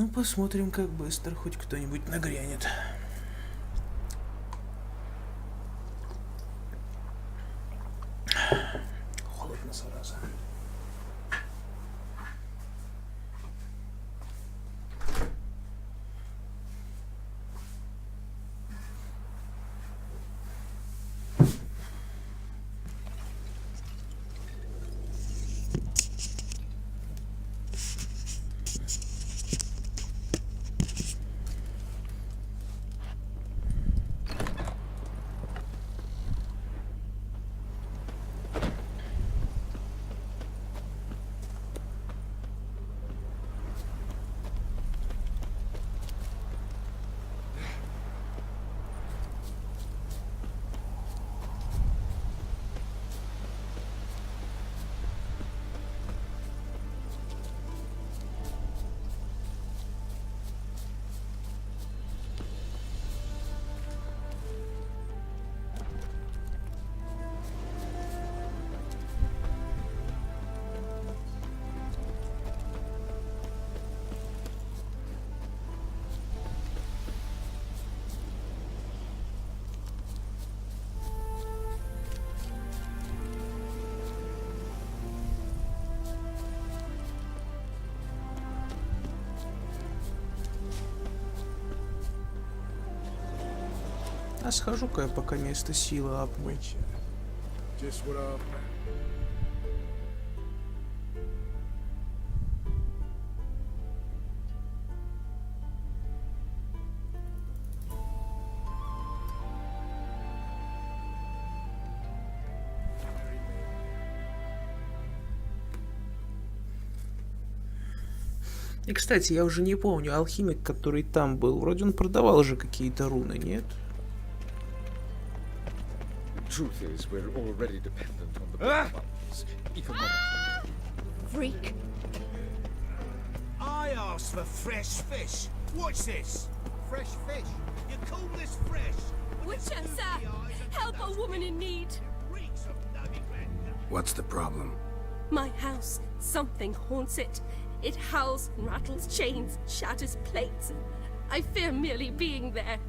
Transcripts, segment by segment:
Ну, посмотрим, как быстро хоть кто-нибудь нагрянет. Холодно, зараза. А схожу-ка я пока место силы апну. И, кстати, я уже не помню, алхимик, который там был, вроде он продавал же какие-то руны, нет? Truth is, we're already dependent on the books. Freak. I asked for fresh fish. What's this? Fresh fish? You call this fresh? Witcher, sir! Help a woman in need! What's the problem? My house. Something haunts it. It howls and rattles chains, shatters plates. I fear merely being there.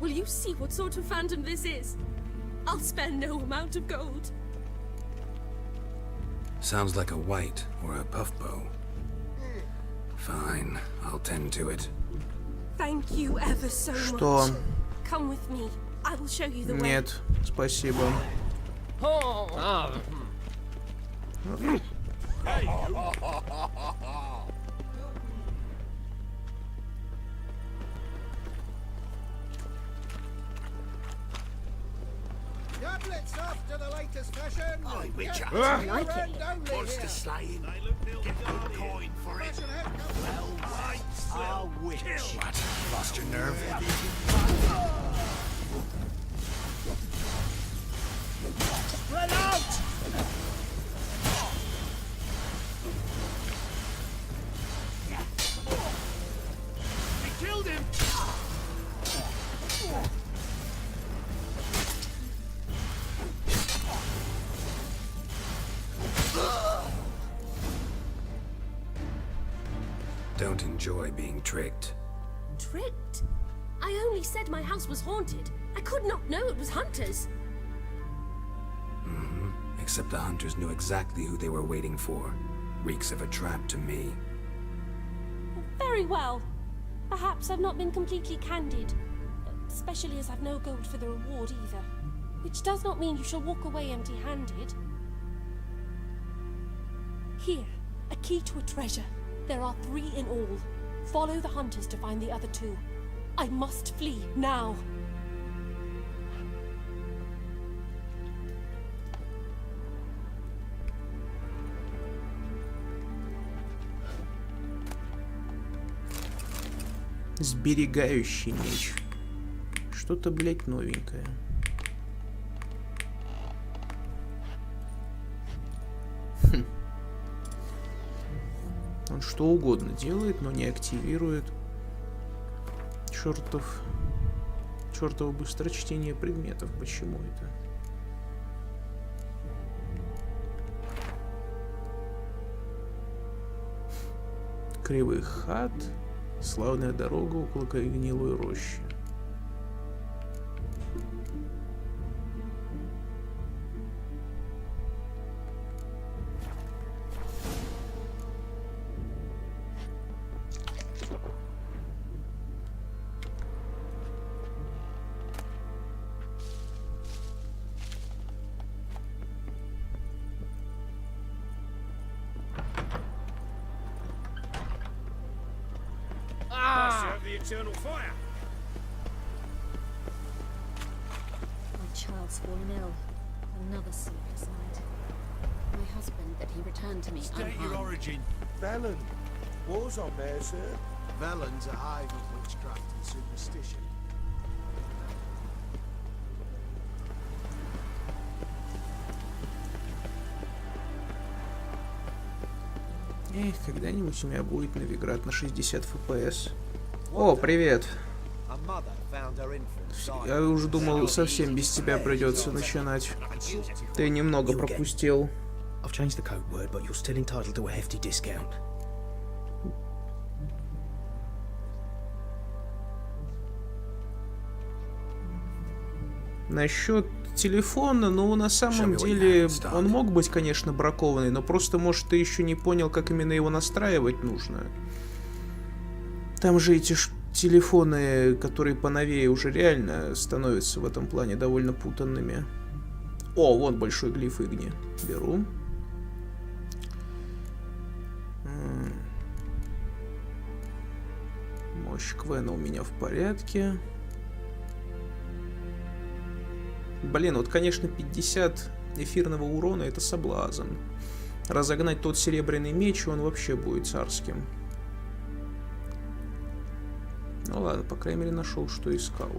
Will you see what sort of phantom this is? I'll spare no amount of gold. Sounds like a white or a puff bow. Fine, I'll tend to it. Thank you ever so Что? much. Come with me. I will show you the way. Нет, спасибо. Tablets after the latest fashion. Aye, Witcher. I like it. What's the slaying? Get good coin for it. Well, right. I'll witch. What? Lost your nerve? Spread out! We killed him! Don't enjoy being tricked. Tricked? I only said my house was haunted. I could not know it was hunters. Except the hunters knew exactly who they were waiting for. Reeks of a trap to me. Very well. Perhaps I've not been completely candid. Especially as I've no gold for the reward either. Which does not mean you shall walk away empty-handed. Here, a key to a treasure. There are 3 in all. Follow the hunters to find the other 2. I must flee now. Сберегающий меч. Что-то, блять, новенькое. Он что угодно делает, но не активирует чертово быстрочтение предметов. Почему это? Кривых хат. Славная дорога около гнилой рощи. The eternal fire. My child's fallen ill. Another sleepless night. My husband, that he returned to me State your unharmed. origin. Velen. War's on there, sir. Velen's a hive of witchcraft and superstition. Эх, когда-нибудь у меня будет Новиград на 60 FPS. О, привет. A mother found her infant Я уже думал, совсем без тебя придется начинать. Ты немного пропустил. I've changed the code word, but you're still entitled to a hefty discount. Насчет телефона, ну, на самом деле, он мог быть, конечно, бракованный, но просто, может, ты еще не понял, как именно его настраивать нужно. Там же эти телефоны, которые поновее, уже реально становятся в этом плане довольно путанными. О, вон большой глиф Игни. Беру. Мощь Квена у меня в порядке. Блин, вот, конечно, 50 эфирного урона — это соблазн. Разогнать тот серебряный меч, он вообще будет царским. Ну ладно, по крайней мере, нашел, что искал.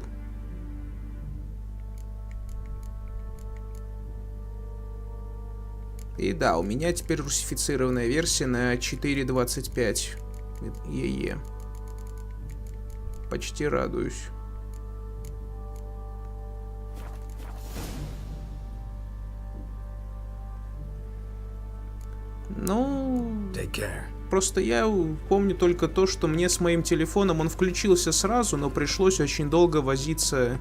И да, у меня теперь русифицированная версия на 4.25 ЕЕ. Почти радуюсь. Ну, просто я помню только то, что мне с моим телефоном он включился сразу, но пришлось очень долго возиться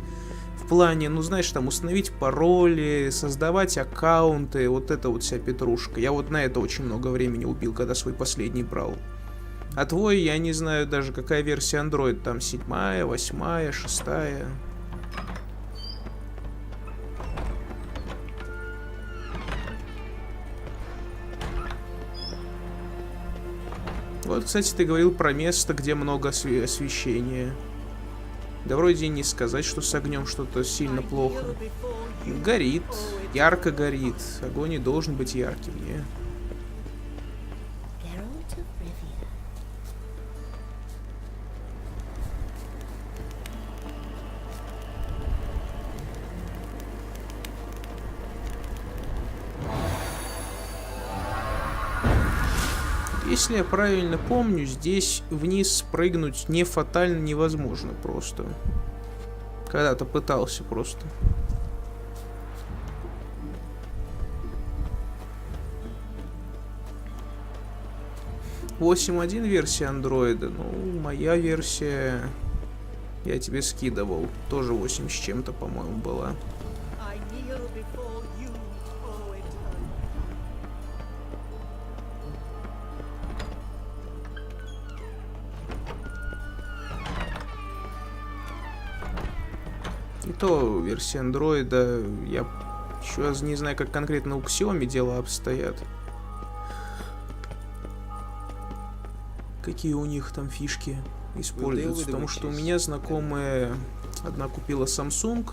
в плане, ну знаешь, там установить пароли, создавать аккаунты, вот это вот вся петрушка. Я вот на это очень много времени убил, когда свой последний брал. А твой, я не знаю даже, какая версия Android, там 7-я, 8-я, 6-я. Вот, кстати, ты говорил про место, где много освещения. Да вроде не сказать, что с огнем что-то сильно плохо. Горит, ярко горит. Огонь не должен быть ярким, не? Если я правильно помню, здесь вниз спрыгнуть не фатально невозможно просто. Когда-то пытался просто. .8.1 версия андроида. Ну, моя версия я тебе скидывал. Тоже 8 с чем-то, по-моему, была. И то версия андроида, я еще не знаю, как конкретно у Xiaomi дела обстоят. Какие у них там фишки используются. Потому что у меня знакомая, одна купила Samsung,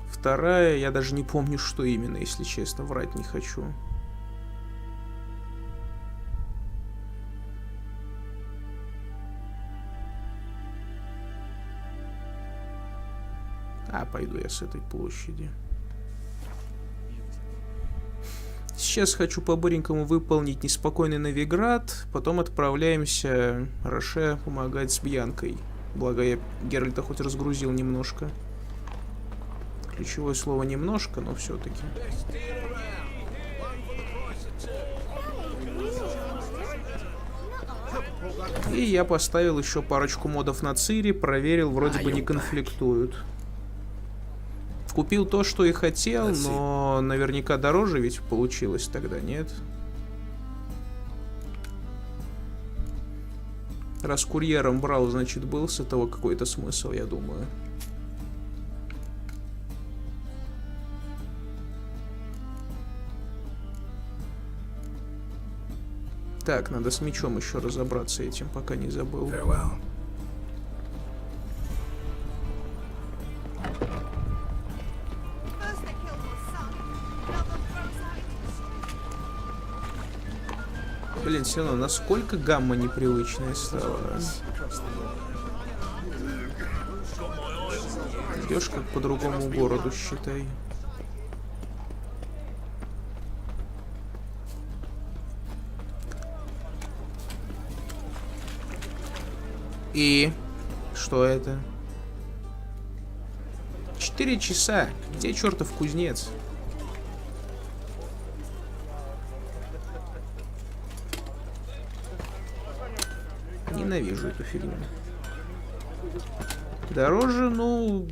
вторая, я даже не помню, что именно, если честно, врать не хочу. А, пойду я с этой площади. Сейчас хочу по-быренькому выполнить неспокойный Новиград, потом отправляемся Роше помогать с Бьянкой. Благо я Геральта хоть разгрузил немножко. Ключевое слово немножко, но все-таки. И я поставил еще парочку модов на Цири, проверил, вроде бы не конфликтуют. Купил то, что и хотел, но наверняка дороже ведь получилось тогда, нет? Раз курьером брал, значит, был с этого какой-то смысл, я думаю. Так, надо с мечом еще разобраться этим, пока не забыл. Блин, все равно, насколько гамма непривычная стала. Идешь как по другому городу, считай. И что это? 4 часа. Где чертов кузнец? Ненавижу эту фигню. Дороже, ну...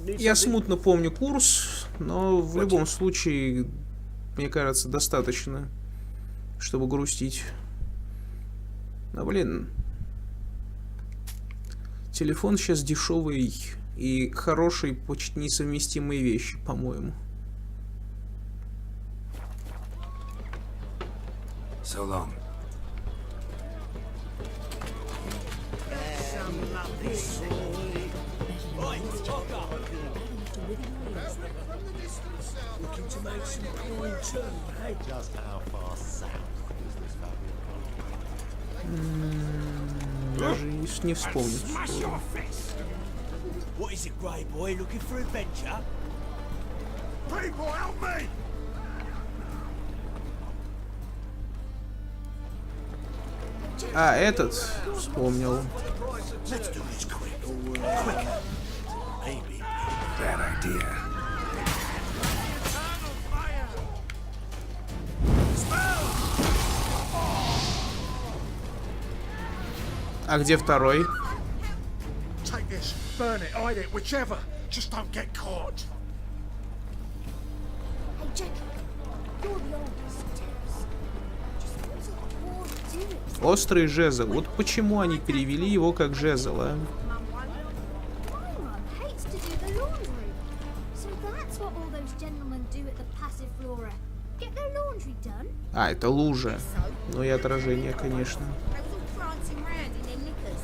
Я смутно помню курс, но в любом случае, мне кажется, достаточно, чтобы грустить. Но, блин... Телефон сейчас дешевый и хороший, почти несовместимые вещи, по-моему. So long. Даже не вспомню. What is it, grey boy? Looking for adventure? People, help me! А, этот вспомнил. Let's do this quick. Quicker. Maybe. Bad idea. А где второй? Take this, burn it, hide it, whichever. Just don't get caught. Hey, Jack, you're the oldest. Just what's a cord do? Острый жезл. Вот почему они перевели его как жезл, а? My mum hates to do the laundry. So that's what all those gentlemen do at the passive flora. Get their laundry done. А, это лужа. Ну и отражение, конечно. They was all prancing round in their knickers.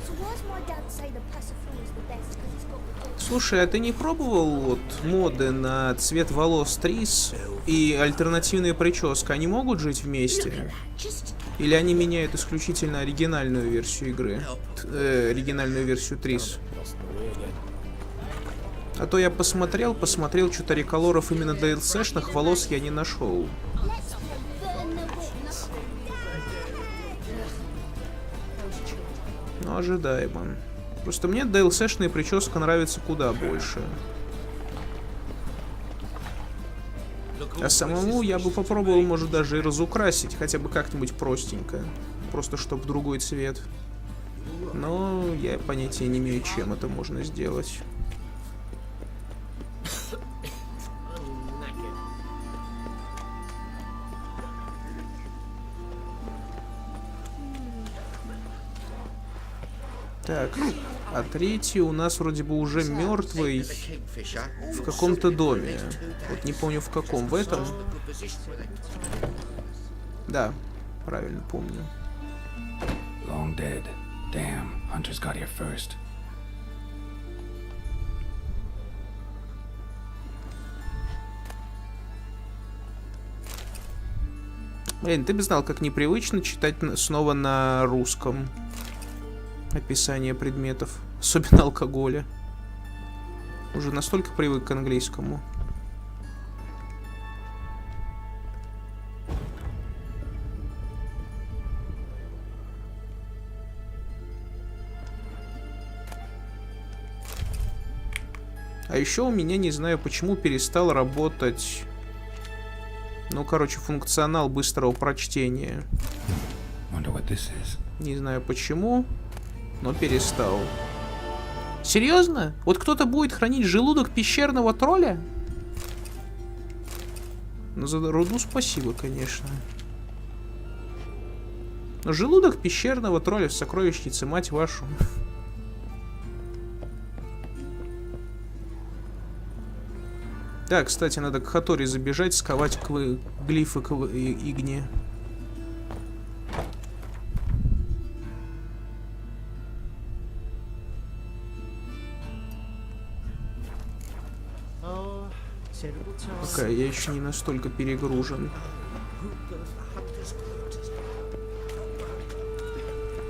So why's my dad say the passive flora's the best? Because it's got the... Слушай, а ты не пробовал вот моды на цвет волос Трис и альтернативная прическа? Они могут жить вместе? Just... Или они меняют исключительно оригинальную версию игры? Оригинальную версию Трис? А то я посмотрел, что-то реколоров именно DLC-шных волос я не нашел. Let's burn the witness. Ну, ожидаемо. Просто мне DLC-шная прическа нравится куда больше. А самому я бы попробовал, может, даже и разукрасить, хотя бы как-нибудь простенько. Просто чтоб другой цвет. Но я понятия не имею, чем это можно сделать. Так, а третий у нас вроде бы уже мертвый в каком-то доме. Вот не помню в каком. В этом? Да, правильно помню. Long dead. Damn, hunters got here first. Блин, ты бы знал, как непривычно читать снова на русском описание предметов, особенно алкоголя. Уже настолько привык к английскому. А еще у меня, не знаю почему, перестал работать, ну, короче, функционал быстрого прочтения. Wonder what this is. Не знаю почему, но перестал. Серьезно? Вот кто-то будет хранить желудок пещерного тролля? Ну, за руду спасибо, конечно. Но желудок пещерного тролля в сокровищнице, мать вашу. Да, кстати, надо к Хатори забежать, сковать глифы к игне. Пока я еще не настолько перегружен.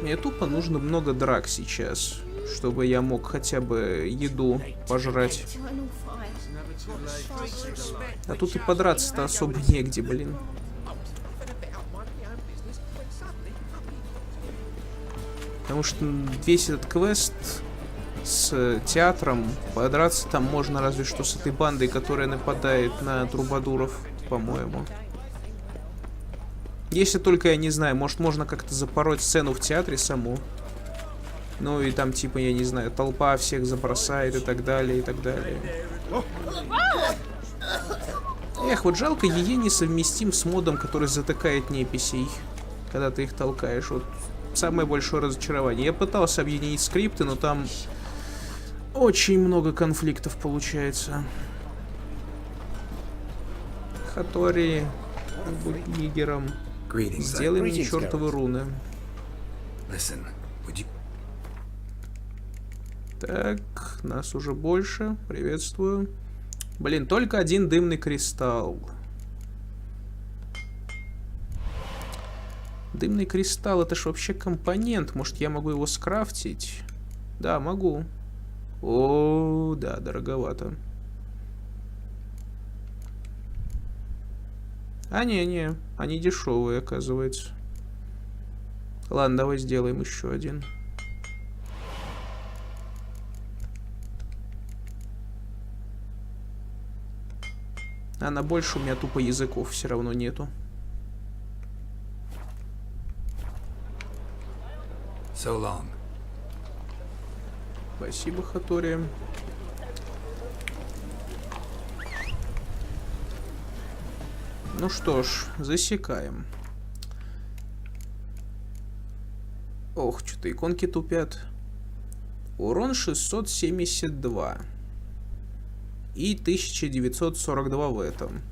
Мне тупо нужно много драк сейчас, чтобы я мог хотя бы еду пожрать. А тут и подраться-то особо негде, блин. Потому что весь этот квест с театром, подраться там можно разве что с этой бандой, которая нападает на трубадуров, по-моему. Если только, я не знаю, может можно как-то запороть сцену в театре саму. Ну и там типа, я не знаю, толпа всех забросает и так далее, и так далее. Эх, вот жалко, ЕЕ несовместим с модом, который затыкает неписей, когда ты их толкаешь. Вот самое большое разочарование. Я пытался объединить скрипты, но там очень много конфликтов получается. Хатори, будь нигером. Сделай мне чертовы руны. Так, нас уже больше. Приветствую. Блин, только один дымный кристалл. Дымный кристалл, это ж вообще компонент. Может, я могу его скрафтить? Да, могу. О, да, дороговато. А, не, они дешевые, оказывается. Ладно, давай сделаем еще один. А на больше у меня тупо языков все равно нету. So long. Спасибо, Хатори. Ну что ж, засекаем. Ох, что-то иконки тупят. Урон 672. И 1942 в этом.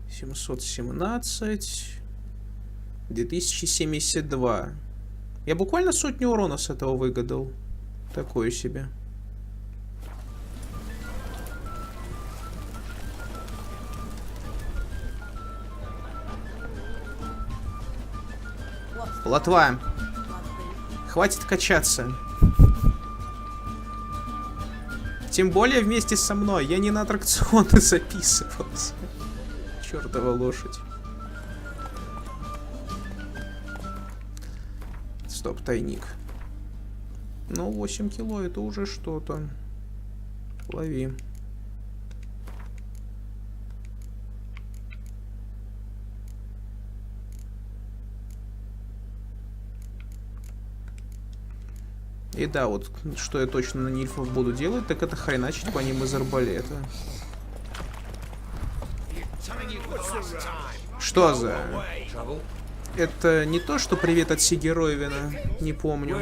$717. 2072. Я буквально 100 урона с этого выгадал. Такое себе. Плотва. Хватит качаться. Тем более вместе со мной. Я не на аттракционы записывался. Чёртова лошадь. Стоп, тайник. Ну, 8 кило, это уже что-то. Лови. И да, вот что я точно на нильфов буду делать, так это хреначить по ним из арбалета. Что за... Это не то, что привет от Сиги Ройвена, не помню.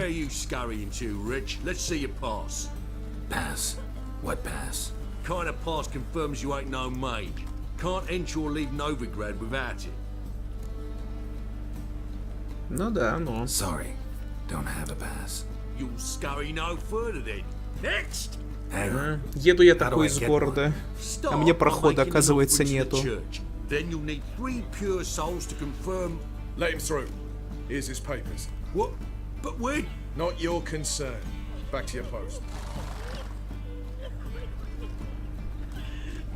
Pass. What pass? Kind of pass confirms you ain't no mage. Can't enter or leave Novigrad without it. Ну да, но... Sorry. Don't have a pass. You'll scurry no further then. Next! Hang on. Еду я How do такой I из get города, Start а мне by прохода, making an оказывается, offering to the нету. church. Then you'll need 3 pure souls to confirm... Let him through. Here's his papers. What? But when? Not your concern. Back to your post.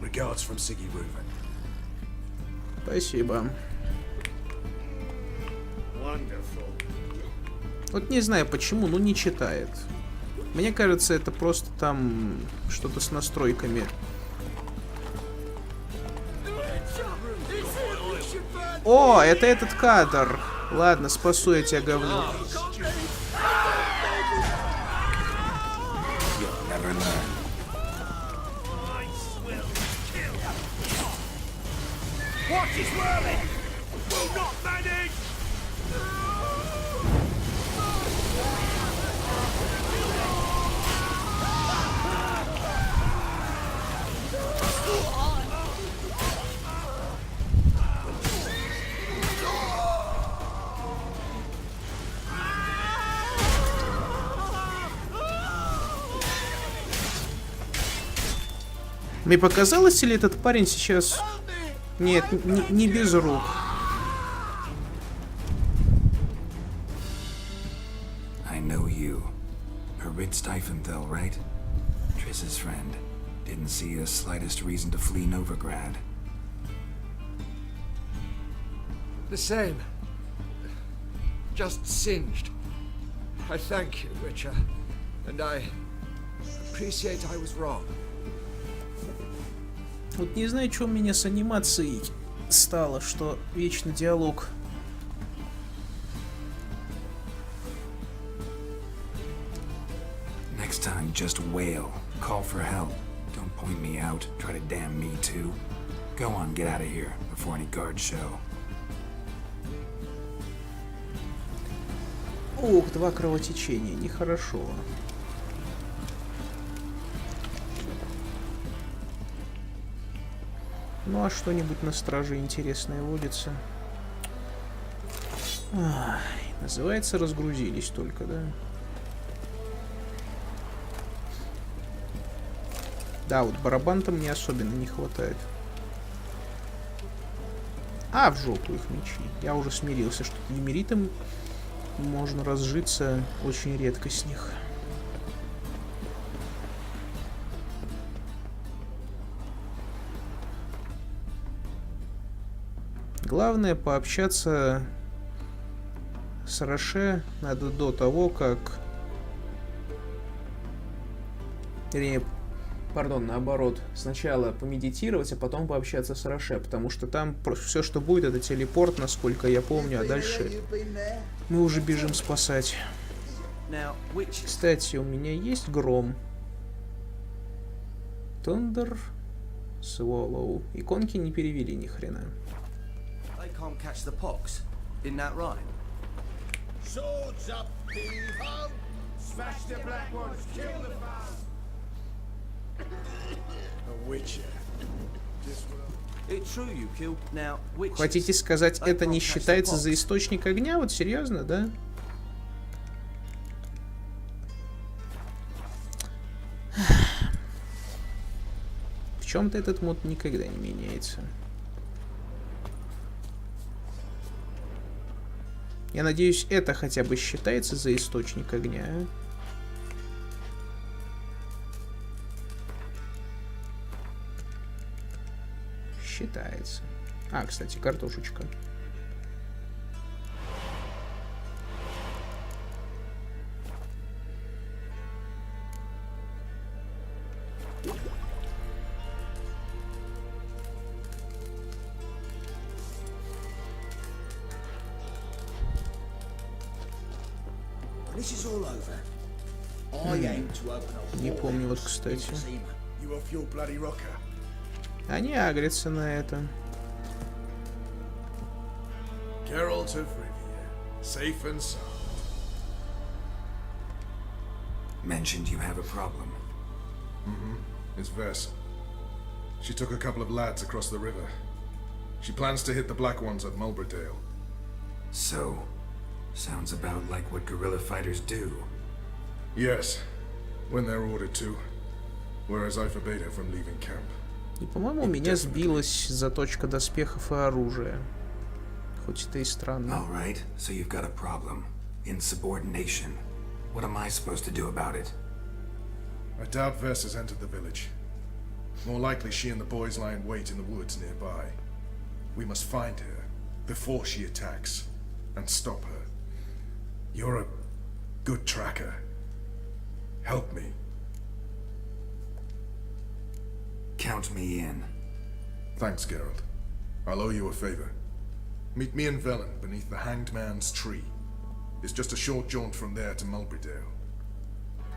Regards from Siggy Reuven. Спасибо. Вот не знаю почему, но не читает. Мне кажется, это просто там что-то с настройками. О, это этот кадр. Ладно, спасу я тебя, говно. Мне показалось, или этот парень сейчас... Нет, не без рук. I know you. Herwig Stiefenthal, right? Triss's friend. Didn't see the slightest reason to flee Novigrad. The same. Just singed. I thank you, Witcher. And I appreciate I was wrong. Вот не знаю, что у меня с анимацией стало, что вечно диалог. Next time, just wail. Call for help. Don't point me out. Try to damn me too. Go on, get out of here before any guards show. Ух, 2 кровотечения, нехорошо. Ну а что-нибудь на страже интересное водится? Ай, называется, разгрузились только, да? Да, вот барабан-то мне особенно не хватает. А, в жопу их мечи. Я уже смирился, что демеритом можно разжиться очень редко с них. Главное пообщаться с Роше надо до того, как... Вернее, пардон, наоборот. Сначала помедитировать, а потом пообщаться с Роше, потому что там все, что будет, это телепорт, насколько я помню, а дальше мы уже бежим спасать. Кстати, у меня есть гром. Thunder Swallow. Иконки не перевели ни хрена. Can't catch the pox. Isn't that right? Swords up, heave-ho! Smash the black ones, kill the foul! A witcher. It's true you killed. Now, witches. Хотите сказать, это не считается за источник огня? Вот серьезно, да? В чем-то этот мод никогда не меняется. Я надеюсь, это хотя бы считается за источник огня. Считается. А, кстати, картошечка. Не помню, вот, кстати. Они агрятся на это. Geralt of Rivia, safe and sound. Mentioned you have a problem. It's Vess. She took a couple of lads across the river. She plans to hit the Black Ones at Mulberdale. So, sounds about like what guerrilla fighters do. Yes, when they're ordered to. Whereas I forbade her from leaving camp. И, по-моему, у меня сбилась заточка доспехов и оружия. Хоть это и странно. All right, so you've got a problem. Insubordination. What am I supposed to do about it? I doubt Vess has entered the village. More likely she and the boys lie in wait in the woods nearby. We must find her before she attacks and stop her. You're a good tracker. Help me. Count me in. Thanks, Geralt. I'll owe you a favor. Meet me and Velen beneath the Hanged Man's tree. It's just a short jaunt from there to Mulberydale.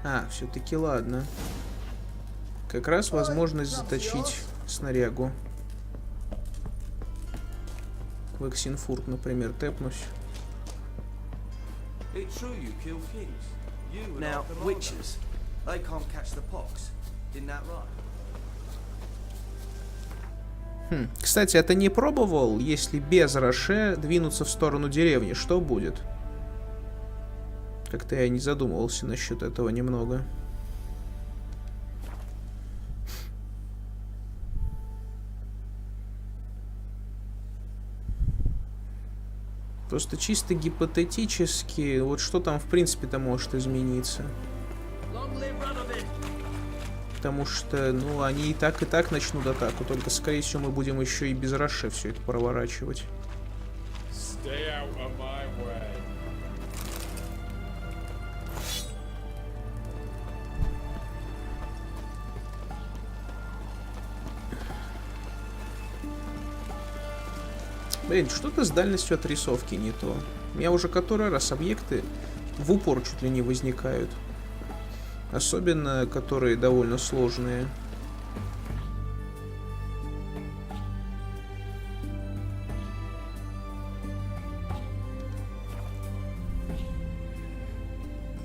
А, все-таки ладно. Как раз возможность заточить снарягу. В Эксинфурт, например, тэпнусь. Now, witches, they can't catch the pox. Isn't that right? Кстати, а ты не пробовал, если без Роше двинуться в сторону деревни, что будет? Как-то я не задумывался насчет этого немного. Просто чисто гипотетически, вот что там в принципе-то может измениться. Потому что, ну, они и так начнут атаку, только, скорее всего, мы будем еще и без Роше все это проворачивать. Блин, что-то с дальностью отрисовки не то. У меня уже который раз объекты в упор чуть ли не возникают. Особенно, которые довольно сложные.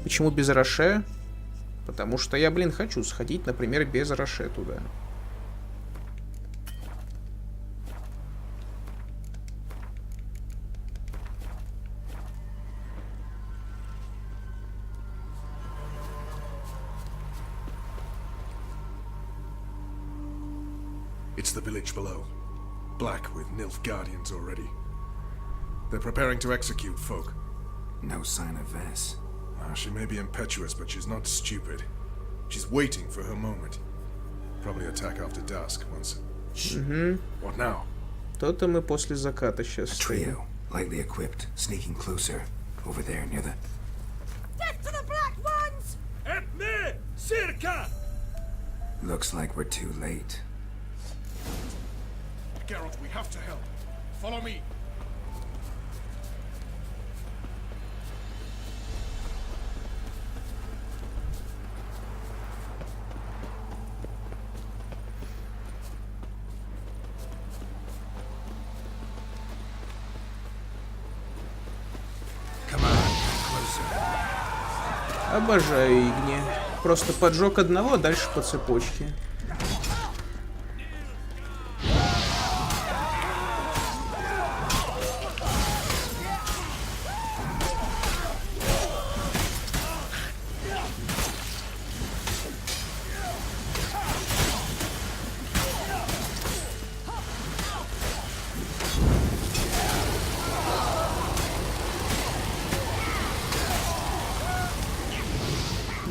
Почему без Роше? Потому что я, блин, хочу сходить, например, без Роше туда. It's the village below. Black with Nilf guardians already. They're preparing to execute folk. No sign of Vess. She may be impetuous, but she's not stupid. She's waiting for her moment. Probably attack after dusk once. What now? То-то мы после заката сейчас. A trio, lightly equipped, sneaking closer. Over there, near the... Death to the black ones! Et me, circa! Looks like we're too late. Geralt, we have to help. Follow me. Обожаю Игни. Просто поджег одного, а дальше по цепочке.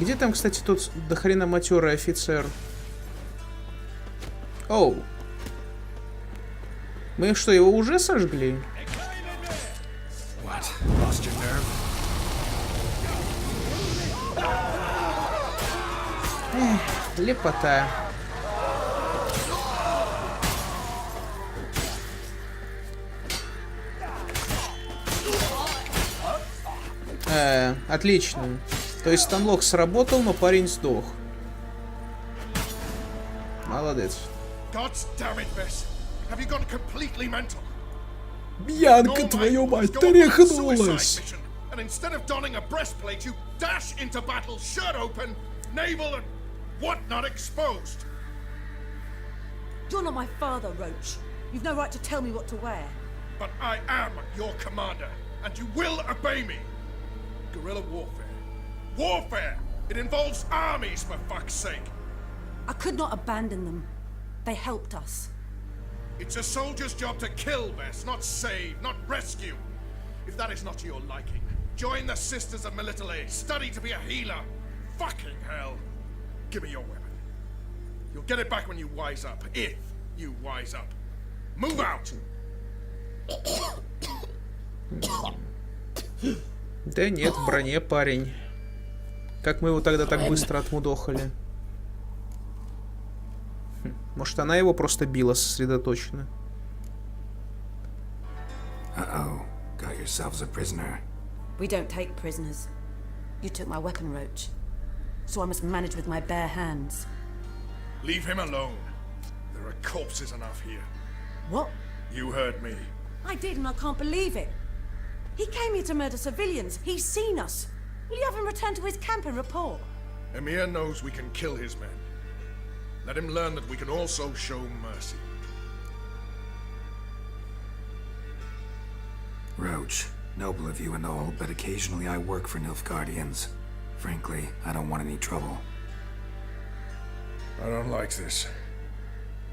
Где там, кстати, тот дохрена матерый офицер? Оу. Мы что, его уже сожгли? Эх, лепота. Отлично. То есть станлок сработал, но парень сдох. Молодец. Бьянка, твою мать, ты рехнулась! You're not my father, Roach. You've no right to tell me what to wear. But I am your commander, and you will obey me. Guerrilla warfare. Warfare! It involves armies, for fuck's sake! I could not abandon them. They helped us. It's a soldier's job to kill, Bess, not save, not rescue. If that is not to your liking, join the Sisters of Melitele. Study to be a healer. Fucking hell. Give me your weapon. You'll get it back when you wise up. If you wise up. Move out! Да нет, в броне парень. Как мы его тогда так быстро отмудохали? Может, она его просто била сосредоточенно? Uh-oh. Got yourselves a prisoner. We don't take prisoners. You took my weapon, Roach. So I must manage with my bare hands. Leave him alone. There are corpses enough here. What? You heard me. I did, and I can't believe it. He came here to murder civilians. He's seen us. Will you have him return to his camp and report? Emir knows we can kill his men. Let him learn that we can also show mercy. Roach, noble of you and all, but occasionally I work for Nilfgaardians. Frankly, I don't want any trouble. I don't like this.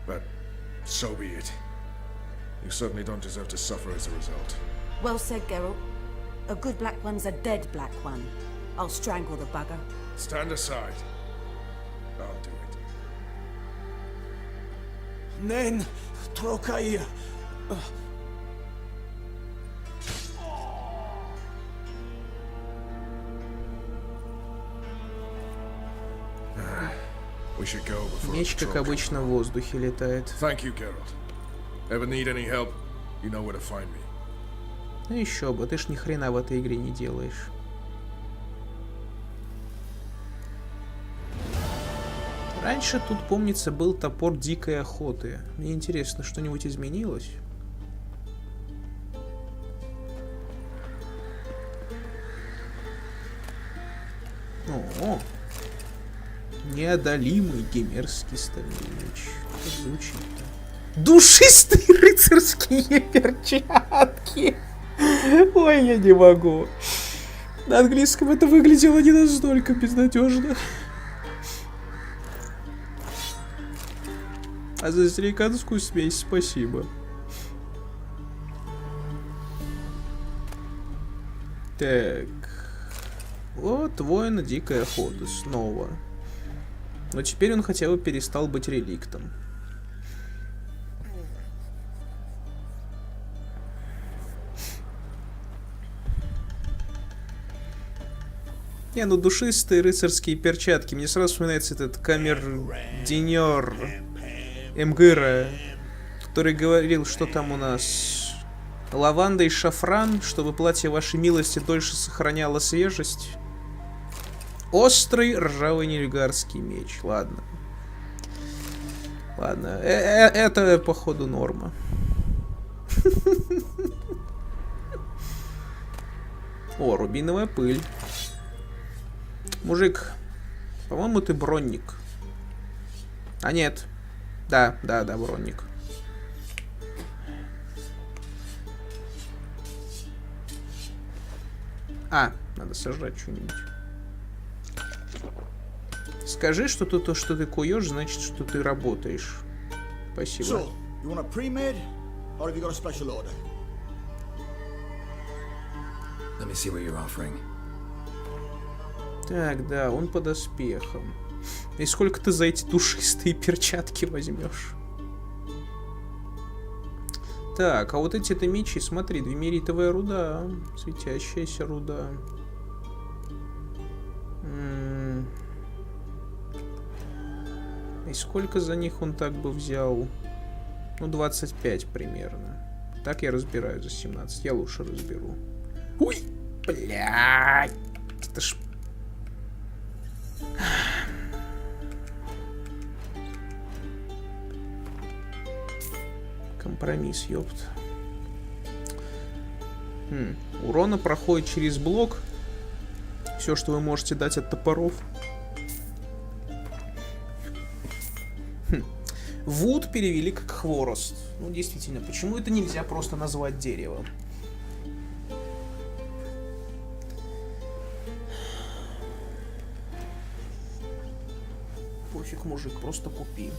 But so be it. You certainly don't deserve to suffer as a result. Well said, Geralt. A good black one's a dead black one. I'll strangle the bugger. Stand aside. I'll do it. Nen, trokaia. We should go before Меч, как обычно, в воздухе летает. Thank you, Geralt. Ever need any help, you know where to find me. Ну еще бы, ты ж ни хрена в этой игре не делаешь. Раньше тут, помнится, был топор дикой охоты. Мне интересно, что-нибудь изменилось? О, неодолимый гемерский стальной меч. Как звучит-то? Душистые рыцарские перчатки. Ой, я не могу. На английском это выглядело не настолько безнадежно. А за американскую смесь спасибо. Так. Вот воин дикой охоты снова. Но теперь он хотя бы перестал быть реликтом. Не, ну душистые рыцарские перчатки. Мне сразу вспоминается этот камердинер Эмгыра, который говорил, что там у нас лаванда и шафран, чтобы платье вашей милости дольше сохраняло свежесть. Острый ржавый нильфгаарский меч. Ладно. Ладно. Это, походу, норма. О, рубиновая пыль. Мужик, по-моему, ты бронник. А нет. Да, бронник. А, надо сожрать что-нибудь. Скажи, что то, что ты куешь, значит, что ты работаешь. Спасибо. So, you want a pre-made, or have you got a special order? Let me see what you're offering. Так, да, он под доспехом. И сколько ты за эти душистые перчатки возьмешь? Так, а вот эти-то мечи, смотри, двемеритовая руда. Светящаяся руда. И сколько за них он так бы взял? Ну, 25 примерно. Так я разбираю за 17. Я лучше разберу. Ой, блядь. Это ж... Компромисс, ёпт. Урона проходит через блок. Все, что вы можете дать от топоров. Вуд перевели как хворост. Ну, действительно, почему это нельзя просто назвать деревом? Пофиг, мужик, просто купи.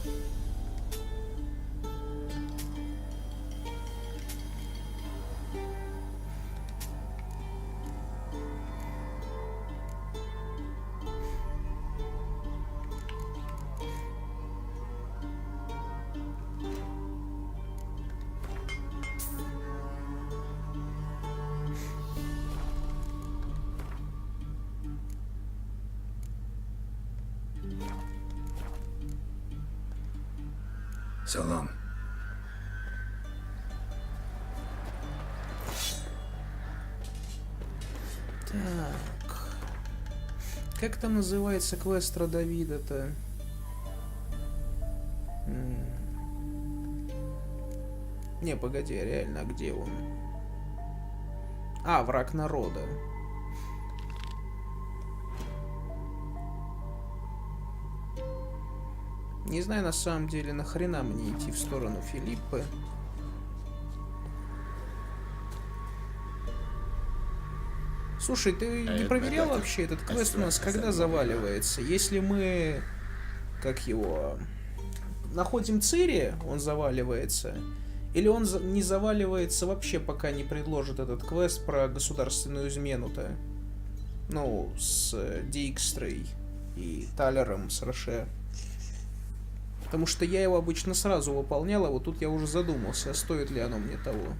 So long. Так. Как там называется квест Родовида-то? Не, погоди, реально, а где он? А, враг народа. Не знаю на самом деле, нахрена мне идти в сторону Филиппы. Слушай, ты не проверял вообще этот квест у нас когда заваливается? Если мы, как его, находим Цири, он заваливается? Или он не заваливается вообще, пока не предложит этот квест про государственную измену-то? Ну, с Dijkstrой и Талером с Роше. Потому что я его обычно сразу выполнял, а вот тут я уже задумался, стоит ли оно мне того.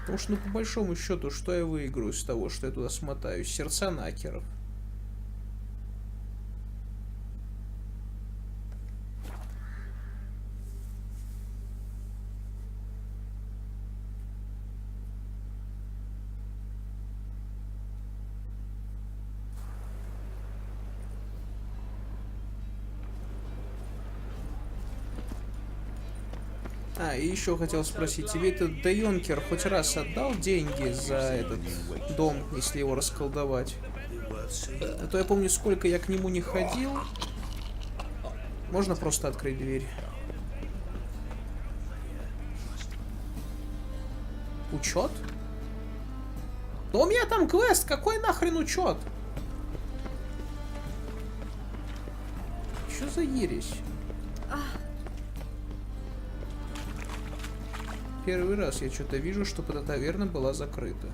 Потому что, ну, по большому счету, что я выиграю с того, что я туда смотаюсь? Сердца накеров. А, и еще хотел спросить, тебе этот Дейонкер хоть раз отдал деньги за этот дом, если его расколдовать? А то я помню, сколько я к нему не ходил. Можно просто открыть дверь? Учет? Да у меня там квест, какой нахрен учет? Что за ересь? Первый раз я что-то вижу, чтобы эта таверна была закрыта.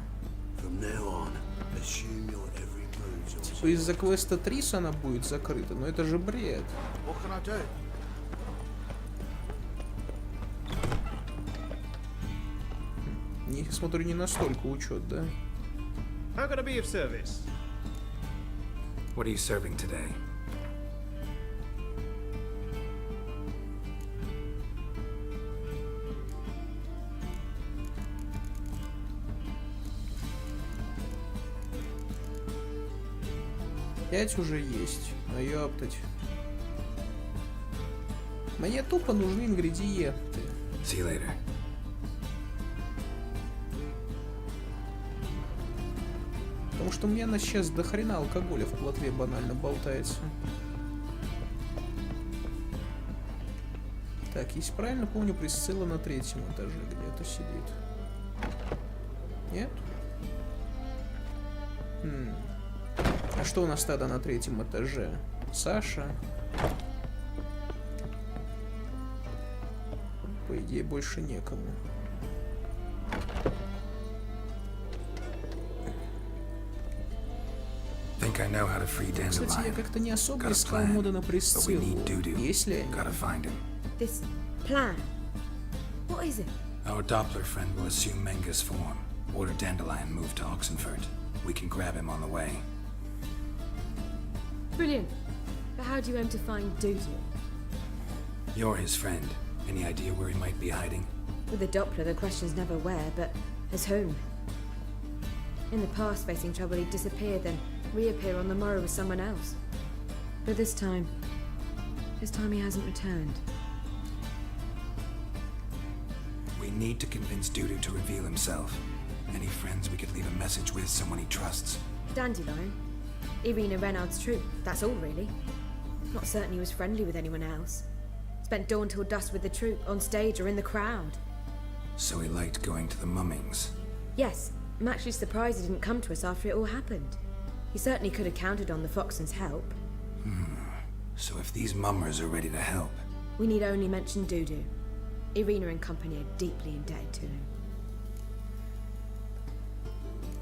Типа из-за квеста Трис она будет закрыта, но это же бред. Не, смотрю, не настолько учет, да? How can I be of service? What are you serving today? Пять уже есть, а ёптать. Мне тупо нужны ингредиенты. See you later. Потому что у меня на сейчас до хрена алкоголя в плотве банально болтается. Так, если правильно помню, Присцилла на 3-м этаже где-то сидит. Нет? А что у нас тогда на 3-м этаже? Саша? По идее, больше некому. Кстати, я как-то не особо искал мода на Присциллу. Есть ли они? This plan. What is it? Our Doppler friend will assume Menga's form. Order Dandelion move to Oxenfurt. We can grab him on the way. Brilliant. But how do you aim to find Dudu? You're his friend. Any idea where he might be hiding? With the Doppler, the question's never where, but as whom? In the past, facing trouble, he'd disappear, then reappear on the morrow with someone else. But this time he hasn't returned. We need to convince Dudu to reveal himself. Any friends we could leave a message with, someone he trusts. Dandelion? Irina Renard's troop, that's all really. Not certain he was friendly with anyone else. Spent dawn till dusk with the troop, on stage or in the crowd. So he liked going to the mummings? Yes, I'm actually surprised he didn't come to us after it all happened. He certainly could have counted on the Foxen's help. So if these mummers are ready to help... We need only mention Dudu. Irina and company are deeply indebted to him.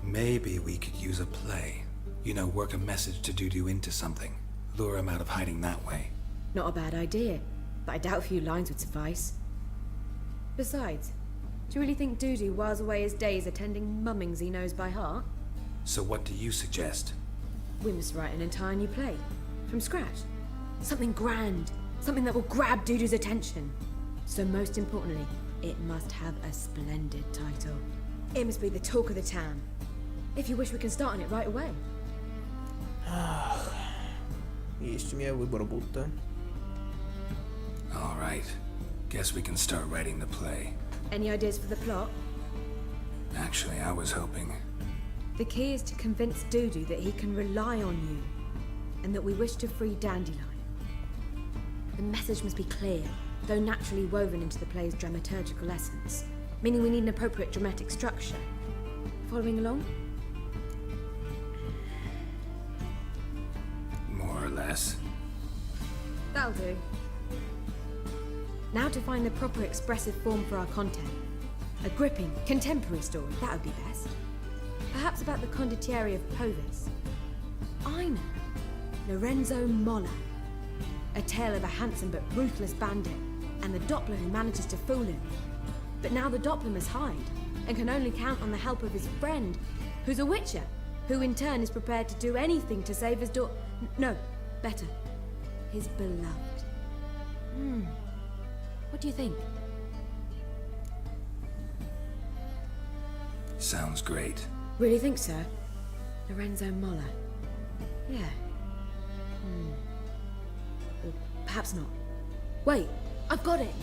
Maybe we could use a play. You know, work a message to Dudu into something. Lure him out of hiding that way. Not a bad idea, but I doubt a few lines would suffice. Besides, Do you really think Dudu whiles away his days attending mummings he knows by heart? So what do you suggest? We must write an entire new play. From scratch. Something grand. Something that will grab Dudu's attention. So most importantly, it must have a splendid title. It must be the talk of the town. If you wish, we can start on it right away. Есть у меня выбор будто. All right. Guess we can start writing the play. Any ideas for the plot? Actually, I was hoping. The key is to convince Dudu that he can rely on you, and that we wish to free Dandelion. The message must be clear, though naturally woven into the play's dramaturgical essence, meaning we need an appropriate dramatic structure. Following along? More or less. That'll do. Now to find the proper expressive form for our content. A gripping, contemporary story, that would be best. Perhaps about the condottieri of Povis. I know. Lorenzo Molla. A tale of a handsome but ruthless bandit, and the Doppler who manages to fool him. But now the Doppler must hide, and can only count on the help of his friend, who's a witcher, who in turn is prepared to do anything to save his no, better, his beloved. What do you think? Sounds great. Really think so? Lorenzo Molla. Yeah. Or perhaps not. Wait, I've got it!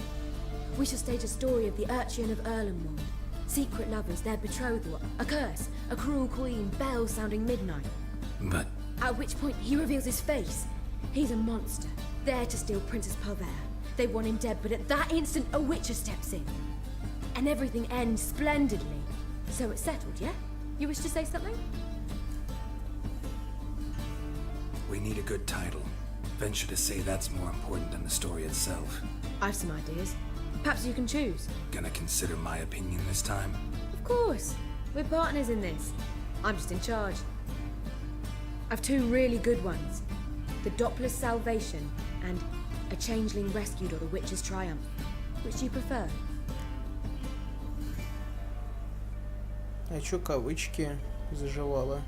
We shall stage a story of the Urchin of Erlenwald. Secret lovers, their betrothal, a curse, a cruel queen, bells sounding midnight. But... At which point he reveals his face. He's a monster, there to steal Princess Palvera. They want him dead, but at that instant a witcher steps in. And everything ends splendidly. So it's settled, yeah? You wish to say something? We need a good title. Venture to say that's more important than the story itself. I've some ideas. Perhaps you can choose. Gonna consider my opinion this time? Of course. We're partners in this. I'm just in charge. I've two really good ones. The Doppler's Salvation and A Changeling Rescued or the Witch's Triumph. Which do you prefer? А чё кавычки заживала?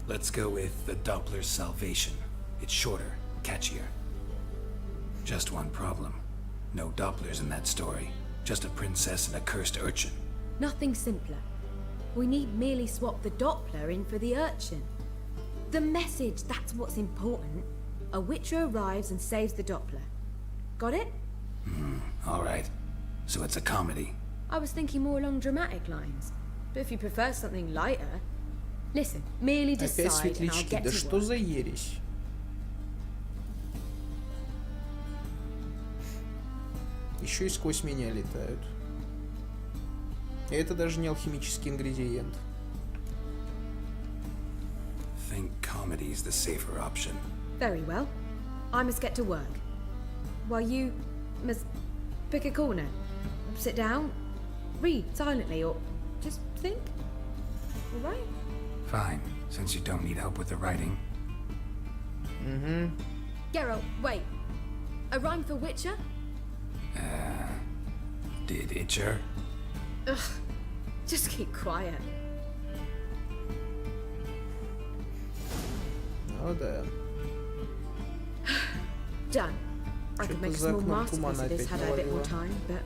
Let's go with The Doppler's Salvation. It's shorter, catchier. Just one problem. No Dopplers in that story. Just a princess and a cursed urchin. Nothing simpler. We need merely swap the Doppler in for the urchin. The message, that's what's important. A witcher arrives and saves the Doppler. Got it? All right. So it's a comedy. I was thinking more along dramatic lines. But if you prefer something lighter... Listen, merely Опять decide and I'll светлячки, get да to что work. за ересь? Еще и сквозь меня летают. И это даже не алхимический ингредиент. Think comedy's the safer option. Very well. I must get to work. While you must pick a corner. Sit down, read silently, or just think. All right? Fine, since you don't need help with the writing. Geralt, wait. A rhyme for Witcher? Did Itcher? Ugh. Just keep quiet. Oh, да. Done. I could Что-то make a за small окном masterpiece тумана of this опять had I a bit more навалило. time, but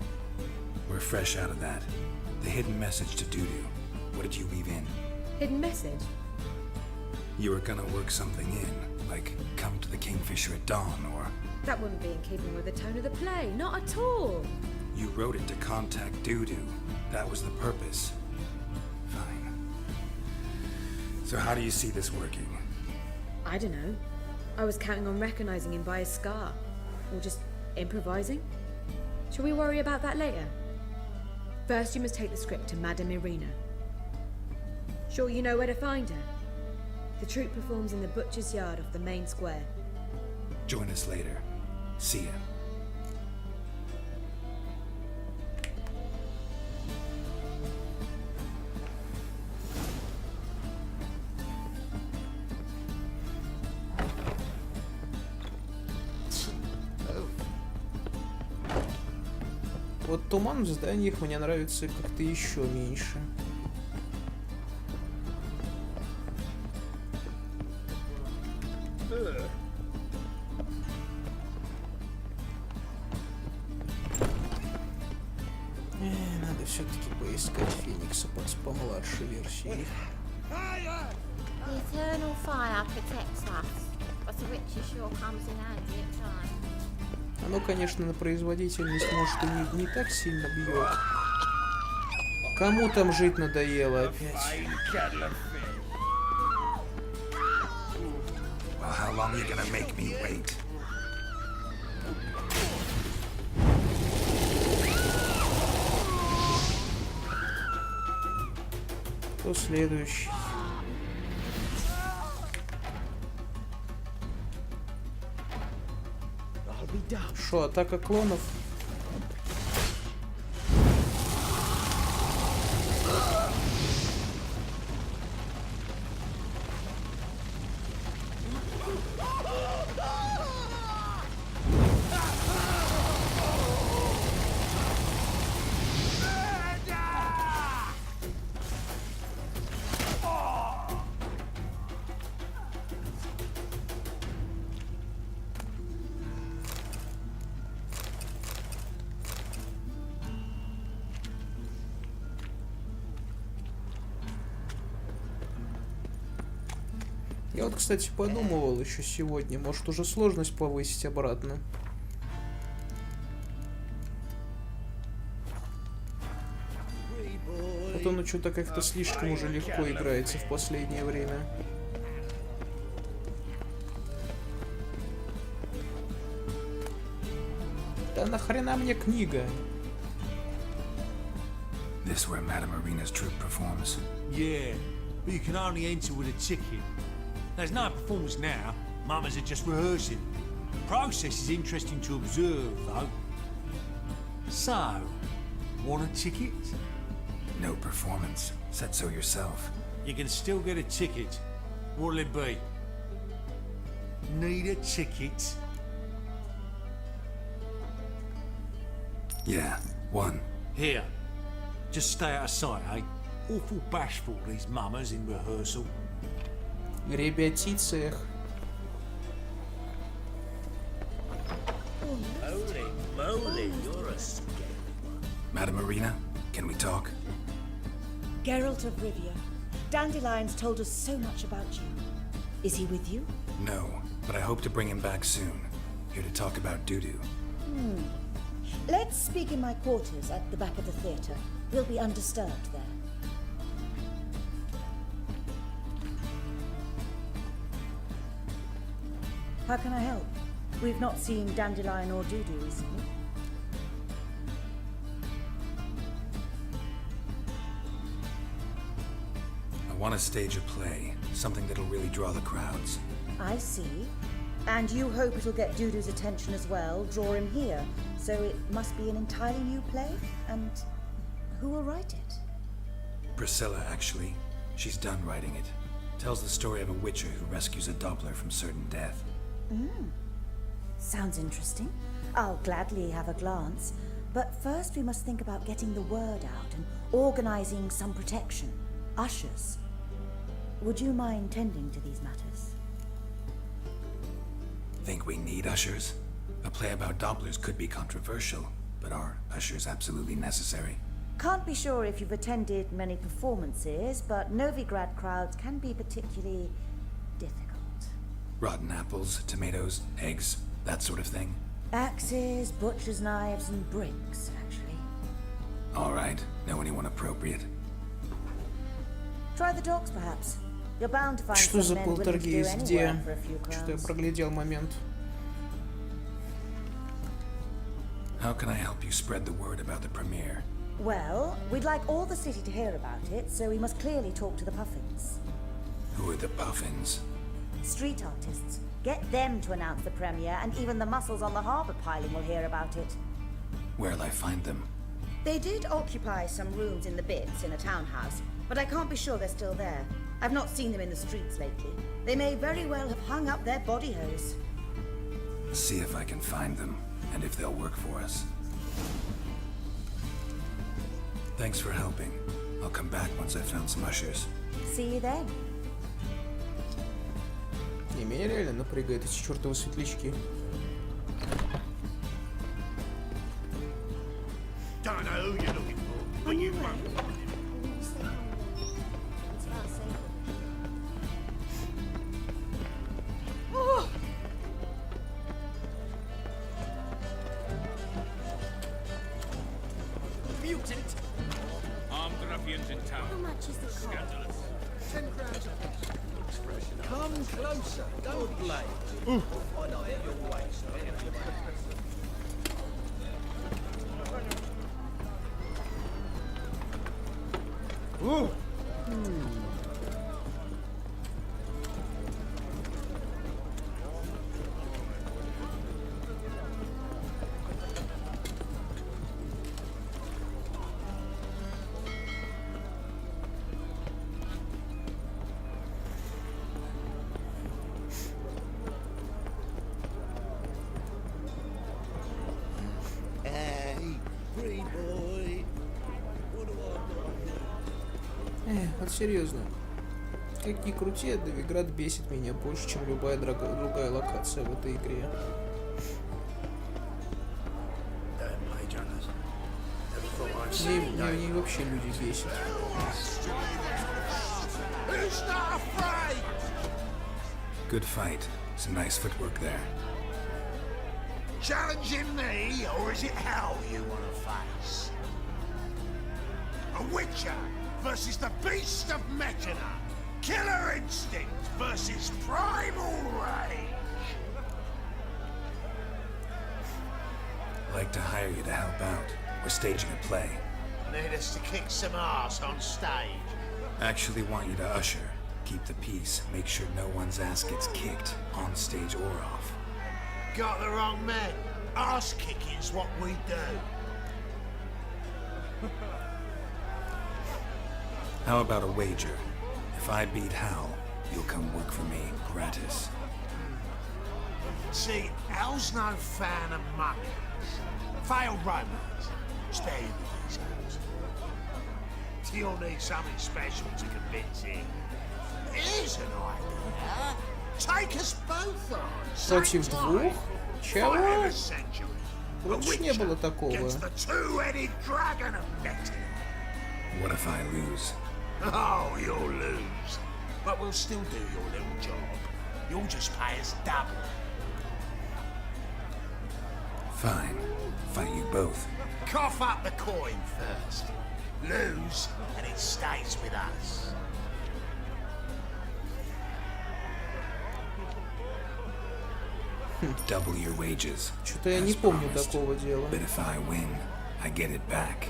We're fresh out of that. The hidden message to Dudu. What did you weave in? hidden message? You were gonna work something in, like come to the Kingfisher at dawn, or That wouldn't be in keeping with the tone of the play, not at all. you wrote it to contact Dudu. That was the purpose. Fine. So how do you see this working? I don't know. I was counting on recognizing him by his scar. Or just improvising. Shall we worry about that later? First, you must take the script to Madame Irina. Sure you know where to find her? The troupe performs in the butcher's yard off the main square. Join us later. See ya. Вот туман в зданиях мне нравится как-то еще меньше. Надо все-таки поискать Феникса по младшей версии. The eternal fire protects us, but the witch sure comes in handy at times. Оно, конечно, на производительность, может, и не так сильно бьет. Кому там жить надоело опять? Well, how long are you gonna make me wait? Кто следующий? Шо, атака клонов? Я вот, кстати, подумывал еще сегодня, может уже сложность повысить обратно. Вот он что-то как-то слишком уже легко играется в последнее время. Да нахрена мне книга? This where Madame Arena's troupe performs? Yeah, but you can only enter with a ticket. There's no performance now. Mamas are just rehearsing. The process is interesting to observe, though. So, want a ticket? No performance. Said so yourself. You can still get a ticket. What'll it be? Need a ticket? Yeah, one. Here. Just stay out of sight, eh? Awful bashful, these mamas in rehearsal. Ребятицех. Holy moly, you're a scary one. Madame Arena, can we talk? Geralt of Rivia. Dandelion's told us so much about you. Is he with you? No, but I hope to bring him back soon. Here to talk about doo-doo. Let's speak in my quarters at the back of the theatre. We'll be undisturbed there. How can I help? We've not seen Dandelion or Dudu recently. I want to stage a play, something that'll really draw the crowds. I see. And you hope it'll get Dudu's attention as well, draw him here. So it must be an entirely new play? And who will write it? Priscilla, actually. She's done writing it. Tells the story of a witcher who rescues a Doppler from certain death. Sounds interesting. I'll gladly have a glance. But first we must think about getting the word out and organizing some protection. Ushers. Would you mind tending to these matters? Think we need ushers? A play about Dopplers could be controversial, but are ushers absolutely necessary? Can't be sure if you've attended many performances, but Novigrad crowds can be particularly difficult. Rotten apples, tomatoes, eggs, that sort of thing? Axes, butcher's knives, and bricks, actually. All right. Know anyone appropriate? Try the dogs, perhaps. You're bound to find Что за some men willing to do полтергейст? any Где? work for a few Что-то я crowns. проглядел момент. How can I help you spread the word about the premiere? Well, we'd like all the city to hear about it, so we must clearly talk to the Puffins. Who are the Puffins? Street artists. Get them to announce the premiere, and even the muscles on the harbour piling will hear about it. Where'll I find them? They did occupy some rooms in the Bits in a townhouse, but I can't be sure they're still there. I've not seen them in the streets lately. They may very well have hung up their body hose. See if I can find them, and if they'll work for us. Thanks for helping. I'll come back once I've found some ushers. See you then. Не, меня реально напрягает эти чертовы светлячки. Don't know who you're looking for, but you won't. Mutant! Armed ruffians in town. How much is the car? Scandalous. 10 grand. Come closer. Don't play. I know it your way, Вот серьезно. Как ни крути, Новиград бесит меня больше, чем любая другая локация в этой игре. Мне вообще люди бесят. Good fight. Some nice footwork there. Challenging me, or is it hell you want to face? A Witcher versus the Beast of Mechana. Killer instinct versus primal rage. I'd like to hire you to help out. We're staging a play. Need us to kick some ass on stage. Actually want you to usher. Keep the peace. Make sure no one's ass gets kicked, on stage or off. Got the wrong man. Ass kicking's what we do. How about a wager? If I beat Hal, you'll come work for me, gratis. See, Hal's no fan of monkeys. Failed romance. Spare you the details. You'll need something special to convince him. Here's an idea. Take us both on. Против двух? Чего? Раньше не было такого. The two-headed dragon of Nectar. What if I lose? Oh, you'll lose. But we'll still do your little job. You'll just pay us double. Fine. Fight you both. Cough up the coin first. Lose, and it stays with us. Double your wages. Что-то я не помню такого дела. But if I win, I get it back.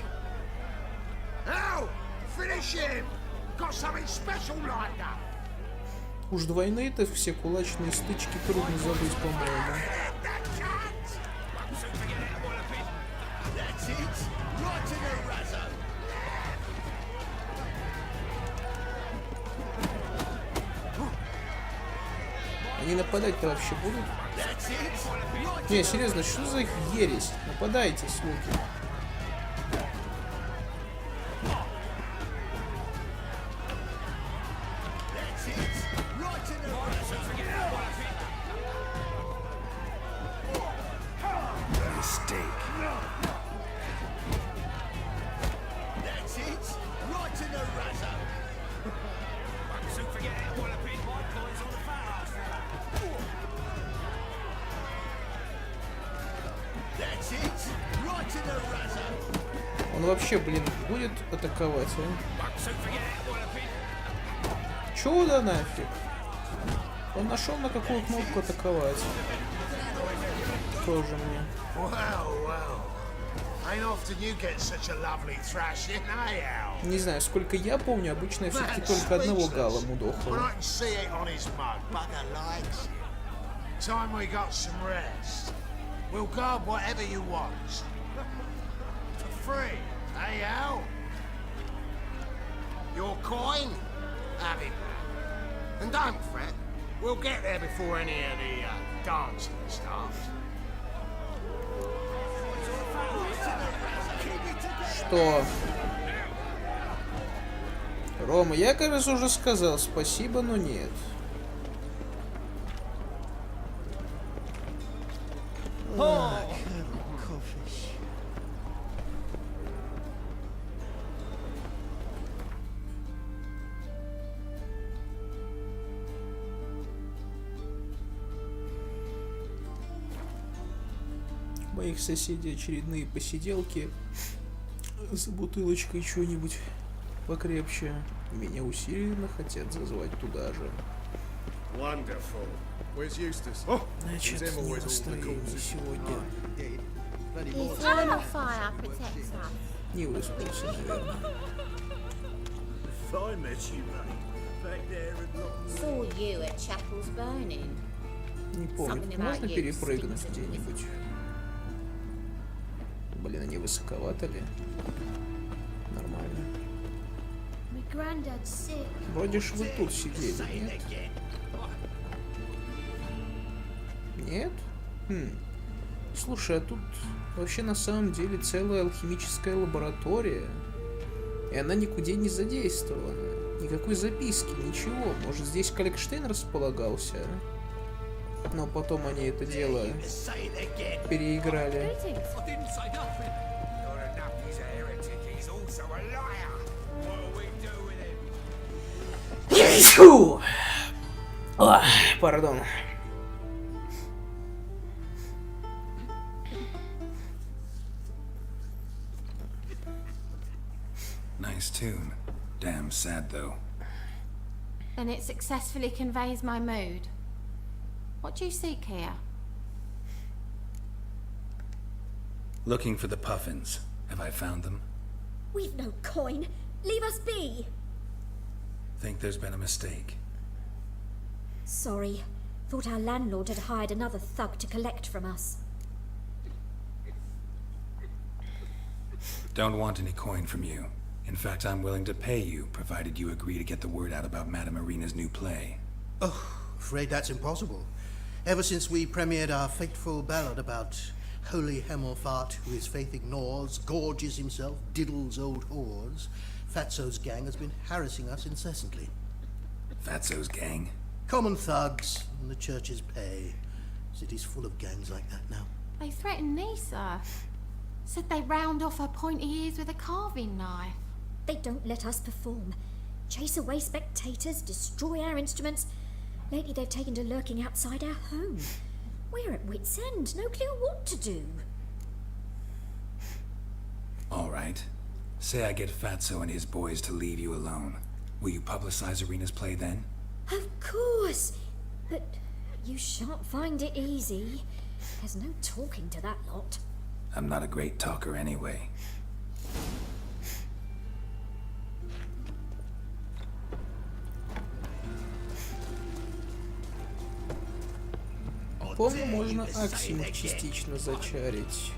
Now, finish him. Got something special lined up. Уж двойные-то все кулачные стычки трудно забыть, по-моему. Они нападать-то вообще будут? Не, серьезно, что за ересь? Нападайте, слуги. Он вообще, блин, будет атаковать, а? Чё да нафиг? Он нашел на какую кнопку атаковать. Тоже мне. Не знаю, сколько я помню, обычно все-таки только одного Гала мудохало. We'll guard whatever you want. For free, hey Al? Your coin? Have it. And don't fret, we'll get there before any of the dancing starts. Что? Рома, я, кажется, уже сказал спасибо, но нет. Моих соседей очередные посиделки с бутылочкой чего-нибудь покрепче. Меня усиленно хотят зазвать туда же. Wonderful. Where's Eustace? Значит, не настроение сегодня. Eternal fire protects us. Не выспался, наверное. Saw you at chapel's burning. Не помню, тут можно перепрыгнуть где-нибудь? Блин, они высоковато ли? Нормально. My granddad's sick. Вроде ж вы тут сидели, нет? Нет? Слушай, а тут вообще на самом деле целая алхимическая лаборатория. И она никуда не задействована. Никакой записки, ничего. Может, здесь Каликштейн располагался? Но потом они это дело переиграли. Пардон. Nice tune. Damn sad though. Then it successfully conveys my mood. What do you seek here? Looking for the puffins. Have I found them? We've no coin. Leave us be. Think there's been a mistake. Sorry. Thought our landlord had hired another thug to collect from us. Don't want any coin from you. In fact, I'm willing to pay you, provided you agree to get the word out about Madame Irina's new play. Oh, afraid that's impossible. Ever since we premiered our fateful ballad about holy Hemelfart, who his faith ignores, gorges himself, diddles old whores, Fatso's gang has been harassing us incessantly. Fatso's gang? Common thugs in the church's pay. City's full of gangs like that now. They threatened me, sir. Said they round off her pointy ears with a carving knife. They don't let us perform. Chase away spectators, destroy our instruments. Lately they've taken to lurking outside our home. We're at wit's end, no clue what to do. All right. Say I get Fatso and his boys to leave you alone. Will you publicize Irina's play then? Of course. But you shan't find it easy. There's no talking to that lot. I'm not a great talker anyway. Помню, можно Аксима частично зачарить.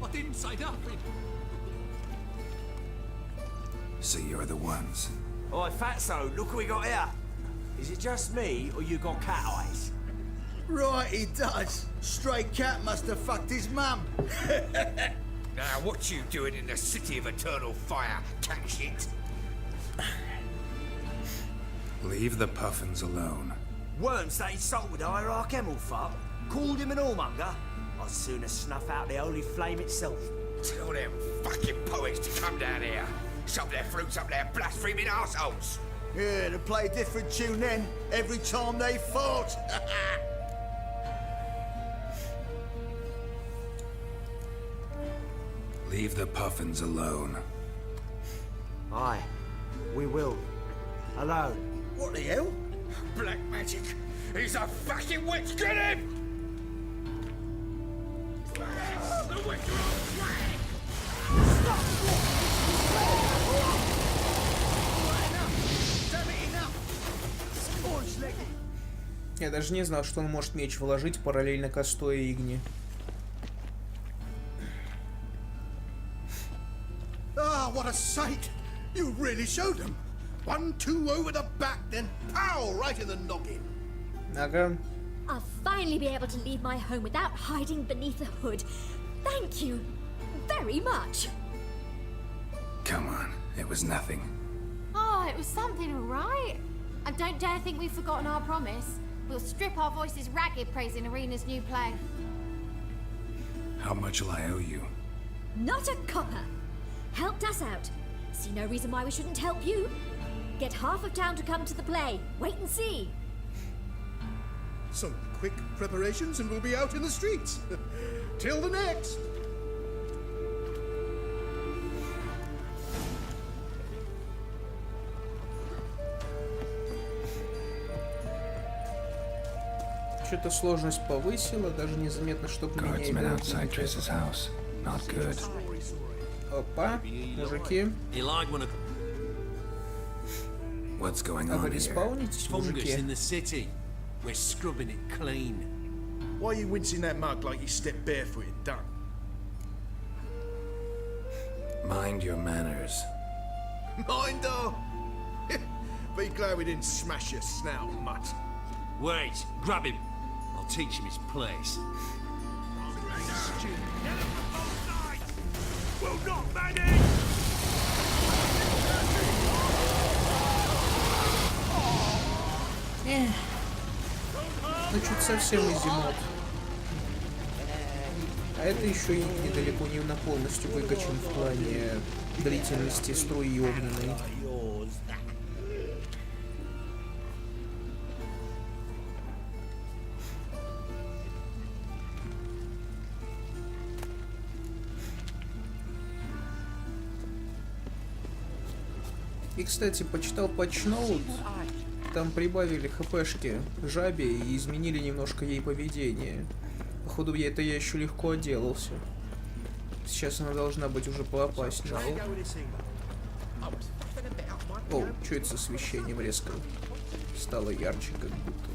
So you're the ones. Oi, Fatso, look what we got here. Is it just me, or you got cat eyes? Right, he does. Stray cat must have fucked his mum. Now, what you doing in the city of eternal fire, cat shit? Leave the puffins alone. Worms that insulted Hierarch Hemelfart, called him an whoremonger. I'd sooner snuff out the holy flame itself. Tell them fucking poets to come down here. Shove their fruits up their blaspheming arseholes. Yeah, to play a different tune then, every time they fought. Leave the puffins alone. Aye, we will. Alone. What the hell? Black magic. He's a fucking witch. Get him! The witch are on flag! Я даже не знал, что он может меч вложить параллельно косто и игни. Ah, what a sight! You really showed them. 1-2 over the back, then pow, right in the noggin. Ага. I'll finally be able to leave my home without hiding beneath a hood. Thank you very much. Come on, it was nothing. Oh, Oh, it was something, all right. And don't dare think we've forgotten our promise. We'll strip our voices ragged praising Arena's new play. How much will I owe you? Not a copper. Helped us out. See no reason why we shouldn't help you. Get half of town to come to the play. Wait and see. Some quick preparations and we'll be out in the streets. Till the next. Что-то сложность повысила, даже незаметно, чтобы меня и Guardsmen outside Triss's house. Not good. Опа, мужики. What's going А вы on here? респаунитесь, Fungus мужики? in the city. We're scrubbing it clean. Why are you wincing that mug like you stepped barefoot in dung? Mind your manners. Mind her? Be glad we didn't smash your snout, mutt. Wait, grab him. I'll teach him his place. Will not manage! Ну, что-то совсем изимот. А это еще и недалеко не на полностью выкачан в плане длительности струи огненной. И, кстати, почитал патчноут, там прибавили хпшки жабе и изменили немножко ей поведение. Походу, я еще легко отделался. Сейчас она должна быть уже поопаснее. О, что это с освещением резко стало ярче, как будто.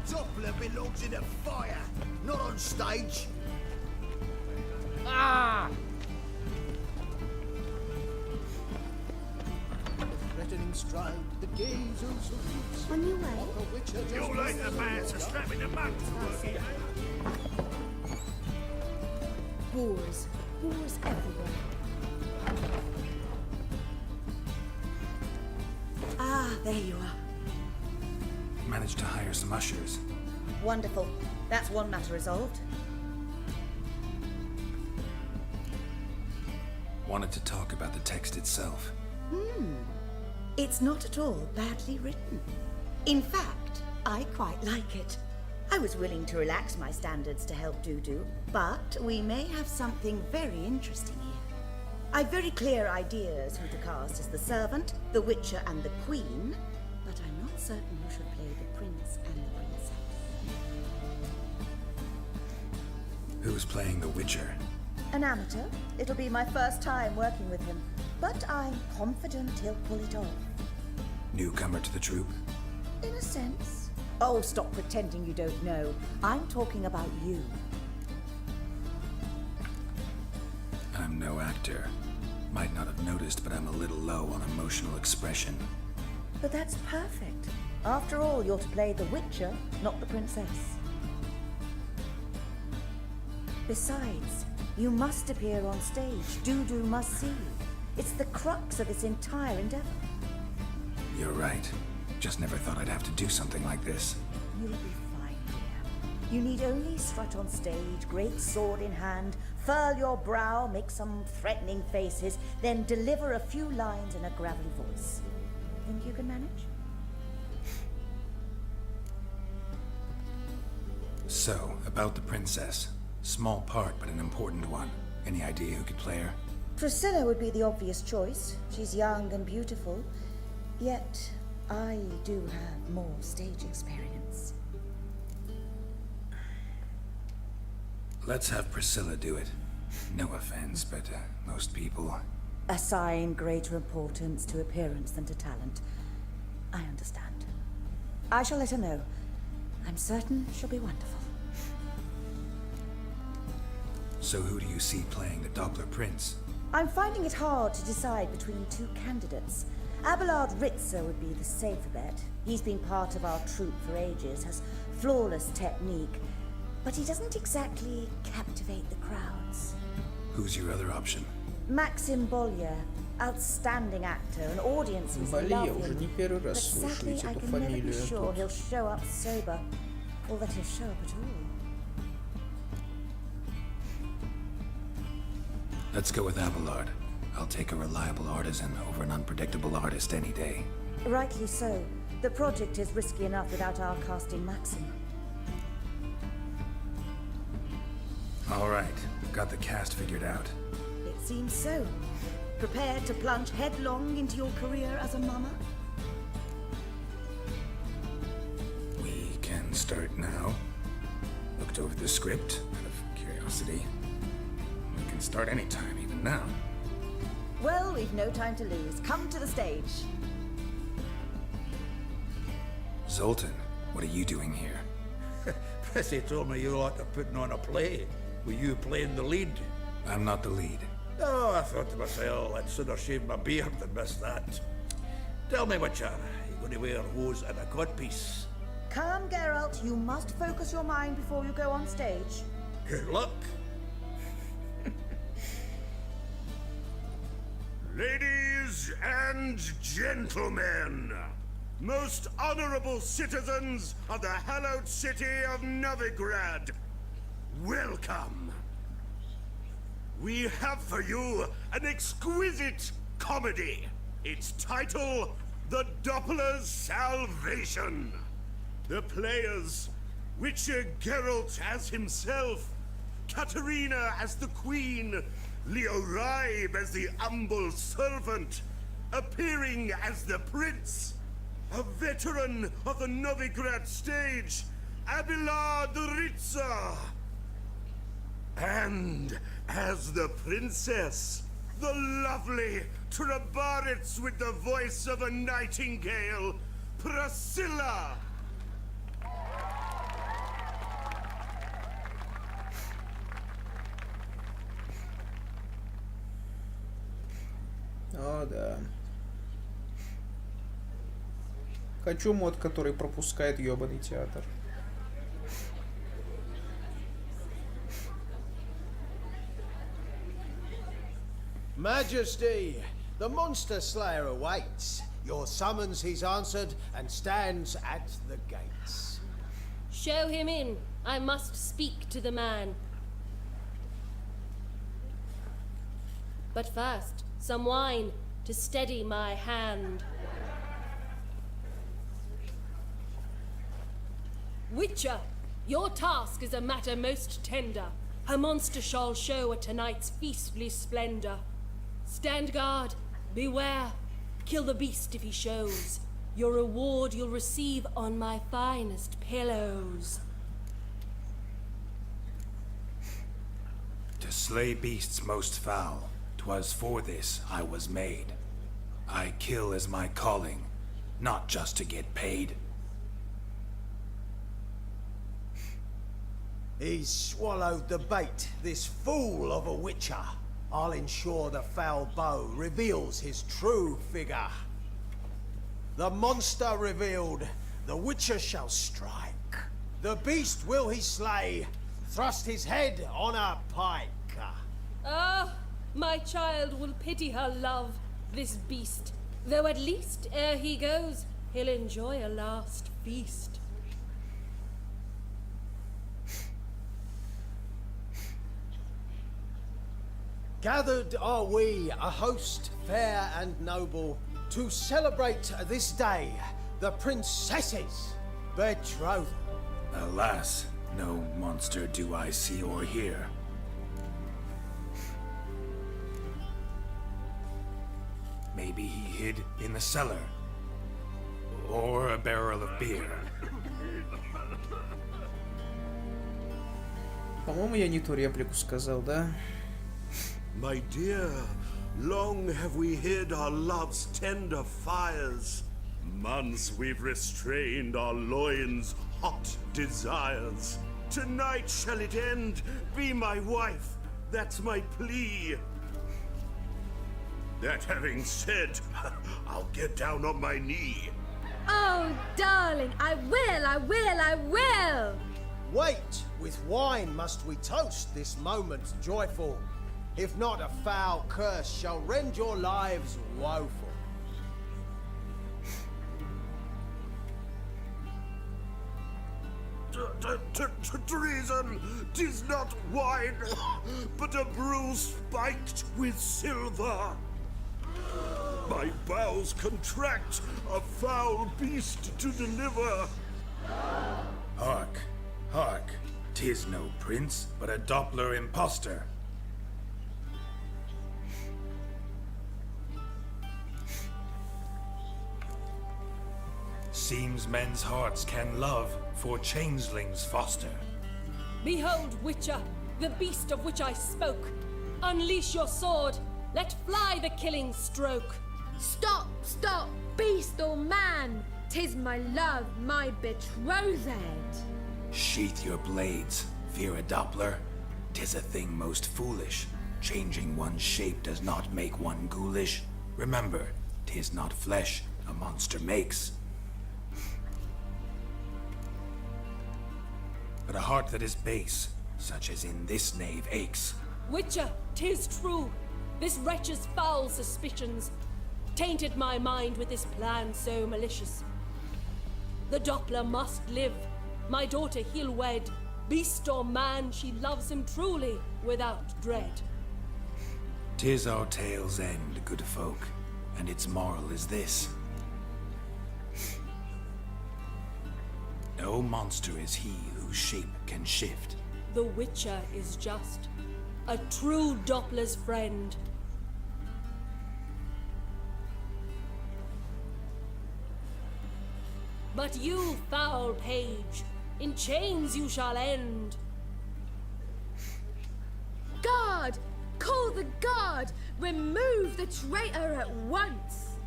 Doppler belongs in a fire, not on stage. Threatening stride, the gaze also leads. On your way? You're like the man for strapping the mug to work here. Boars. Boars everywhere. Ah, there you are. Managed to hire some ushers. Wonderful. That's one matter resolved. Wanted to talk about the text itself. It's not at all badly written. In fact, I quite like it. I was willing to relax my standards to help Dudu, but we may have something very interesting here. I've very clear ideas who to cast as the servant, the Witcher and the Queen, but I'm not certain who should play the Prince and the Princess. Who's playing the Witcher? An amateur. It'll be my first time working with him, but I'm confident he'll pull it off. Newcomer to the troupe? In a sense. Oh, stop pretending you don't know. I'm talking about you. I'm no actor. Might not have noticed, but I'm a little low on emotional expression. But that's perfect. After all, you're to play the Witcher, not the Princess. Besides, you must appear on stage. Dudu must see you. It's the crux of this entire endeavor. You're right. Just never thought I'd have to do something like this. You'll be fine, dear. You need only strut on stage, great sword in hand, furl your brow, make some threatening faces, then deliver a few lines in a gravelly voice. Think you can manage? So, about the princess. Small part, but an important one. Any idea who could play her? Priscilla would be the obvious choice. She's young and beautiful. Yet, I do have more stage experience. Let's have Priscilla do it. No offense, but most people... Assign greater importance to appearance than to talent. I understand. I shall let her know. I'm certain she'll be wonderful. So who do you see playing the Doppler Prince? I'm finding it hard to decide between two candidates. Abelard Ritzer would be the safer bet. He's been part of our troupe for ages, has flawless technique, but he doesn't exactly captivate the crowds. Who's your other option? Maxim Bollier. outstanding actor, and audiences Блин, я love уже не him. первый But раз слышу sadly, ведь I эту can never be фамилию sure тут. he'll show up sober, or that he'll show up at all. Let's go with Abelard. I'll take a reliable artisan over an unpredictable artist any day. Rightly so. The project is risky enough without our casting Maxim. All right, got the cast figured out. It seems so. Prepared to plunge headlong into your career as a mama? We can start now. Looked over the script out of curiosity. We can start anytime, even now. Well, we've no time to lose. Come to the stage. Zoltan, what are you doing here? Prissy told me you like to putting on a play. Were you playing the lead? I'm not the lead. Oh, I thought to myself, I'd sooner shave my beard than miss that. Tell me, Witcher, you going to wear hose and a codpiece? Calm, Geralt. You must focus your mind before you go on stage. Good luck. Ladies and gentlemen, most honorable citizens of the hallowed city of Novigrad, welcome. We have for you an exquisite comedy. Its title, The Doppler's Salvation. The players, Witcher Geralt as himself, Katerina as the Queen, Leo Ribe as the humble servant, appearing as the Prince, a veteran of the Novigrad stage, Abelard Ritza. And as the Princess, the lovely Trabaritz with the voice of a nightingale, Priscilla. О, да. Хочу мод, который пропускает ёбаный театр. Majesty, the Monster Slayer awaits. Your summons he's answered and stands at the gates. Show him in. I must speak to the man. But first, some wine to steady my hand. Witcher, your task is a matter most tender. A monster shall show at tonight's feastly splendor. Stand guard, beware, kill the beast if he shows. Your reward you'll receive on my finest pillows. To slay beasts most foul, 'twas for this I was made. I kill as my calling, not just to get paid. He's swallowed the bait, this fool of a Witcher. I'll ensure the foul bow reveals his true figure. The monster revealed, the Witcher shall strike. The beast will he slay, thrust his head on a pike. Ah, my child will pity her love, this beast. Though at least, ere he goes, he'll enjoy a last feast. Gathered are we, a host fair and noble, to celebrate this day, the princess's betrothal. Alas, no monster do I see or hear. Maybe he hid in the cellar. Or a barrel of beer. По-моему, я не ту реплику сказал, да? My dear, long have we hid our love's tender fires. Months we've restrained our loins' hot desires. Tonight shall it end, be my wife, that's my plea. That having said, I'll get down on my knee. Oh, darling, I will, I will, I will! Wait, with wine must we toast this moment joyful. if not a foul curse, shall rend your lives woeful. Treason! 'Tis not wine, but a brew spiked with silver. My bowels contract, a foul beast to deliver. Hark, hark. 'Tis no prince, but a Doppler impostor. Seems men's hearts can love, for changelings foster. Behold, Witcher, the beast of which I spoke. Unleash your sword. Let fly the killing stroke. Stop, stop, beast or man! 'Tis my love, my betrothed. Sheath your blades, fear a Doppler. 'Tis a thing most foolish. Changing one's shape does not make one ghoulish. Remember, 'tis not flesh a monster makes, but a heart that is base, such as in this knave aches. Witcher, 'tis true. This wretch's foul suspicions tainted my mind with this plan so malicious. The Doppler must live. My daughter he'll wed. Beast or man, she loves him truly, without dread. 'Tis our tale's end, good folk, and its moral is this. No monster is he whose shape can shift. The Witcher is just a true Doppler's friend. But you, foul page, in chains you shall end. Guard! Call the guard! Remove the traitor at once!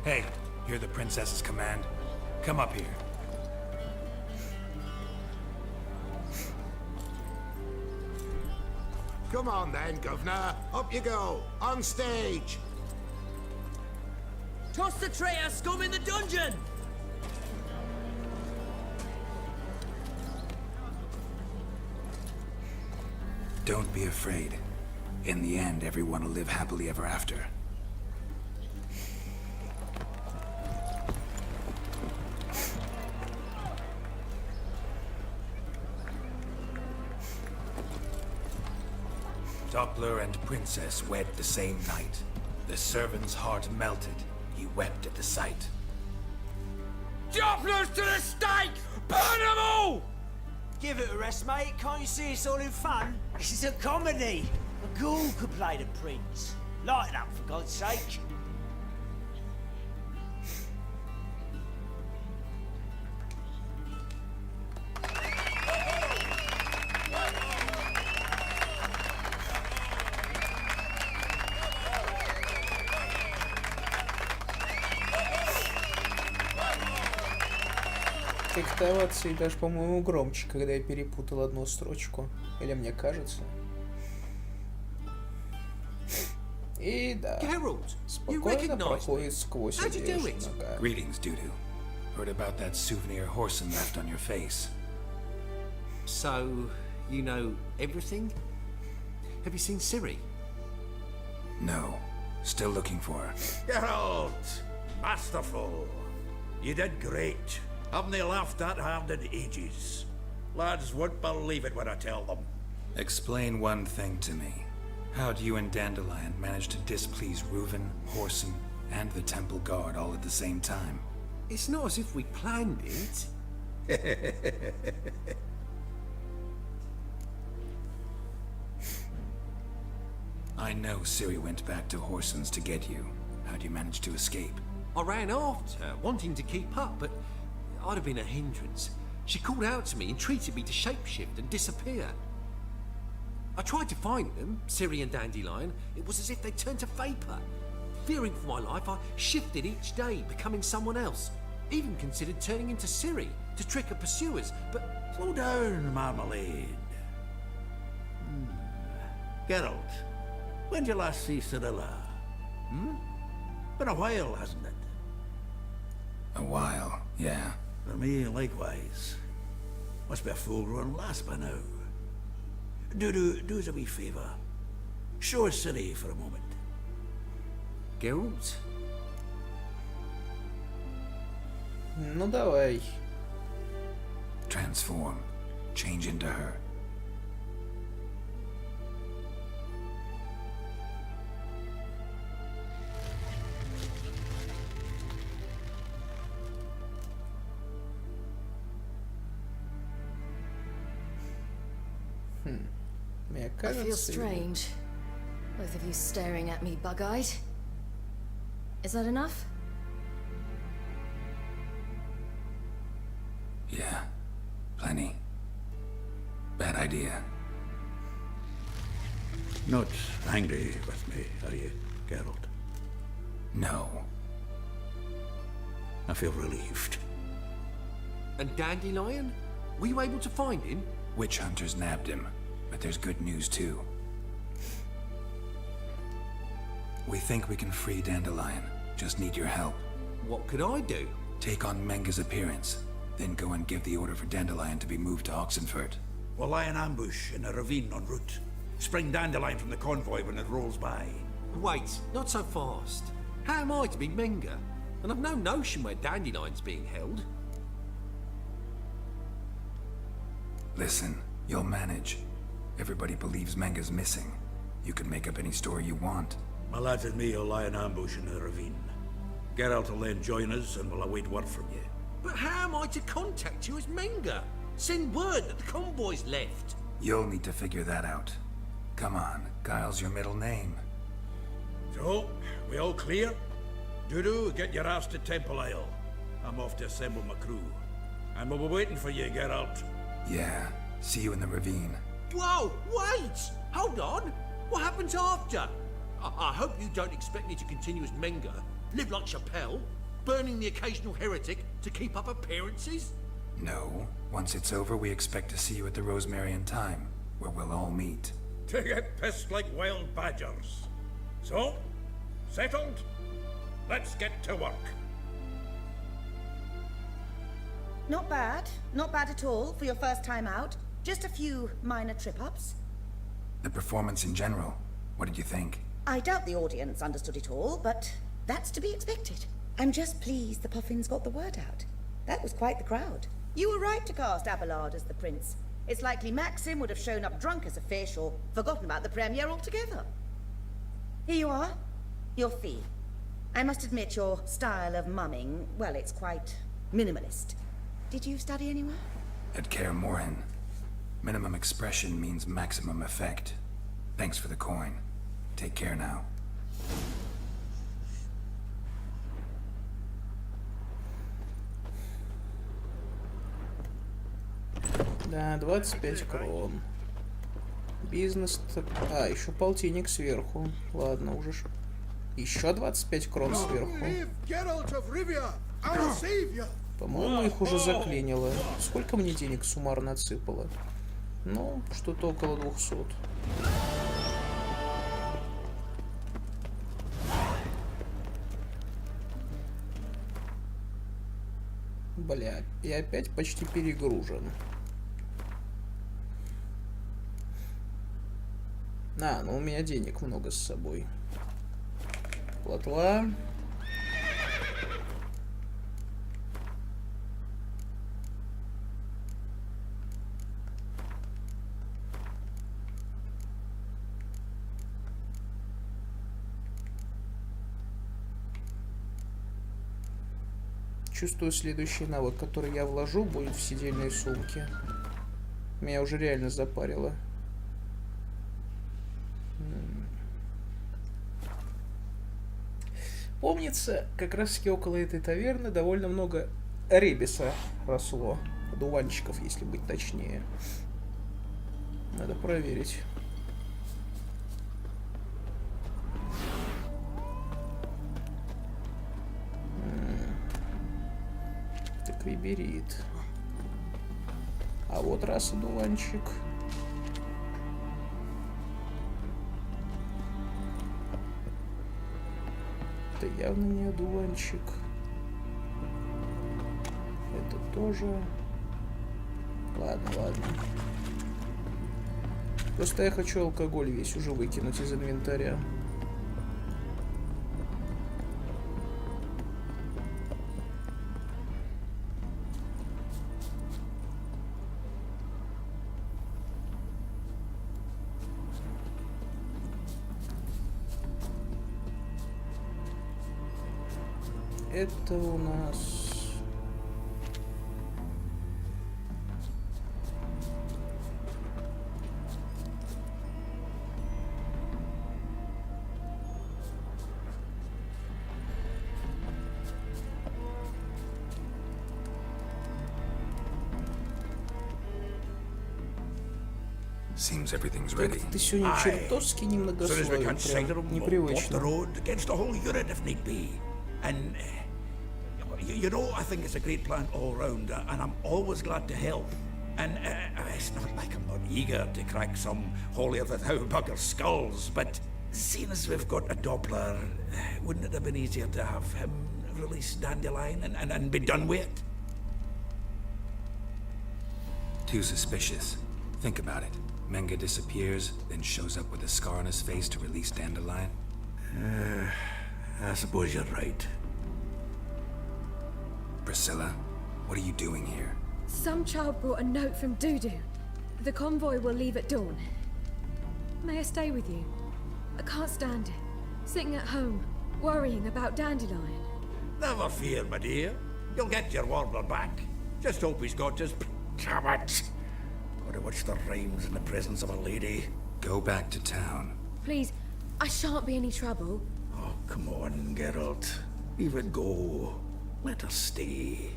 Hey, hear the princess's command? Come up here. Come on then, Governor. Up you go. On stage. Toss the traitor scum in the dungeon! Don't be afraid. In the end, everyone will live happily ever after. Doppler and princess wed the same night. The servant's heart melted. He wept at the sight. Dopplers to the stake! Burn them all! Give it a rest, mate. Can't you see it's all in fun? This is a comedy. A ghoul could play the prince. Lighten up, for God's sake. Диктоваться и даже, по-моему, громче, когда я перепутал одну строчку. Или мне кажется. И да, спокойно проходит сквозь одежду нога. Greetings, Dudu. Heard about that souvenir Horson left on your face. So, you know everything? Have you seen Ciri? No. Still looking for her. Geralt! Masterful! You did great. Haven't they laughed that hard in ages? Lads won't believe it when I tell them. Explain one thing to me. How do you and Dandelion manage to displease Reuven, Horson, and the Temple Guard all at the same time? It's not as if we planned it. I know Ciri went back to Horson's to get you. How'd you manage to escape? I ran after her, wanting to keep up, but I'd have been a hindrance. She called out to me, entreated me to shapeshift and disappear. I tried to find them, Ciri and Dandelion. It was as if they turned to vapor. Fearing for my life, I shifted each day, becoming someone else. Even considered turning into Ciri to trick her pursuers, but... Slow down, Marmalade. Geralt, when did you last see Cyrilla? Been a while, hasn't it? A while, yeah. For me, likewise. Must be a full-grown lass by now. Do us a wee favour. Show us City for a moment. Geralt? Ну давай. Transform. Change into her. Мне I feel кажется... strange. Both of you staring at me bug-eyed. Is that enough? Yeah. Plenty. Bad idea. Not angry with me, are you, Geralt? No. I feel relieved. And Dandelion? Were you able to find him? Witch hunters nabbed him, but there's good news too. We think we can free Dandelion. Just need your help. What could I do? Take on Menga's appearance, then go and give the order for Dandelion to be moved to Oxenford. We'll lie in ambush in a ravine en route. Spring Dandelion from the convoy when it rolls by. Wait, not so fast. How am I to be Menga? And I've no notion where Dandelion's being held. Listen, you'll manage. Everybody believes Menga's missing. You can make up any story you want. My lads and me will lie in ambush in the ravine. Geralt will then join us and we'll await word from you. But how am I to contact you as Menga? Send word that the convoy's left. You'll need to figure that out. Come on, Guile's your middle name. So, we all clear? Dudu, get your ass to Temple Isle. I'm off to assemble my crew. And we'll be waiting for you, Geralt. Yeah, see you in the ravine. Whoa, wait! Hold on! What happens after? I hope you don't expect me to continue as Menga, live like Chappelle, burning the occasional heretic to keep up appearances? No. Once it's over, we expect to see you at the Rosemarian Time, where we'll all meet. To get pissed like wild badgers. So, settled? Let's get to work. Not bad. Not bad at all for your first time out. Just a few minor trip-ups. The performance in general, what did you think? I doubt the audience understood it all, but that's to be expected. I'm just pleased the Puffins got the word out. That was quite the crowd. You were right to cast Abelard as the prince. It's likely Maxim would have shown up drunk as a fish or forgotten about the premiere altogether. Here you are. Your fee. I must admit your style of mumming, well, it's quite minimalist. Did you study anywhere? At Kaer Morhen. Minimum expression means maximum effect. Thanks for the coin. Take care now. Да, 25 крон. Бизнес... А, еще полтинник сверху. Ладно, уже... Еще 25 крон сверху. По-моему, их уже заклинило. Сколько мне денег суммарно отсыпало? Ну, что-то около 200. Бля, и опять почти перегружен. А, ну у меня денег много с собой. Плотва. Чувствую, следующий навык, который я вложу, будет в сидельной сумке. Меня уже реально запарило. Помнится, как раз таки около этой таверны довольно много ребеса росло. Одуванчиков, если быть точнее. Надо проверить. Так виберит. А вот раз одуванчик. Это явно не одуванчик. Это тоже. Ладно, ладно. Просто я хочу алкоголь весь уже выкинуть из инвентаря. Это у нас... Seems everything's ready. Ты сегодня чертовски немногословен, прям непривычно. Against the whole unit if need be. And you know, I think it's a great plan all round, and I'm always glad to help. And it's not like I'm not eager to crack some holier-than-thou bugger's skulls, but seeing as we've got a Doppler, wouldn't it have been easier to have him release Dandelion and be done with it? Too suspicious. Think about it. Menga disappears, then shows up with a scar on his face to release Dandelion. I suppose you're right. Priscilla, what are you doing here? Some child brought a note from Dudu. The convoy will leave at dawn. May I stay with you? I can't stand it. Sitting at home, worrying about Dandelion. Never fear, my dear. You'll get your warbler back. Just hope he's got his... Damn it! Gotta watch the rhymes in the presence of a lady. Go back to town. Please, I shan't be any trouble. Oh, come on, Geralt. Leave it go. Let her stay.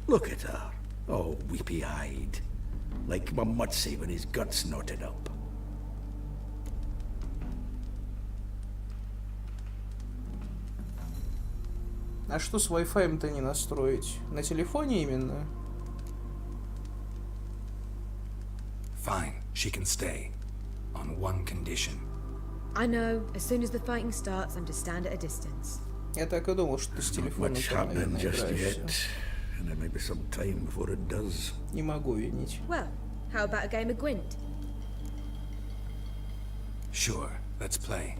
Look at her, all weepy-eyed. Like my Mutsy when his guts knotted up. А что с Wi-Fi-то не настроить? На телефоне именно? Fine, she can stay. On one condition. I know, as soon as the fighting starts, I'm to stand at a distance. Я так и думал, что ты с телефона там, наверное, играешься. And there may be some time before it does. Не могу винить. Well, how about a game of Gwent? Sure, let's play.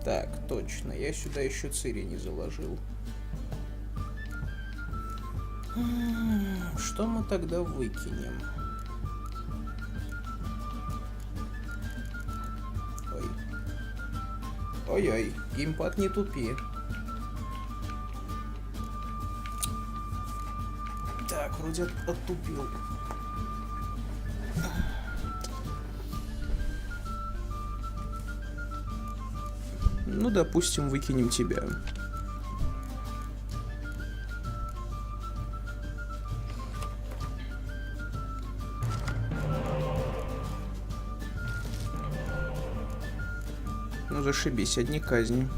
Так, точно. Я сюда еще Цири не заложил. Что мы тогда выкинем? Ой. Ой-ой, геймпад не тупи. Так, вроде оттупил. Ну, допустим, выкинем тебя. Ну, зашибись, одни казни.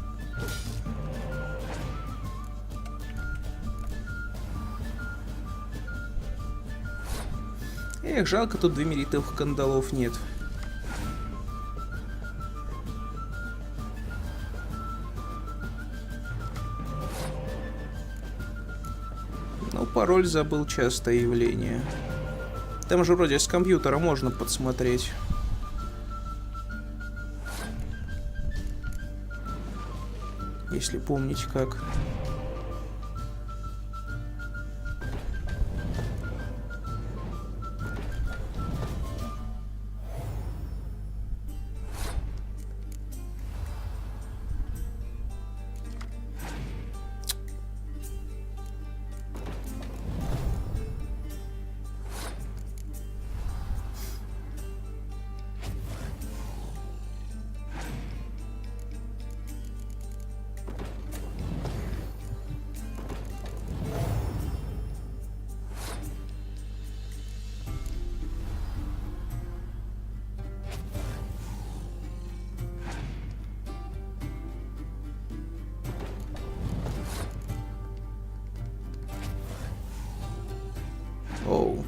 Эх, жалко, тут двумеритовых кандалов нет. Но пароль забыл, частое явление. Там же вроде с компьютера можно подсмотреть. Если помнить как. Оу.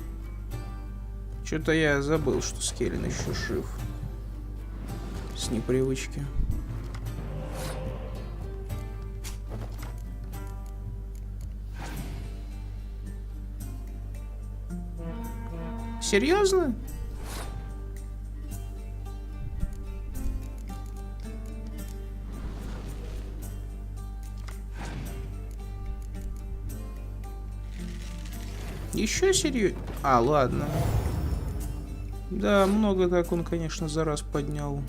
Что-то я забыл, что Скеллен еще жив. С непривычки. Серьезно? Еще серьезнее? А, ладно. Да, много так он, конечно, за раз поднял.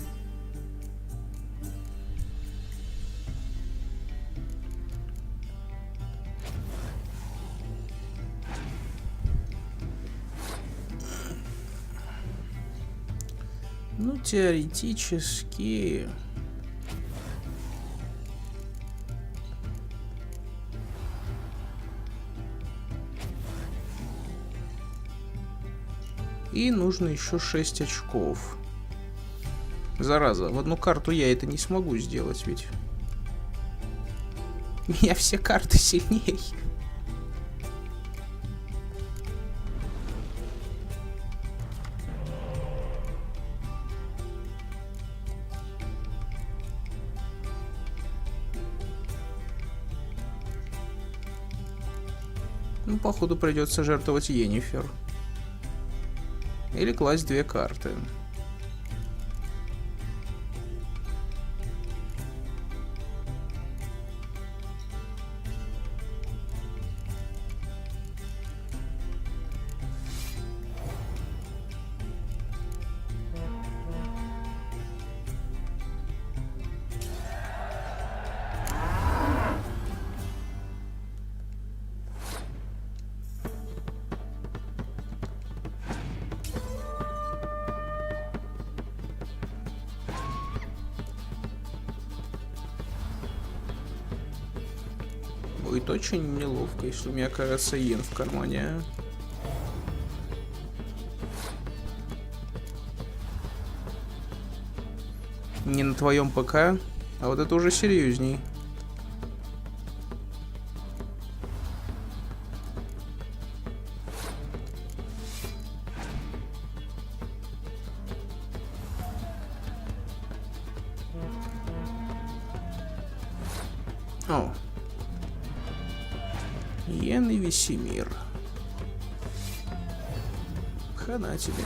Ну, теоретически... И нужно еще 6 очков. Зараза, в одну карту я это не смогу сделать, ведь... У меня все карты сильнее. Ну, походу, придется жертвовать Йеннифер. Или класть 2 карты. Будет очень неловко, если у меня окажется йен в кармане. Не на твоем ПК, а вот это уже серьезней. О. Йен и Весемир. Хана тебе.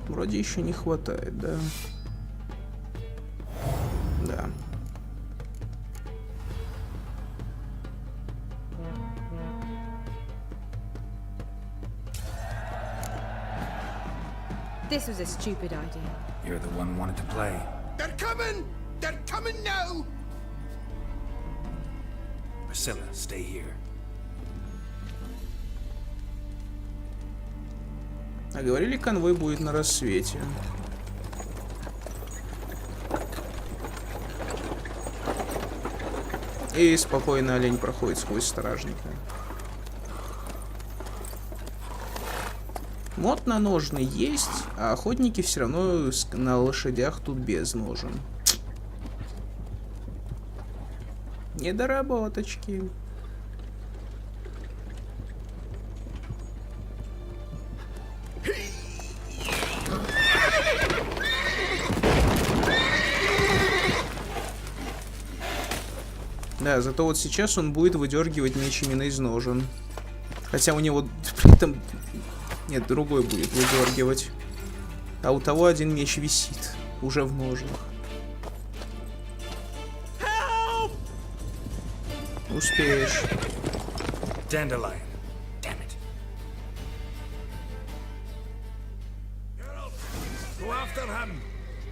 Вроде еще не хватает, да? Да. This was a stupid idea. You're the one who wanted to play. They're coming! They're coming now! Priscilla, stay here. А говорили, конвой будет на рассвете. И спокойно олень проходит сквозь стражника. Мод на ножны есть, а охотники все равно на лошадях тут без ножен. Недоработочки. Да, зато вот сейчас он будет выдергивать меч именно из ножен. Хотя у него при этом... Нет, другой будет выдергивать. А у того один меч висит. Уже в ножнах. Успеешь. Dandelion. Damn it. Go after him.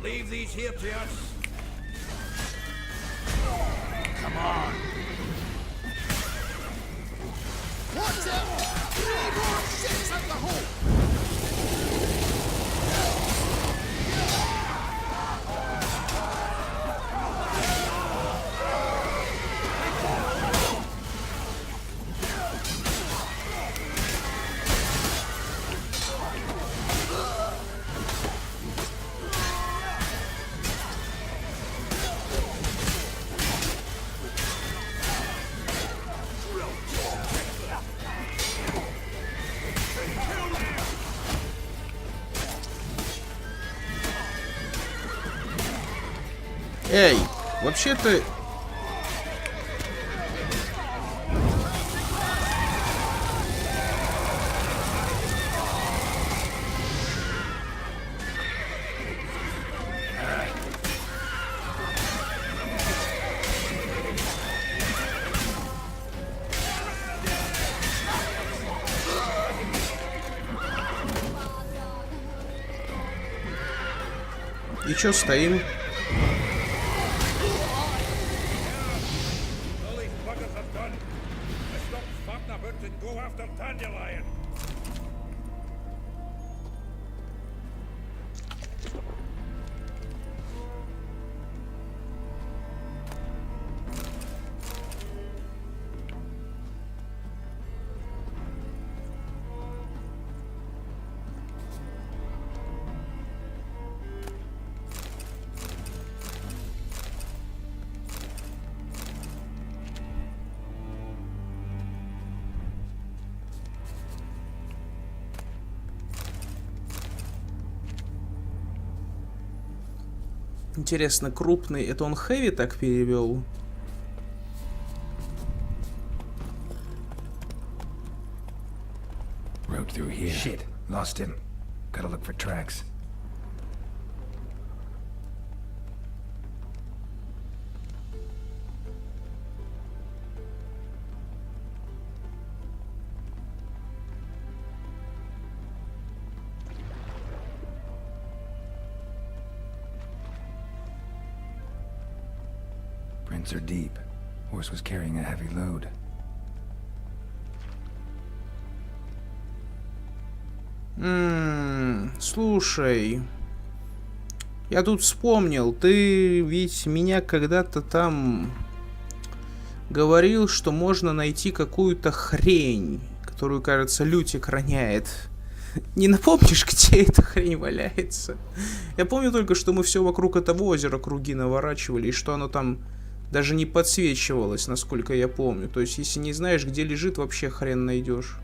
Leave these here to us. Come on. Watch out! Three more ships at the hole! Эй, вообще-то... чё стоим? All these buggers have done. I stopped farting about and go after Dandelion. Интересно, крупный, это он heavy так перевел? Rode through here. Shit, lost him. Gotta look for tracks. Prints are deep. Horse was carrying a heavy load. Слушай, я тут вспомнил, ты ведь меня когда-то там говорил, что можно найти какую-то хрень, которую, кажется, Лютик роняет. Не напомнишь, где эта хрень валяется? Я помню только, что мы все вокруг этого озера круги наворачивали, и что оно там даже не подсвечивалось, насколько я помню. То есть, если не знаешь, где лежит, вообще хрен найдешь.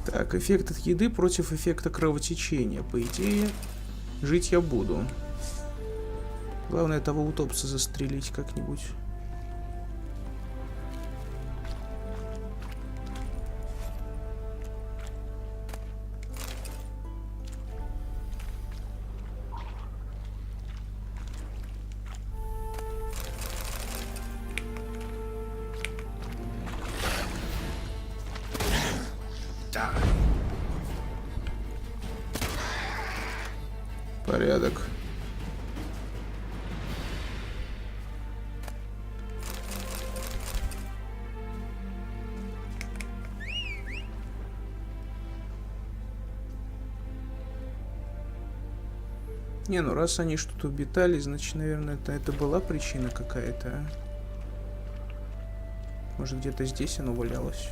Так, эффект от еды против эффекта кровотечения. По идее, жить я буду. Главное того утопца застрелить как-нибудь. Порядок. Не, ну раз они что-то обитали, значит, наверное, это была причина какая-то. Может, где-то здесь оно валялось.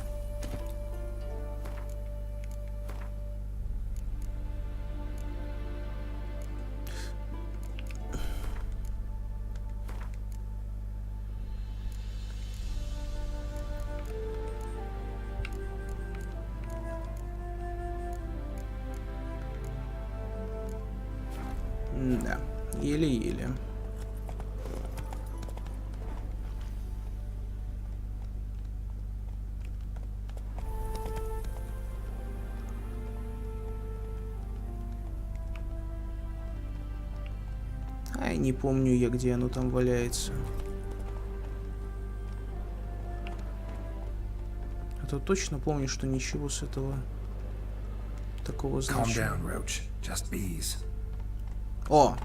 Да, еле-еле. Ай, не помню я, где оно там валяется. А то точно помню, что ничего с этого такого значимого. Calm down, Roach. Just bees. О!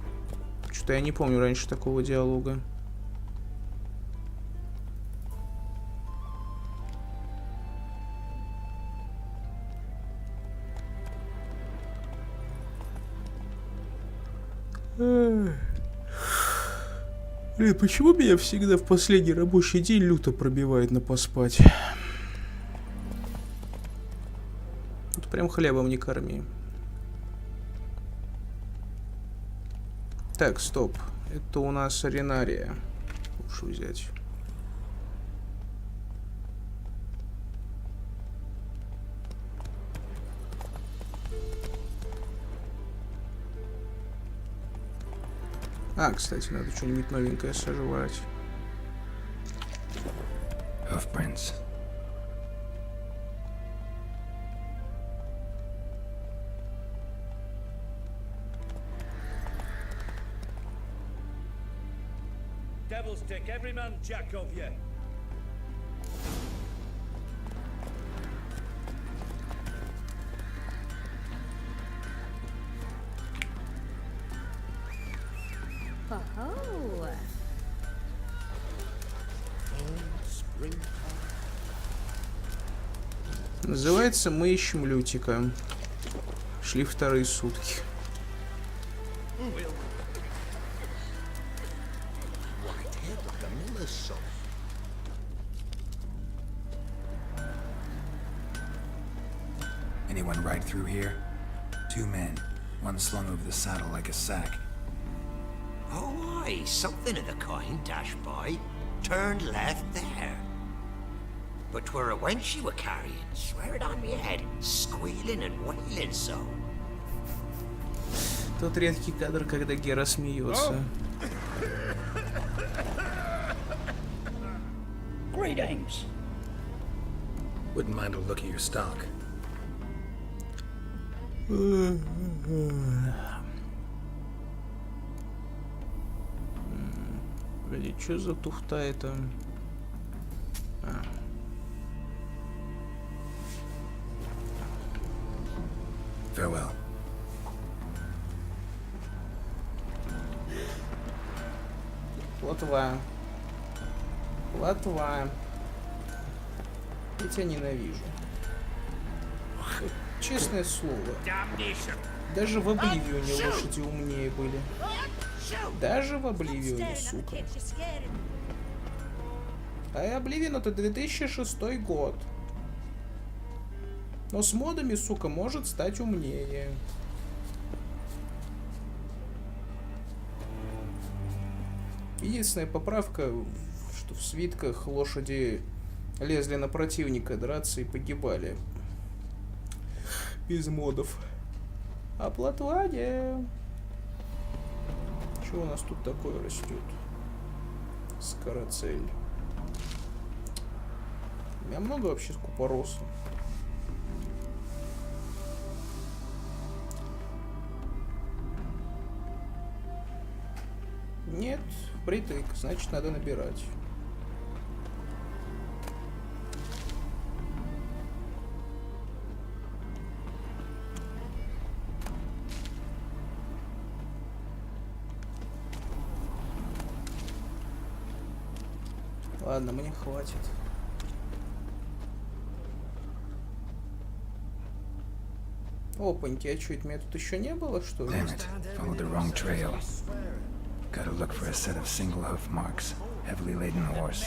Что-то я не помню раньше такого диалога. Блин, почему меня всегда в последний рабочий день люто пробивает на поспать? Вот прям хлебом не корми. Так, стоп. Это у нас аренария. Лучше взять. А, кстати, надо что-нибудь новенькое сожрать. Hoofprints. Devil's take every man jack of you. Oh. Называется «Мы ищем Лютика». Шли вторые сутки. Anyone ride through here? 2 men. One slung over the saddle like a sack. Oh, aye, something of the kind dashed by. Turned left there. But 'twere a wench you were carrying, swear it on me head, squealing and wailing so. Тот редкий кадр, когда Гера смеется. Greetings. Wouldn't mind a look at your stock. Блин, что за туфта это? Farewell. Плотва. Плотва. Я тебя ненавижу. Честное слово. Даже в Обливионе лошади умнее были. Даже в Обливионе, сука. А Обливион это 2006 год. Но с модами, сука, может стать умнее. Единственная поправка, что в свитках лошади лезли на противника драться и погибали. Без модов. А плотва не. Что у нас тут такое растет? Скороцель. У меня много вообще купороса. Нет, впритык, значит надо набирать. Ладно, мне хватит. Опаньки, а что, это меня тут еще не было, что ли? Damn it, followed the wrong trail. Gotta look for a set of single hoof marks. Heavily laden horse.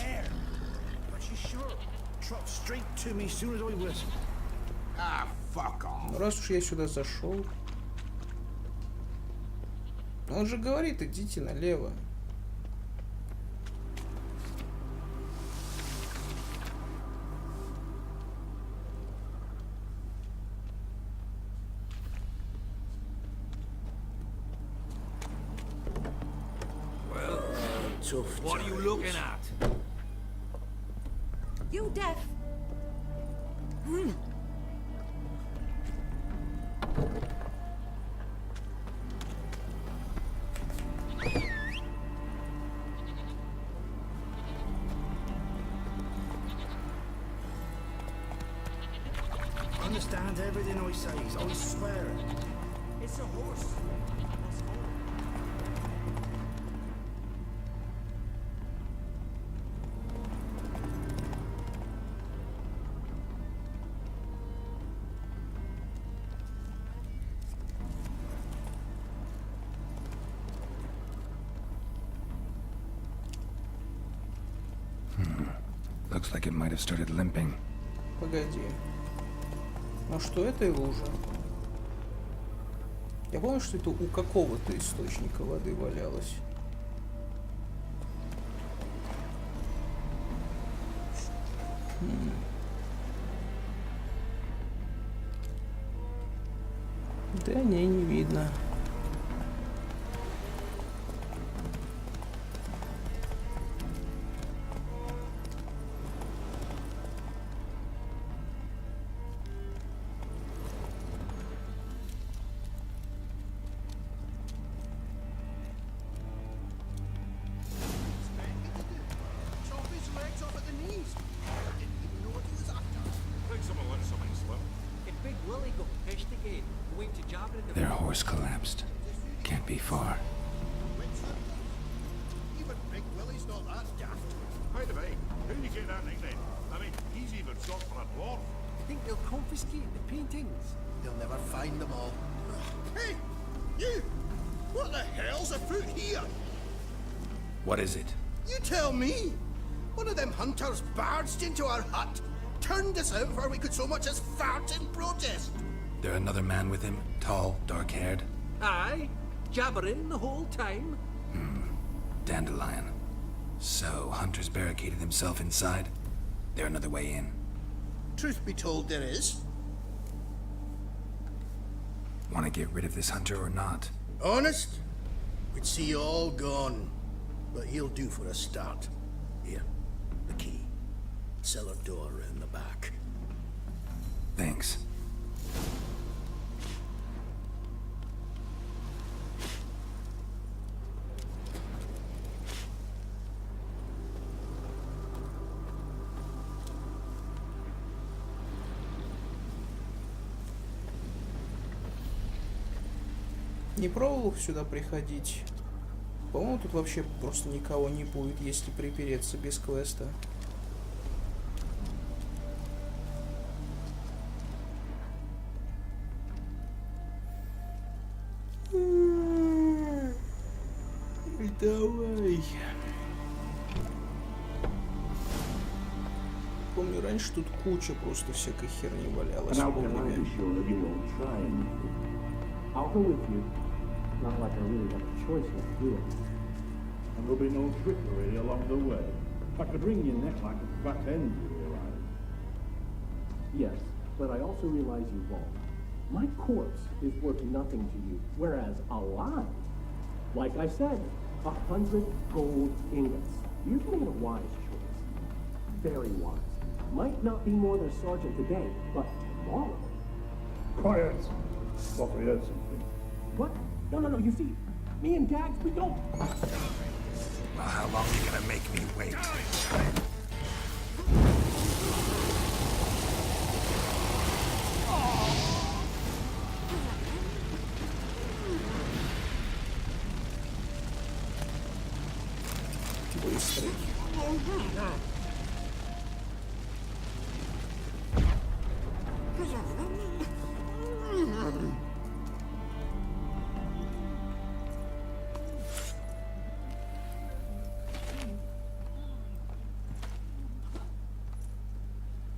Ну раз уж я сюда зашел. Он же говорит, идите налево. What are you looking at? You deaf? Understand everything I say, I swear it. It's a horse. Looks like it might have started limping. Погоди. Ну что, это его уже? Я помню, что это у какого-то источника воды валялось. Да не видно. Their horse collapsed. Can't be far. Even Big Willie's not that daft. By the way, who do you get that nickname? I mean, he's even short for a dwarf. Think they'll confiscate the paintings? They'll never find them all. Hey! You! What the hell's afoot here? What is it? You tell me! One of them hunters barged into our hut, turned us out before we could so much as fart in protest. There another man with him? Tall, dark-haired? Aye, jabbering the whole time. Dandelion. So, Hunter's barricaded himself inside? There another way in? Truth be told, there is. Want to get rid of this Hunter or not? Honest? We'd see you all gone. But he'll do for a start. Here, the key. Cellar door in the back. Thanks. Не пробовал сюда приходить? По-моему, тут вообще просто никого не будет, если припереться без квеста. Давай. Помню, раньше тут куча просто всякой херни валялась. I'll go with you. Not like I really have a choice in doing it. And there'll be no trickery along the way. I could wring your neck like a fat hen if you arrive. Yes, but I also realize you won't. My corpse is worth nothing to you, whereas alive, like I said, 100 gold ingots. You've made a wise choice. Very wise. Might not be more than a sergeant today, but tomorrow. Quiet! Thought we heard something. What? No, you see, me and Dags, we don't... Well, how long are you gonna make me wait? Быстрый.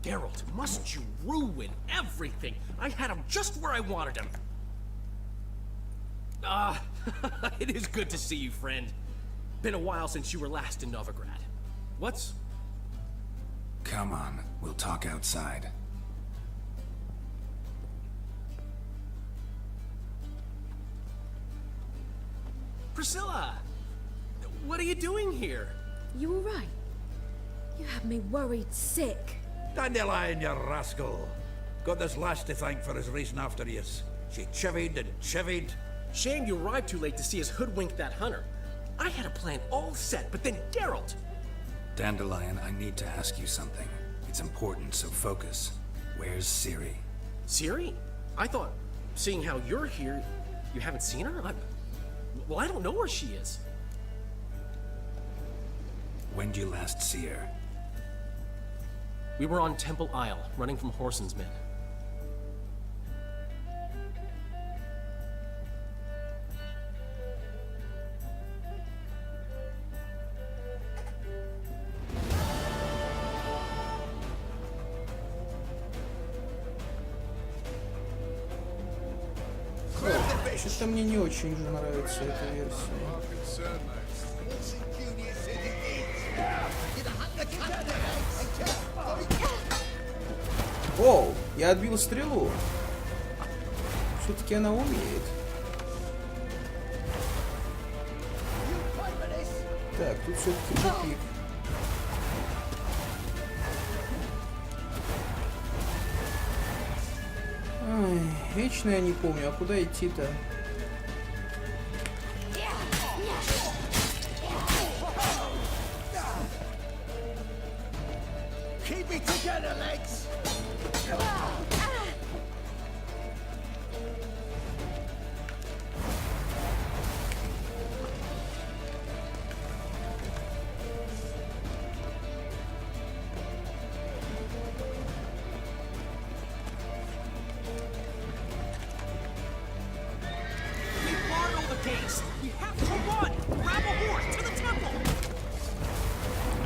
Geralt, must you ruin everything? I had him just where I wanted him. It is good to see you, friend. Been a while since you were last in Novigrad. What's... Come on, we'll talk outside. Priscilla! What are you doing here? You all right? You had me worried sick. Dandelion, you rascal. Got this lass to thank for his racing after yous. She chivied and chivied. Shame you arrived too late to see us hoodwink that hunter. I had a plan all set, but then Geralt... Dandelion, I need to ask you something. It's important, so focus. Where's Ciri? Ciri? I thought, seeing how you're here, you haven't seen her? Well, I don't know where she is. When'd you last see her? We were on Temple Isle, running from Whoreson's men. Что-то мне не очень нравится эта версия. Оу, я отбил стрелу. Все-таки она умеет. Так, тут все-таки тупик. Ай, вечно я не помню, а куда идти-то? Keep it together, legs!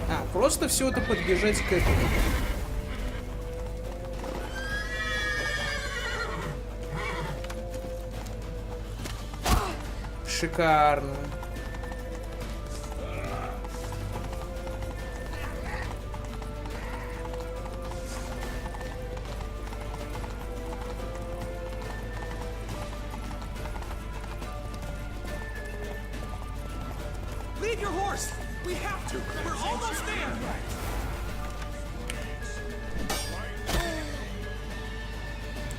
А, просто все это подбежать к этому. Шикарно. Leave your horse! We have to! We're almost there!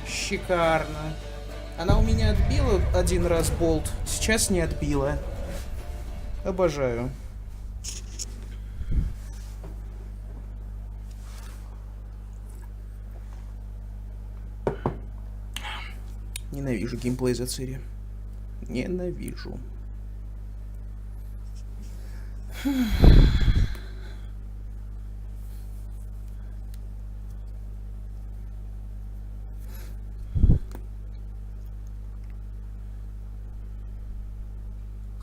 Шикарно. Она у меня отбила один раз болт, сейчас не отбила. Обожаю. Ненавижу геймплей за Цири. Ненавижу.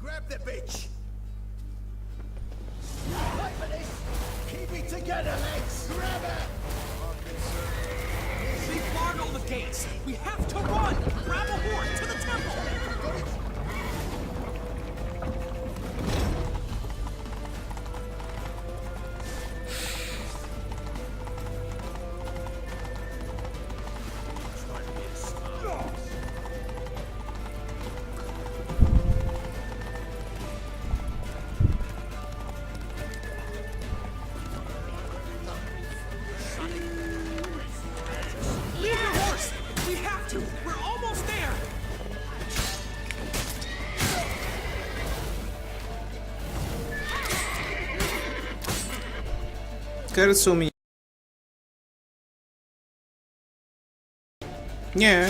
Grab the bitch! Fight for this! Keep it together, legs! Grab her! They barred all the gates! We have to run! Grab a horse to the temple! Leave your horse! We have to! We're almost there! Кажется, у меня... Не.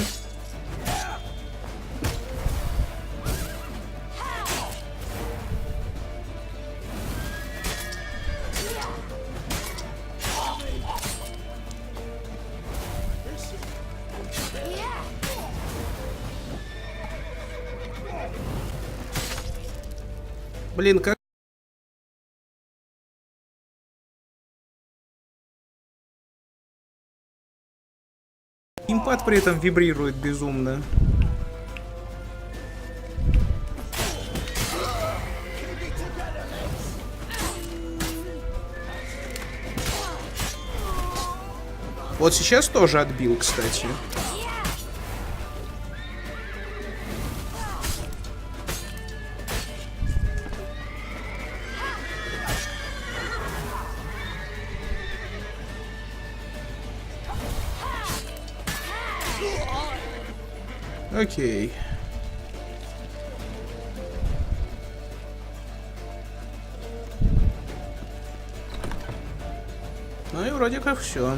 Блин, как... Геймпад при этом вибрирует безумно. Вот сейчас тоже отбил, кстати. Окей. Ну и вроде как все.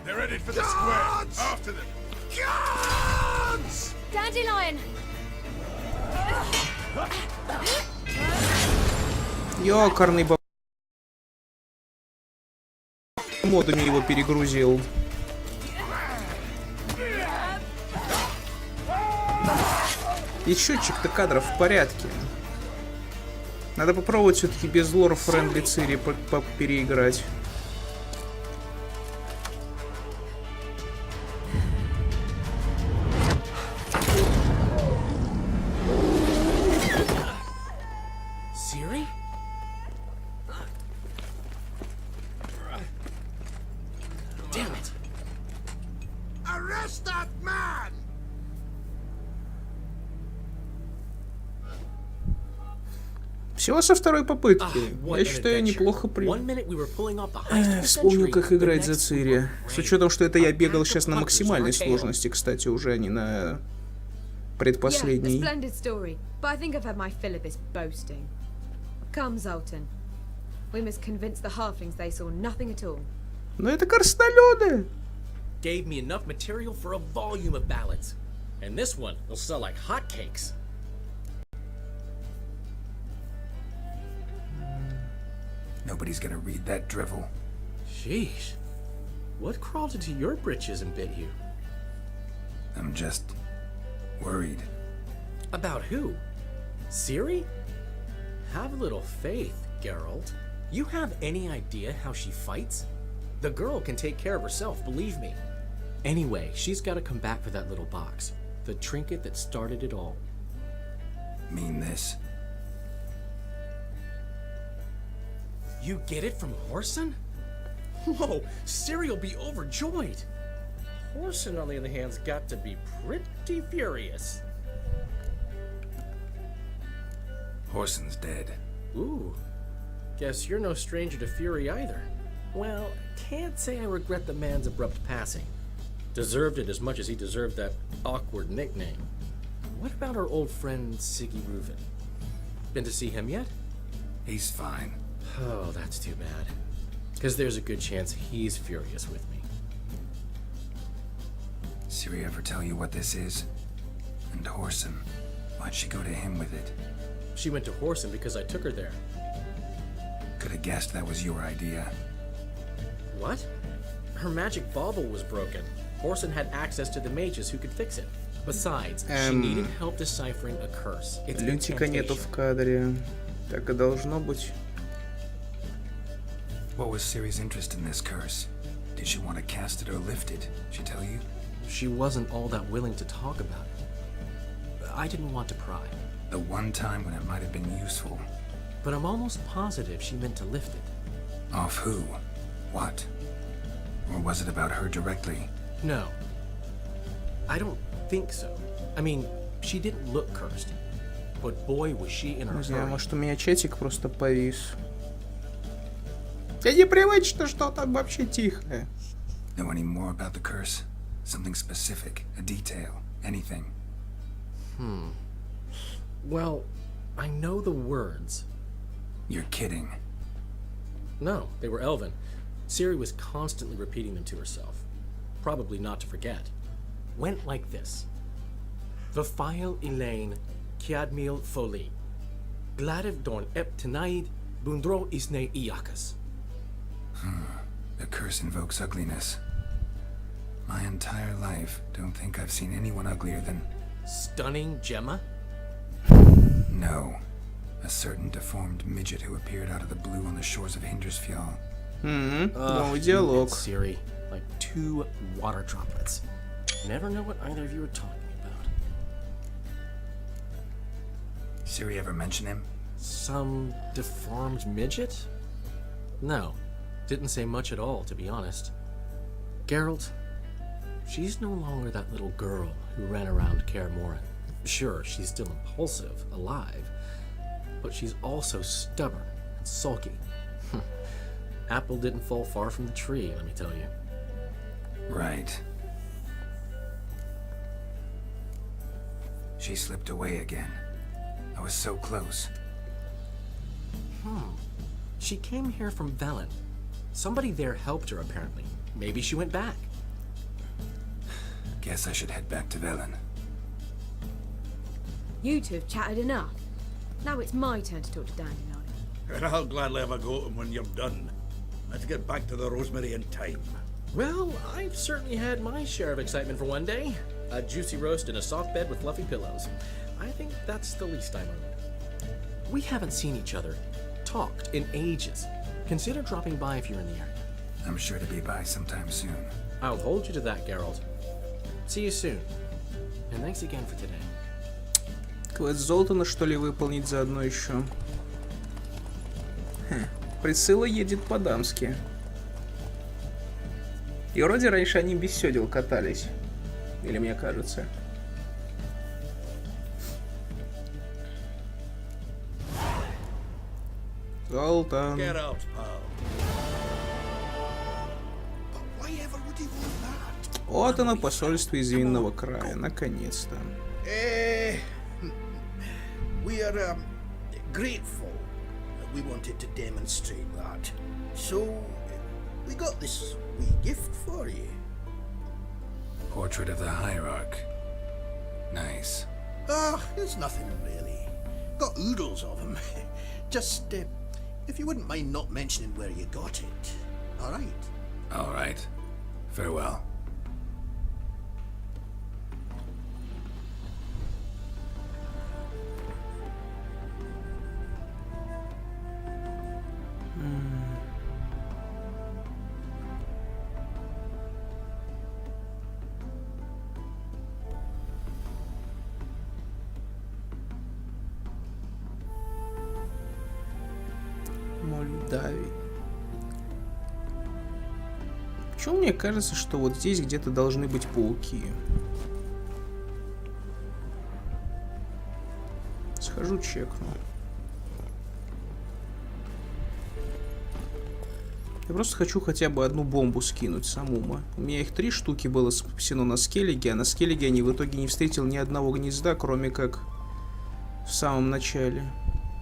They're headed for the square. After them. Dandelion! Ёкарный баб... Модами его перегрузил. И счетчик-то кадров в порядке. Надо попробовать все-таки без лор-френдли Цири переиграть. Всего со второй попытки. Я считаю, неплохо вспомнил, как играть за Цири. С учетом, что это я бегал сейчас на максимальной сложности, кстати, уже, а не на предпоследней. Yeah, a splendid story, but I think I've had my fill of this boasting. Come, Zoltan. We must convince the halflings they saw nothing at all. Но это корстолюды. Gave me enough material for a volume of ballads. And this one will sell like hotcakes. Nobody's gonna read that drivel. Sheesh. What crawled into your britches and bit you? I'm just worried. About who? Ciri? Have a little faith, Geralt. You have any idea how she fights? The girl can take care of herself, believe me. Anyway, she's got to come back for that little box. The trinket that started it all. Mean this? You get it from Whoreson? Whoa, Ciri'll be overjoyed. Whoreson, on the other hand, has got to be pretty furious. Whoreson's dead. Ooh, guess you're no stranger to fury either. Well, can't say I regret the man's abrupt passing. Deserved it as much as he deserved that awkward nickname. What about our old friend Siggy Reuven? Been to see him yet? He's fine. Oh, that's too bad. Because there's a good chance he's furious with me. Ciri ever tell you what this is? And Whoreson, why'd she go to him with it? She went to Whoreson because I took her there. Could have guessed that was your idea. What? Her magic bauble was broken. Whoreson had access to the mages who could fix it. Besides, she needed help deciphering a curse. It's an Лютика нету в кадре. Так и должно быть. What was Ciri's interest in this curse? Did she want to cast it or lift it? She tell you? She wasn't all that willing to talk about it. I didn't want to pry. The one time when it might have been useful. But I'm almost positive she meant to lift it. Off who? What? Or was it about her directly? No. I don't think so. I mean, she didn't look cursed. But boy, was she in a Не знаю, hurry. может, у меня чатик просто повис. Я непривычно, что там вообще тихо. Know any more about the curse? Something specific, a detail, anything? Well, I know the words. You're kidding. No, they were Elven. Ciri was constantly repeating them to herself. Probably not to forget. Went like this. Vafile Elaine, Kiadmil Foli. Gladiv Dorn Ep Tenaid, Bundro Isne Iakas. The curse invokes ugliness. My entire life, don't think I've seen anyone uglier than... Stunning Gemma? No. A certain deformed midget who appeared out of the blue on the shores of Hindersfjall. Новый диалог. Ciri, like two water droplets. Never know what either of you are talking about. Ciri ever mention him? Some deformed midget? No. Didn't say much at all, to be honest. Geralt, she's no longer that little girl who ran around Kaer Morhen. Sure, she's still impulsive, alive, but she's also stubborn and sulky. Apple didn't fall far from the tree, let me tell you. Right. She slipped away again. I was so close. She came here from Velen. Somebody there helped her, apparently. Maybe she went back. Guess I should head back to Velen. You two have chatted enough. Now it's my turn to talk to Dandelion. And I'll gladly have a go at him when you're done. Let's get back to the Rosemary in time. Well, I've certainly had my share of excitement for one day. A juicy roast in a soft bed with fluffy pillows. I think that's the least I'm owed. We haven't seen each other, talked in ages. Consider dropping by if you're in the area. I'm sure to be by sometime soon. I'll hold you to that, Geralt. See you soon. And thanks again for today. Квест Золтана, что ли, выполнить заодно еще? Присыла едет по-дамски. И вроде раньше они без сёдел катались. Или мне кажется. Золтан. Get out, pal. But why ever would he want that? Вот оно, посольство из Винного края, наконец-то. We are grateful that we wanted to demonstrate that. So, we got this wee gift for you. Portrait of the Hierarch. Nice. It's nothing really. Got oodles of them. Just, if you wouldn't mind not mentioning where you got it. Alright? Alright. Farewell. Молдавии. Почему мне кажется, что вот здесь где-то должны быть пауки? Схожу, чекну. Я просто хочу хотя бы одну бомбу скинуть самому. У меня их 3 штуки было спасено на Скеллиге, а на Скеллиге я в итоге не встретил ни одного гнезда, кроме как в самом начале.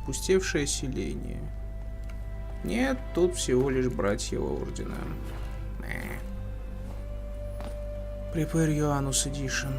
Пустевшее селение. Нет, тут всего лишь братья Ордена. Prepare Janus Edition.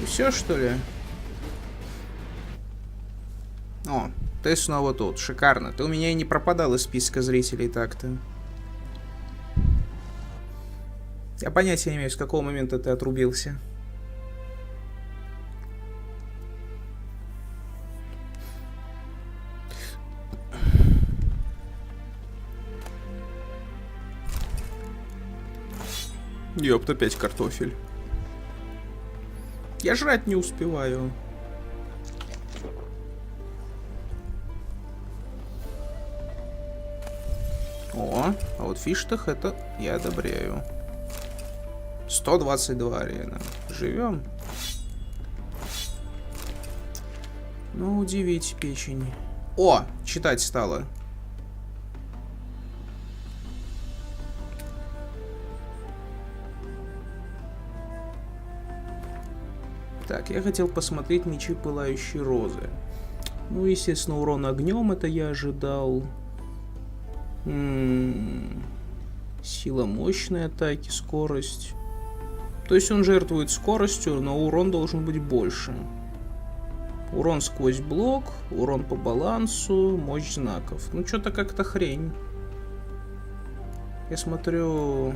Все, что ли? О, ты снова тут. Шикарно. Ты у меня и не пропадал из списка зрителей так-то. Я понятия не имею, с какого момента ты отрубился. Ёпт, опять картофель. Я жрать не успеваю. О, а вот фиштах это я одобряю. 122 арена. Живем. Ну, удивить печень. О, читать стало. Так, я хотел посмотреть мечи пылающей розы. Ну, естественно, урон огнем это я ожидал. Сила мощной атаки, скорость. То есть он жертвует скоростью, но урон должен быть больше. Урон сквозь блок, урон по балансу, мощь знаков. Ну, что-то как-то хрень. Я смотрю...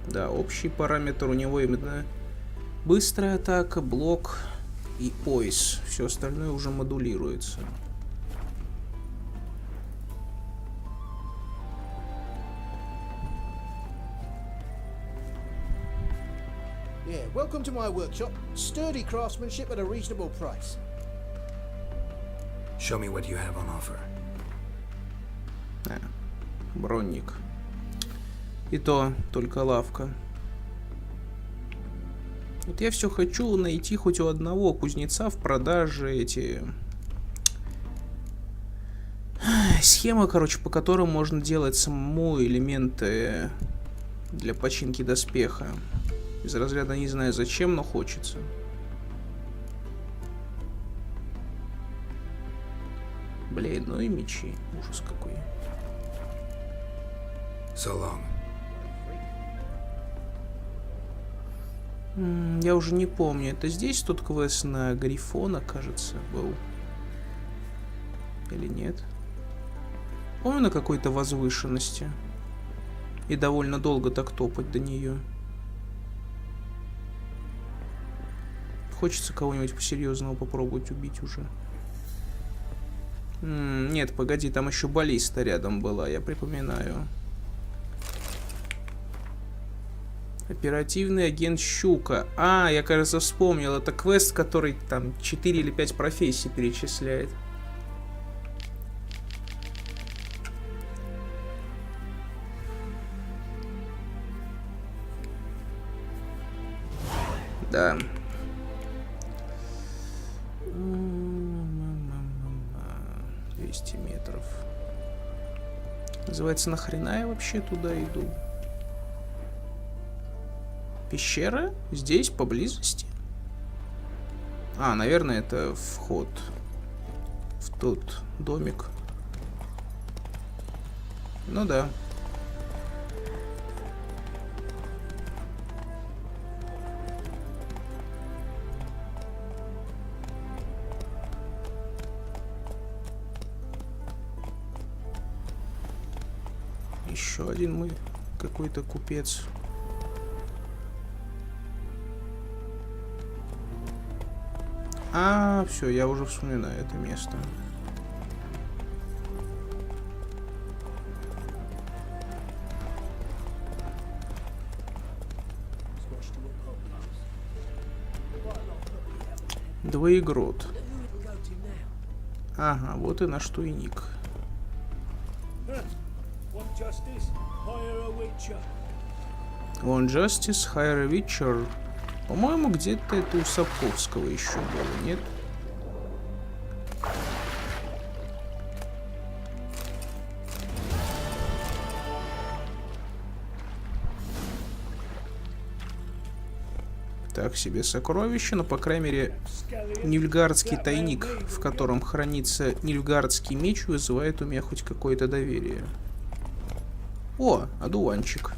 Да, общий параметр у него именно быстрая атака, блок и пояс. Все остальное уже модулируется. Yeah, welcome to my workshop. Sturdy craftsmanship at a reasonable price. Show me what you have on offer. Бронник. И то только лавка. Вот я все хочу найти хоть у одного кузнеца в продаже эти... Схема, короче, по которым можно делать самому элементы для починки доспеха. Из разряда не знаю зачем, но хочется. Блин, ну и мечи. Ужас какой. So long. Я уже не помню. Это здесь тот квест на Грифона, кажется, был? Или нет? Помню, на какой-то возвышенности. И довольно долго так топать до нее. Хочется кого-нибудь посерьезного попробовать убить уже. Нет, погоди, там еще баллиста рядом была, я припоминаю. Оперативный агент Щука. А, я, кажется, вспомнил. Это квест, который там 4 или 5 профессий перечисляет. Да. 200 метров. Называется, нахрена я вообще туда иду? Пещера? Здесь, поблизости? А, наверное, это вход в тот домик. Ну да. Еще один мы какой-то купец. А, все, я уже вспоминаю это место. Двоегрот. Ага, вот и наш туйник. One Justice, Hire a Witcher. По-моему, где-то это у Сапковского еще было, нет? Так себе сокровище, но, по крайней мере, нильфгардский тайник, в котором хранится нильфгардский меч, вызывает у меня хоть какое-то доверие. О, одуванчик.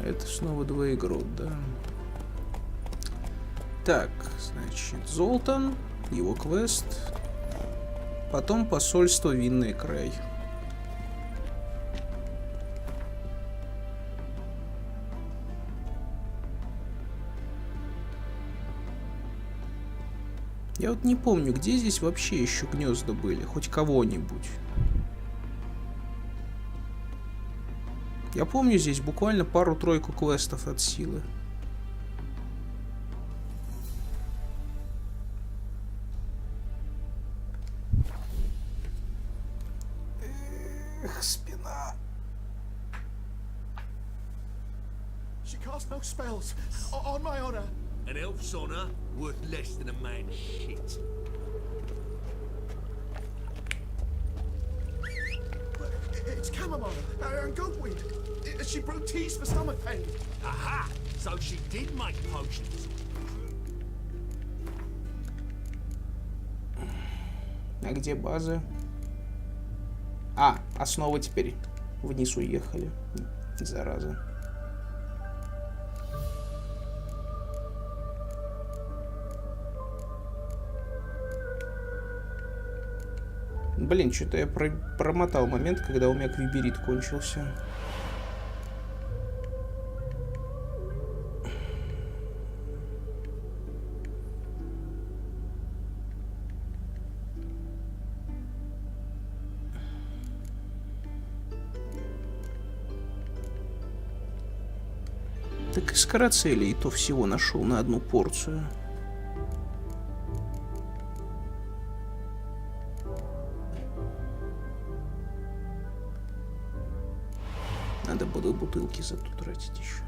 Это снова двоегрот, да. Так, значит, Золтан, его квест. Потом посольство Винный край. Я вот не помню, где здесь вообще еще гнезда были, хоть кого-нибудь. Я помню здесь буквально пару-тройку квестов от силы. Эх, спина. She casts no spells. On my honor. An elf's honor worth less than a man's shit. It's chamomile and goatweed. She brewed teas for stomach pain. Aha! So she did make potions. А где база? А, основа теперь вниз уехали. Зараза. Блин, что-то я промотал момент, когда у меня квиберит кончился. Так и скороцелей и то всего нашел на одну порцию. Надо буду бутылки зато тратить еще.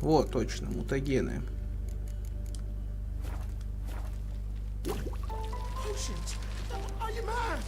Вот, точно, мутагены. Patient, are you mad?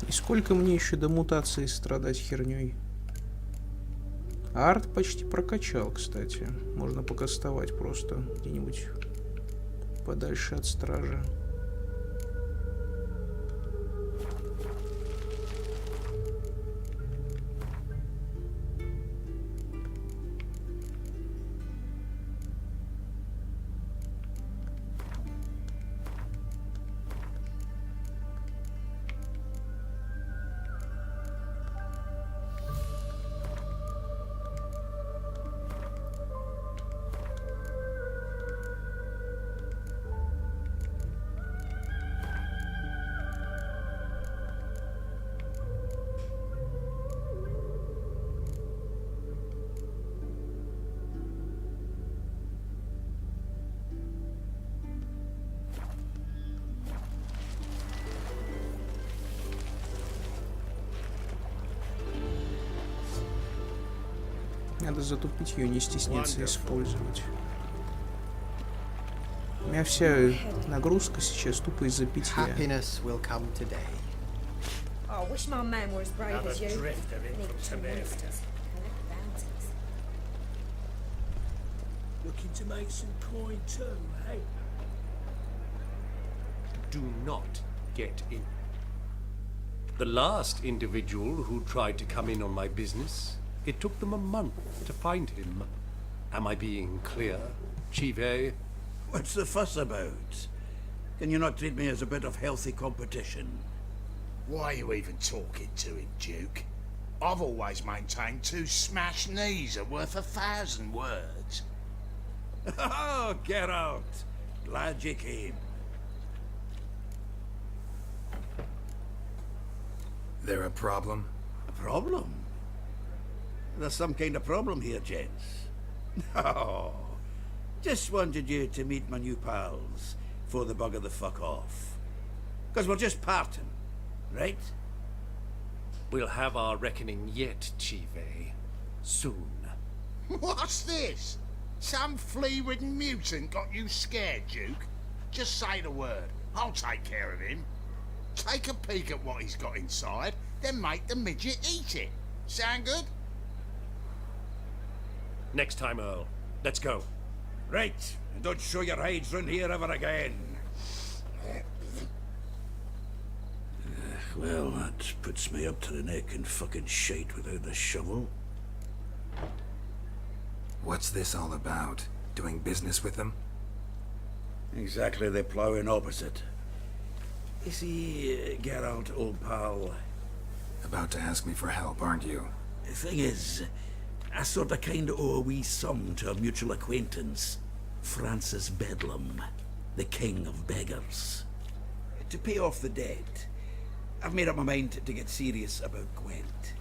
И сколько мне еще до мутации страдать херней? Арт почти прокачал, кстати. Можно покастовать просто где-нибудь подальше от стража. Надо затупить ее, не стесняться использовать. У меня вся нагрузка сейчас тупо из-за питья. Happiness will come today. Oh, I wish my man were as brave Another as you. drifter in Need from two Siberia. monsters. Collect bounties. Looking to make some coin too, eh? Do not get in. The last individual who tried to come in on my business, it took them a month to find him. Am I being clear, Chive? What's the fuss about? Can you not treat me as a bit of healthy competition? Why are you even talking to him, Duke? I've always maintained 2 smashed knees are worth 1,000 words. Oh, get out. Glad you came. There a problem? A problem? There's some kind of problem here, gents. No. Just wanted you to meet my new pals before they bugger the fuck off. Because we're just parting, right? We'll have our reckoning yet, Chive. Soon. What's this? Some flea-ridden mutant got you scared, Duke? Just say the word. I'll take care of him. Take a peek at what he's got inside, then make the midget eat it. Sound good? Next time, Earl. Let's go. Right. And don't show your hides round here ever again. Well, that puts me up to the neck in fucking shite without the shovel. What's this all about? Doing business with them? Exactly the ploughing opposite. You see, Geralt, old pal... About to ask me for help, aren't you? The thing is, I sort of kind of owe a wee sum to a mutual acquaintance. Francis Bedlam, the king of beggars. To pay off the debt, I've made up my mind to get serious about Gwent.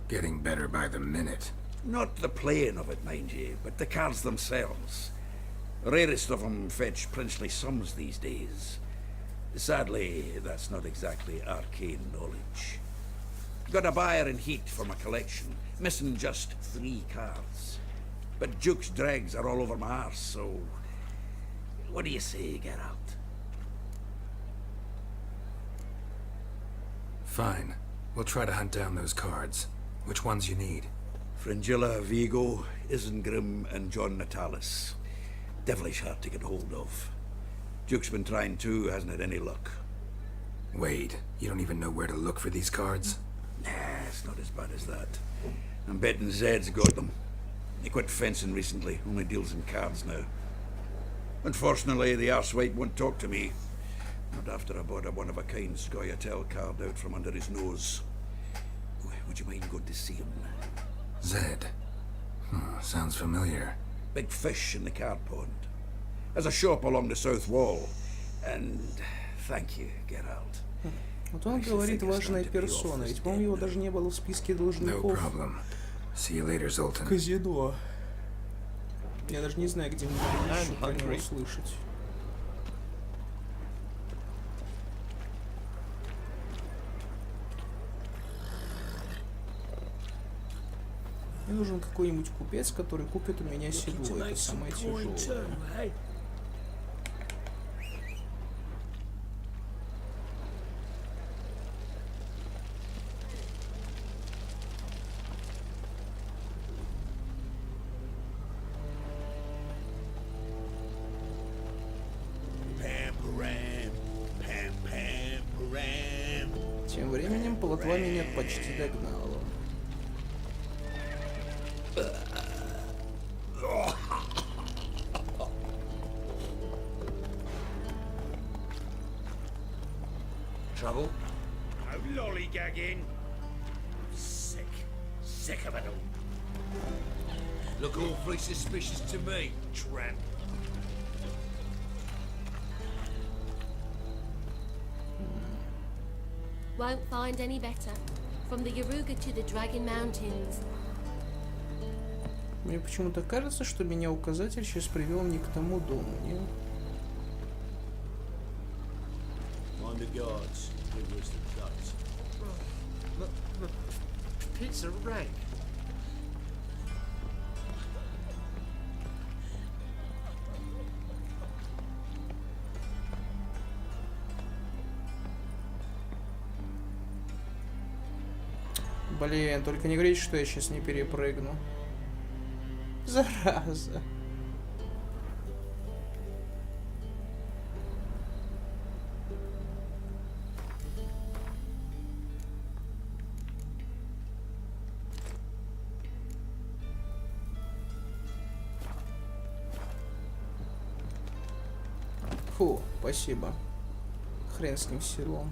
Getting better by the minute. Not the playing of it, mind you, but the cards themselves. The rarest of them fetch princely sums these days. Sadly, that's not exactly arcane knowledge. Got a buyer in heat for my collection, missing just 3 cards. But Duke's dregs are all over my arse, so... What do you say, Geralt? Fine. We'll try to hunt down those cards. Which ones you need? Fringilla, Vigo, Isengrim, and John Natalis. Devilish hard to get hold of. Duke's been trying too, hasn't had any luck. Wait, you don't even know where to look for these cards? Nah, it's not as bad as that. I'm betting Zed's got them. He quit fencing recently, only deals in cards now. Unfortunately, the arsewite won't talk to me. Not after I bought a one-of-a-kind Scoia'tael card out from under his nose. Would you mind going to see him? Zed. Sounds familiar. Big fish in the card pond. Has a shop along the south wall. And thank you, Geralt. Вот он говорит важная персона, ведь, по-моему, его даже не было в списке должников. No problem. See you later, Zoltan. Казино. Я даже не знаю, где можно еще про него услышать. Мне нужен какой-нибудь купец, который купит у меня седло. Это самое тяжелое. Тем временем полотва меня почти догнала. Trouble? No lollygagging. Sick. Sick of it all. Look awfully suspicious to me, tramp. Won't find any better. From the Yaruga to the Dragon Mountains. Мне почему-то кажется, что меня указатель сейчас привел не к тому дому, не? Mind the guards. Give us the guts. Pizza rank. Блин, только не говорите, что я сейчас не перепрыгну. Зараза. Фу, спасибо. Хрен с ним с седлом.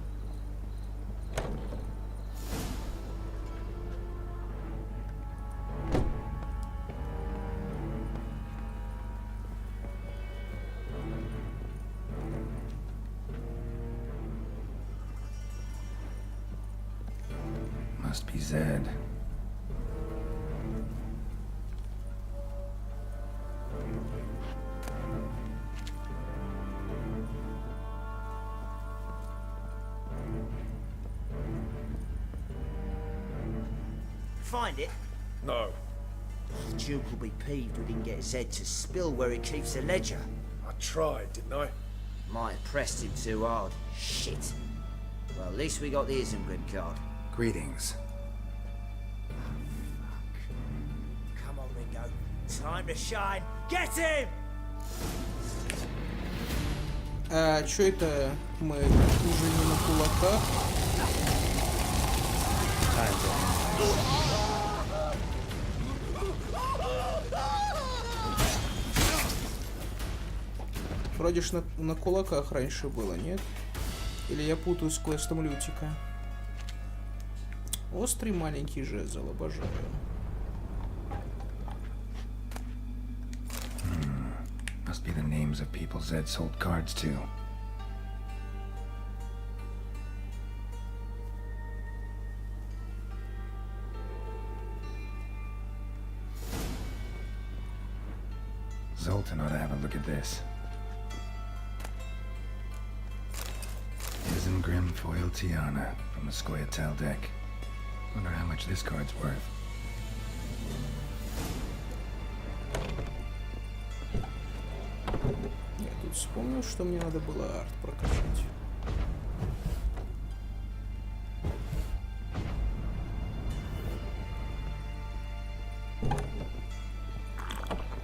Must be Zed. Find it? No. The Duke will be peeved we didn't get Zed to spill where he keeps the ledger. I tried, didn't I? Might have pressed him too hard. Shit. Well, at least we got the Isengrim card. Greetings. Come on, Ringo. Time to shine. Get him! А чё это мы уже не на кулаках? Вроде ж на кулаках раньше было, нет? Или я путаю с квестом Лютика? Острый маленький жезл, обожаю. Must be the names of people Zed sold cards to. Zoltan ought to have a look at this. Isengrim Foil Tiana from the Scoia'tael deck. Wonder how much this card's worth. Я тут вспомнил, что мне надо было арт прокачать.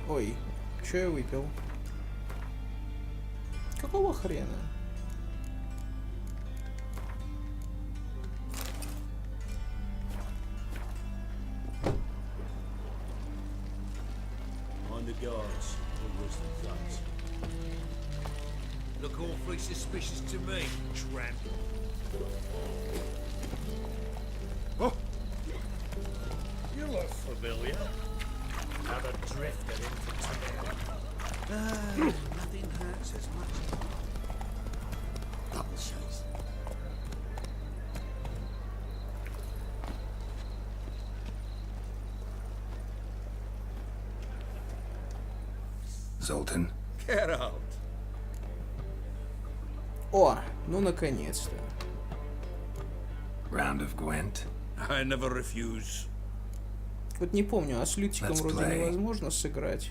Ой, что я выпил? Какого хрена? yards, or worse than that. Look awfully suspicious to me, tramp. Oh! You look familiar. Another drifter into town. Nothing hurts as much as double chase. Zoltan. Get out. О, ну наконец-то. Round of Gwent. I never refuse. Вот не помню, а с Лютиком Let's вроде play. невозможно сыграть.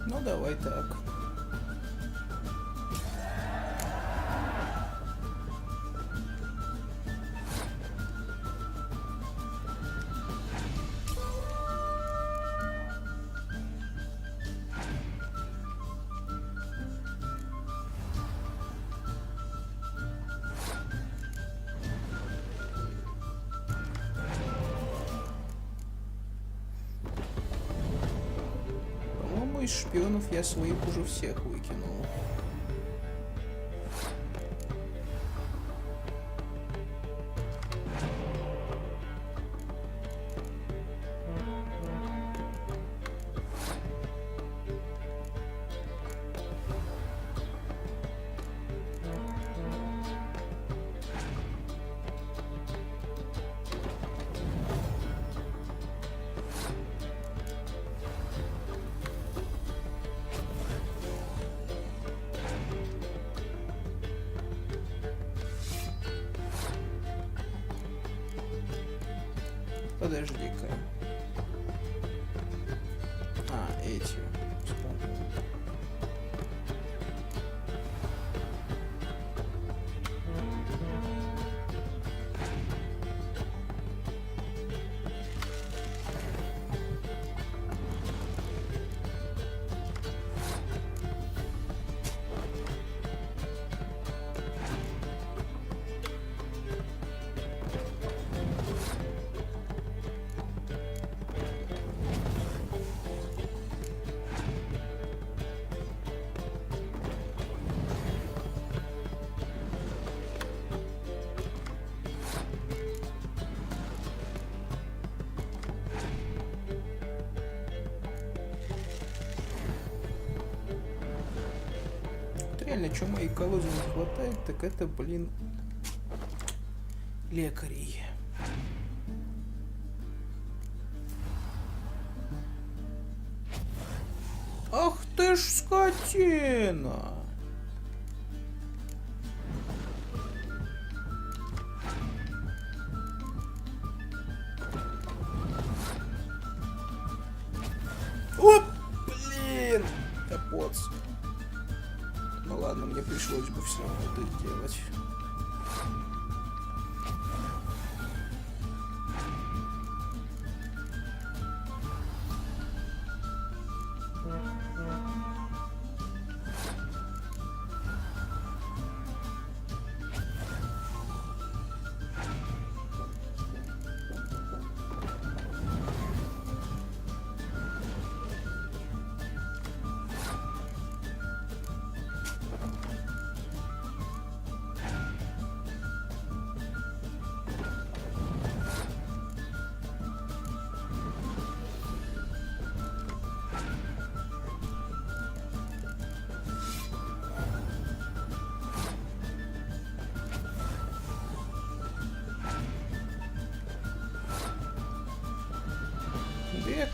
Ну давай так. По-моему, из шпионов я своих уже всех выкинул. Подожди-ка. А, эти. Вспомнил. Реально, что моей колоде не хватает, так это, блин, лекарей. Ах ты ж скотина! Оп! Блин! Капоц. Ну ладно, мне пришлось бы все равно это сделать.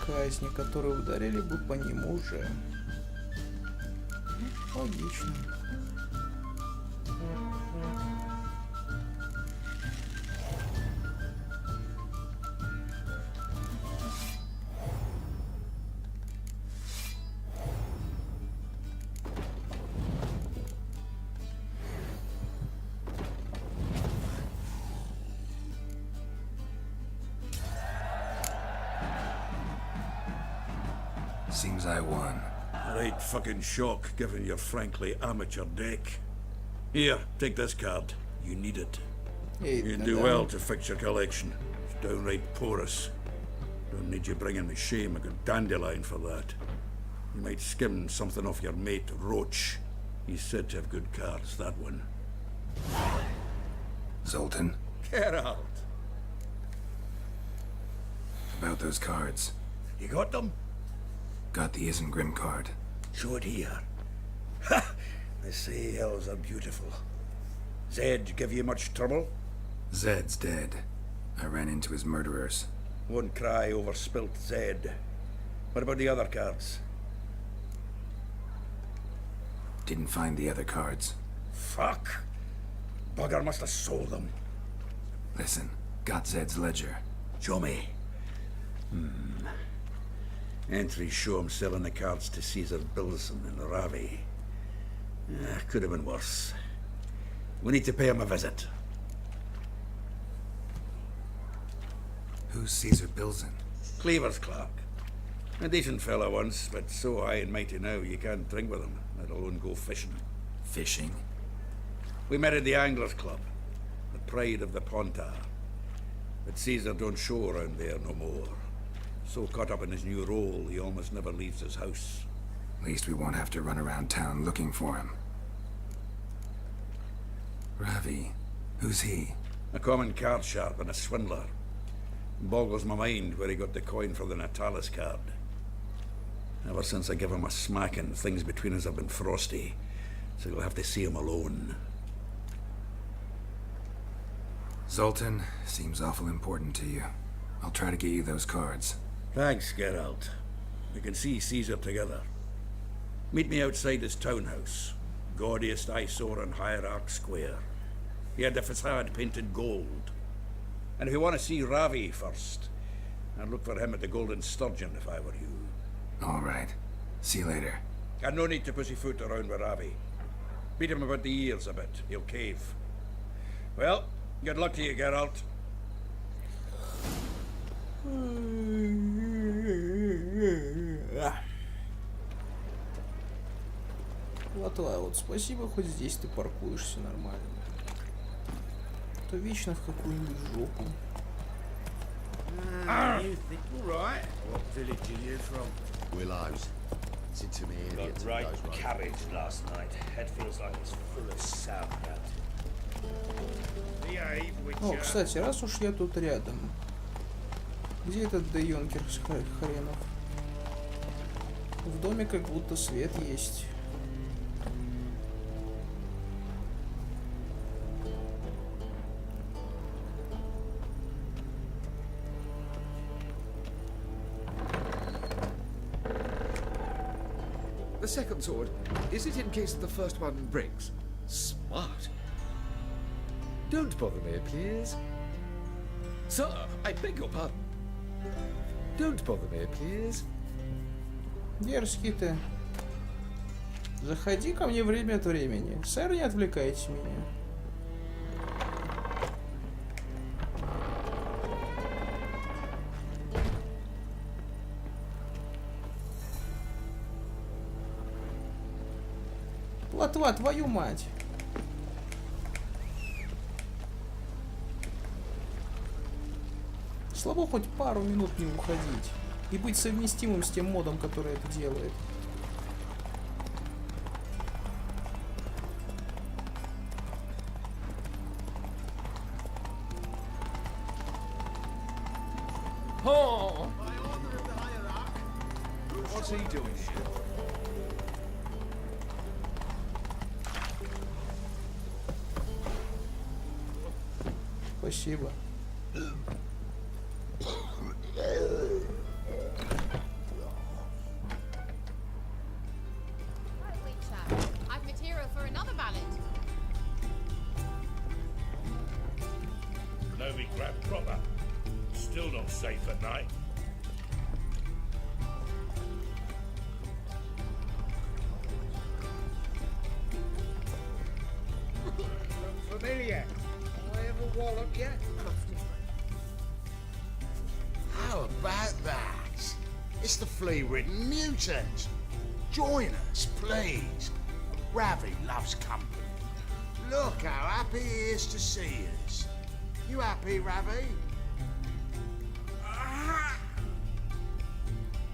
казни, которые ударили бы по нему же. Логично. Seems I won. Right fucking shock, given your frankly amateur deck. Here, take this card. You need it. You do well to fix your collection. It's downright porous. Don't need you bringing me shame. I got dandelion for that. You might skim something off your mate, Roach. He's said to have good cards, that one. Zoltan, Get out. about those cards. You got them? Got the Isengrim card. Show it here. Ha! They say hells are beautiful. Zed give you much trouble? Zed's dead. I ran into his murderers. Won't cry over spilt Zed. What about the other cards? Didn't find the other cards. Fuck. Bugger must have sold them. Listen, got Zed's ledger. Show me. Entries show him selling the cards to Caesar Bilson and Ravi. Could have been worse. We need to pay him a visit. Who's Caesar Bilson? Cleaver's clerk. A decent fella once, but so high and mighty now you can't drink with him, let alone go fishing. Fishing? We met at the Anglers Club, the pride of the Pontar. But Caesar don't show around there no more. So caught up in his new role, he almost never leaves his house. At least we won't have to run around town looking for him. Ravi, who's he? A common card sharp and a swindler. Boggles my mind where he got the coin for the Natalis card. Ever since I gave him a smacking, things between us have been frosty, so you'll have to see him alone. Zoltan, seems awful important to you. I'll try to get you those cards. Thanks, Geralt. We can see Caesar together. Meet me outside his townhouse. Gaudiest eyesore on Hierarch Square. He had the facade painted gold. And if you want to see Ravi first, I'd look for him at the Golden Sturgeon if I were you. All right. See you later. And no need to pussyfoot around with Ravi. Beat him about the ears a bit. He'll cave. Well, good luck to you, Geralt. Вот, спасибо, хоть здесь ты паркуешься нормально. То вечно в какую-нибудь жопу. You think right? What village are you from? Willows. It's into me idiot. Got right cabbage last night. Head feels like it's full of sauerkraut. О, кстати, раз уж я тут рядом. Где этот Де Йонкер хренов? В доме как будто свет есть. The second sword, is it in case the first one breaks? Smart. Don't bother me, please. Sir, I beg your pardon. Don't bother me, please. Дерзкий ты. Заходи ко мне время от времени. Сэр, не отвлекайте меня. Плотва, твою мать. Слабо хоть пару минут не уходить и быть совместимым с тем модом, который это делает. Oh! What's he doing here? Спасибо. safe at night. Familiar. I ever wallop yet? How about that? It's the flea-ridden mutant. Join us, please. Ravi loves company. Look how happy he is to see us. You happy, Ravi?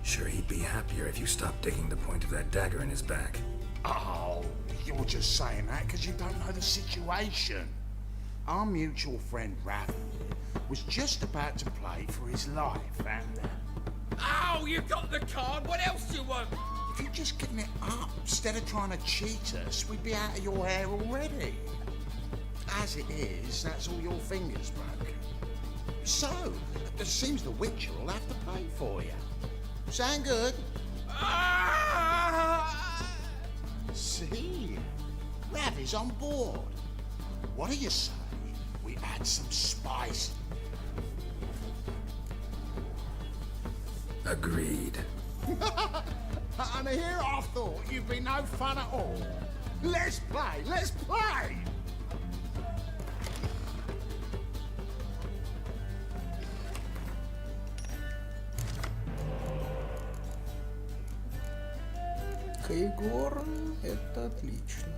Sure, he'd be happier if you stopped digging the point of that dagger in his back. Oh, you're just saying that because you don't know the situation. Our mutual friend Ravi was just about to play for his life, and... Oh, you got the card. What else do you want? If you'd just given it up, instead of trying to cheat us, we'd be out of your hair already. As it is, that's all your fingers broken. So, it seems the Witcher will have to pay for you. Sound good? See? Ravi's on board. What do you say? We add some spice. Agreed. And here I thought you'd be no fun at all. Let's play, let's play! Кейгорн, это отлично.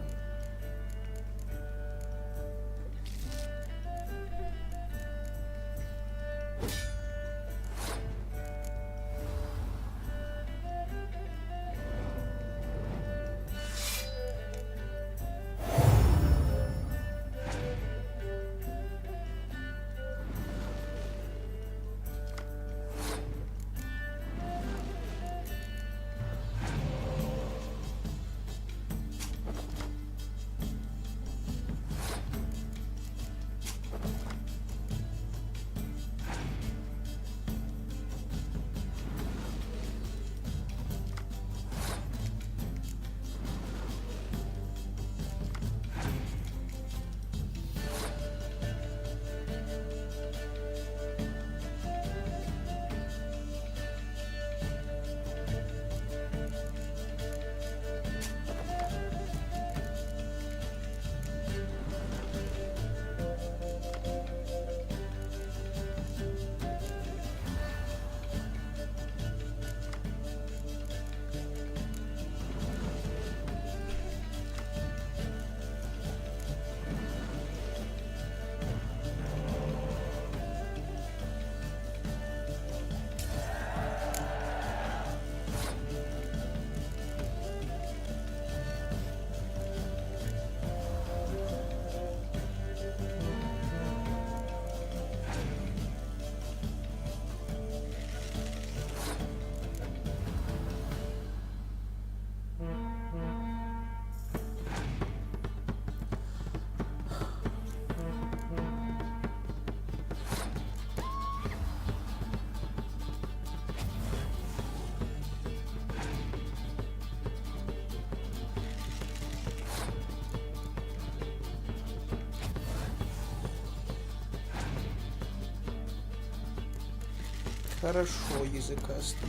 Хорошо, языкастый.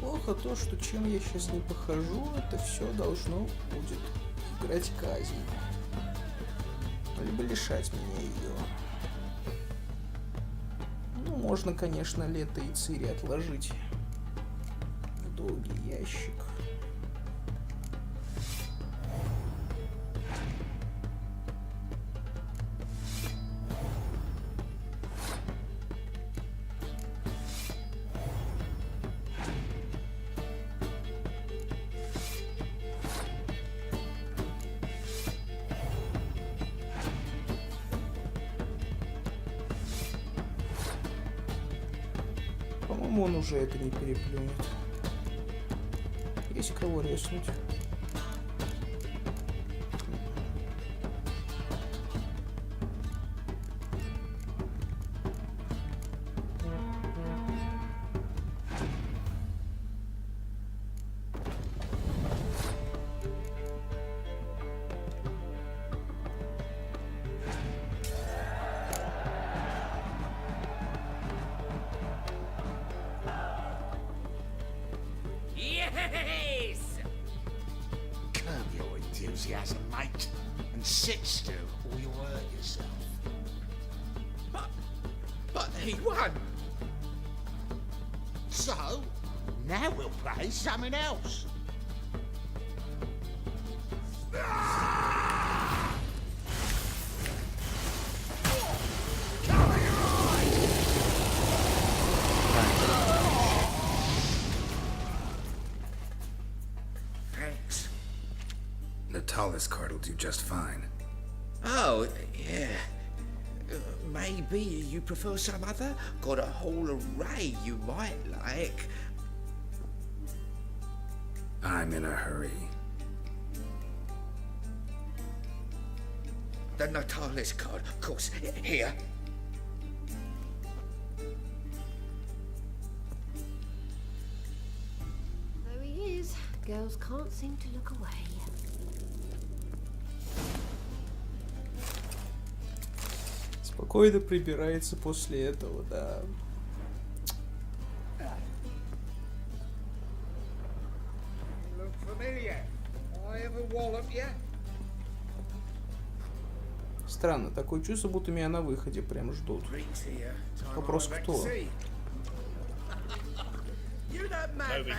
Плохо то, что чем я сейчас не похожу, это все должно будет играть казнь. Либо лишать меня ее. Ну, можно, конечно, Лето и Цири отложить в долгий ящик. По-любому он уже это не переплюнет. Есть кого резнуть. Yes! Curb your enthusiasm, mate, and sit still or you'll hurt yourself. But he won! So, now we'll play something else. Thanks. Natalis card will do just fine. Oh, yeah. Maybe you prefer some other? Got a whole array you might like. I'm in a hurry. The Natalis card, of course. Here. There he is. Girls can't seem to look away. Спокойно прибирается после этого, да. Look familiar. I ever wallop you? Странно, такое чувство, будто меня на выходе прям ждут. Вопрос, кто? Toby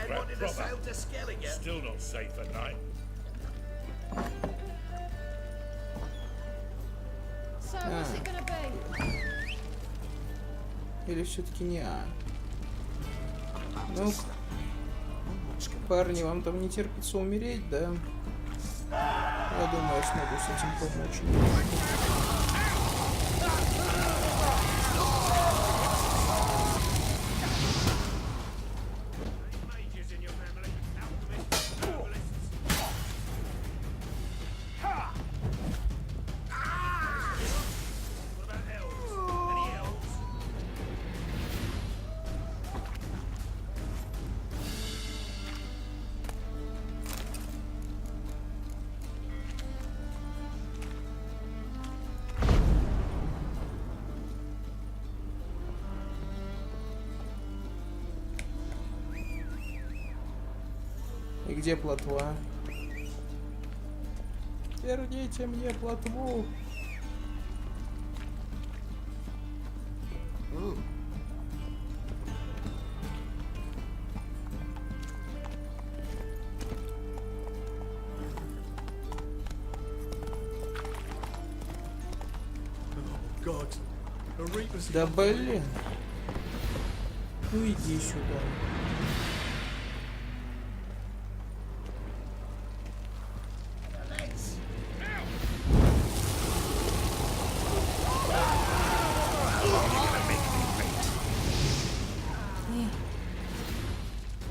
crap proper. Still not safe at night. So, what's it gonna be? Или все-таки не А? Ну, парни, вам там не терпится умереть, да? Я думаю, я смогу с этим помочь. И где плотва? Верните мне плотву. Да блин. Ну иди сюда.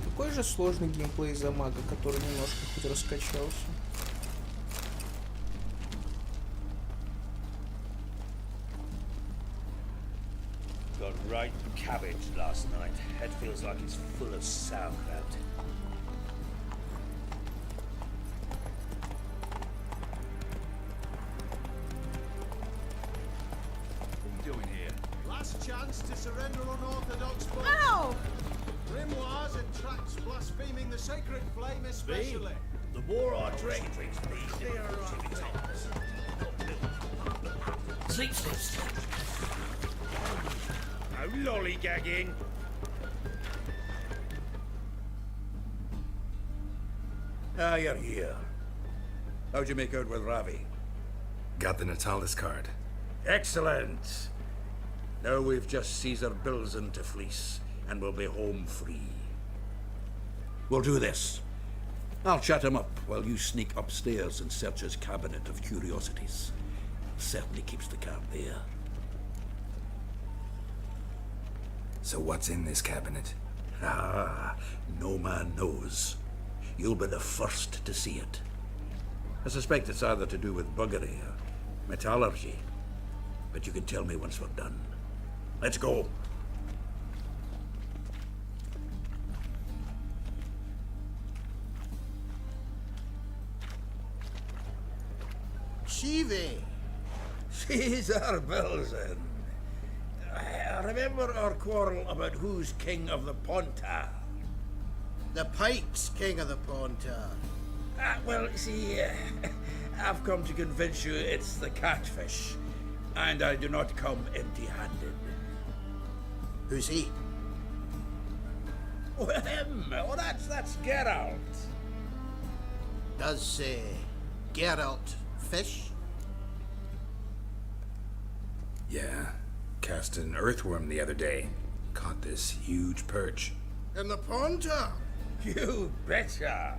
Какой же сложный геймплей за мага, который немножко хоть раскачался. Got right cabbage last night. Head feels like it's full of sauerkraut. What are you doing here? Last chance to surrender unorthodox books. Ow! Grimoires and tracts blaspheming the sacred flame especially. The more I drink, the clearer I get. Sleep. No lollygagging. Ah, you're here. How'd you make out with Ravi? Got the Natalis card. Excellent. Now we've just Caesar Bilzen to fleece, and we'll be home free. We'll do this. I'll chat him up while you sneak upstairs and search his cabinet of curiosities. Certainly keeps the card there. So what's in this cabinet? Ah, no man knows. You'll be the first to see it. I suspect it's either to do with buggery or metallurgy. But you can tell me once we're done. Let's go. Shivi! Caesar Belzen. I remember our quarrel about who's king of the Pontar. The Pike's king of the Pontar. Well, see, I've come to convince you it's the catfish. And I do not come empty-handed. Who's he? Oh, him! Oh, that's Geralt. Does, Geralt fish? Yeah. Cast an earthworm the other day. Caught this huge perch. In the Pontar? You betcha!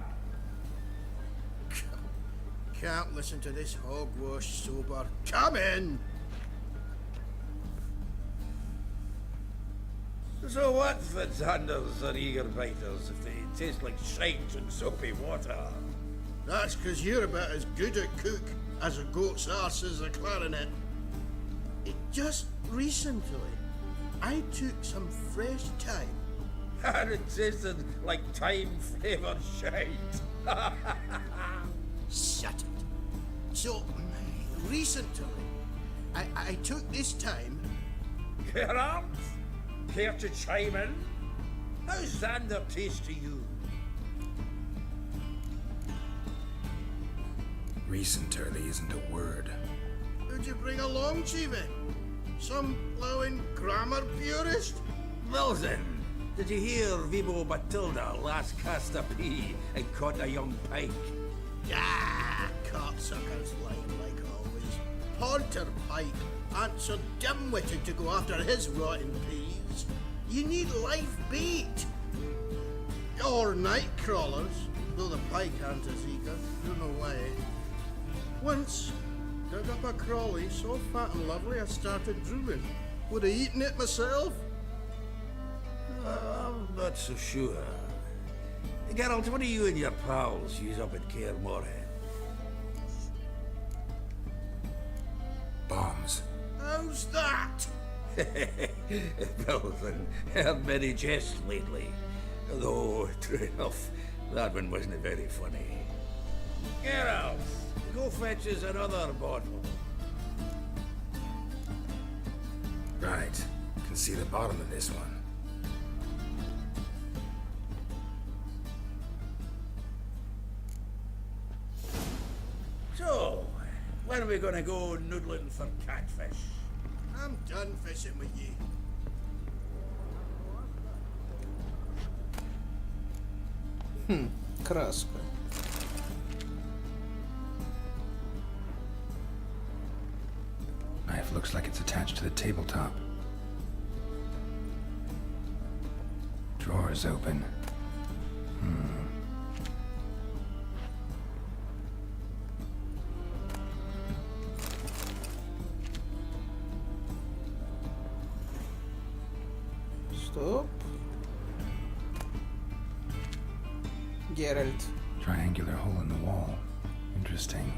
Can't listen to this hogwash sober. Come in! So what, Fitzhanders or eager biters, if they taste like shite and soapy water? That's 'cause you're about as good a cook as a goat's arse is a clarinet. Just recently, I took some fresh thyme. And it tasted like thyme-flavoured shite. Shut it. So, recently, I took this thyme. Geralt? Care to chime in? How's Xander taste to you? Recent early isn't a word. Who'd you bring along, Chiefy? Some blowing grammar purist? Wilson, did you hear Vibo Batilda last cast a pea and caught a young pike? Ah, cocksuckers like always. Haunter Pike aren't so dim-witted to go after his rotten peas. You need live bait. Or night crawlers, though the pike aren't as eager. Don't know why. Once, dug up a crawly so fat and lovely I started drooling. Would have eaten it myself. I'm not so sure. Geralt, what do you and your pals use up at Kaer Morhen? Bombs. How's that? Belton, heard many jests lately. Though, true enough, that one wasn't very funny. Geralt, go fetch us another bottle. Right. Can see the bottom of this one. So, when are we gonna go noodling for catfish? I'm done fishing with you. Краска. Knife looks like it's attached to the tabletop. Drawer's open. Стоп. Геральт. Triangular hole in the wall. Interesting.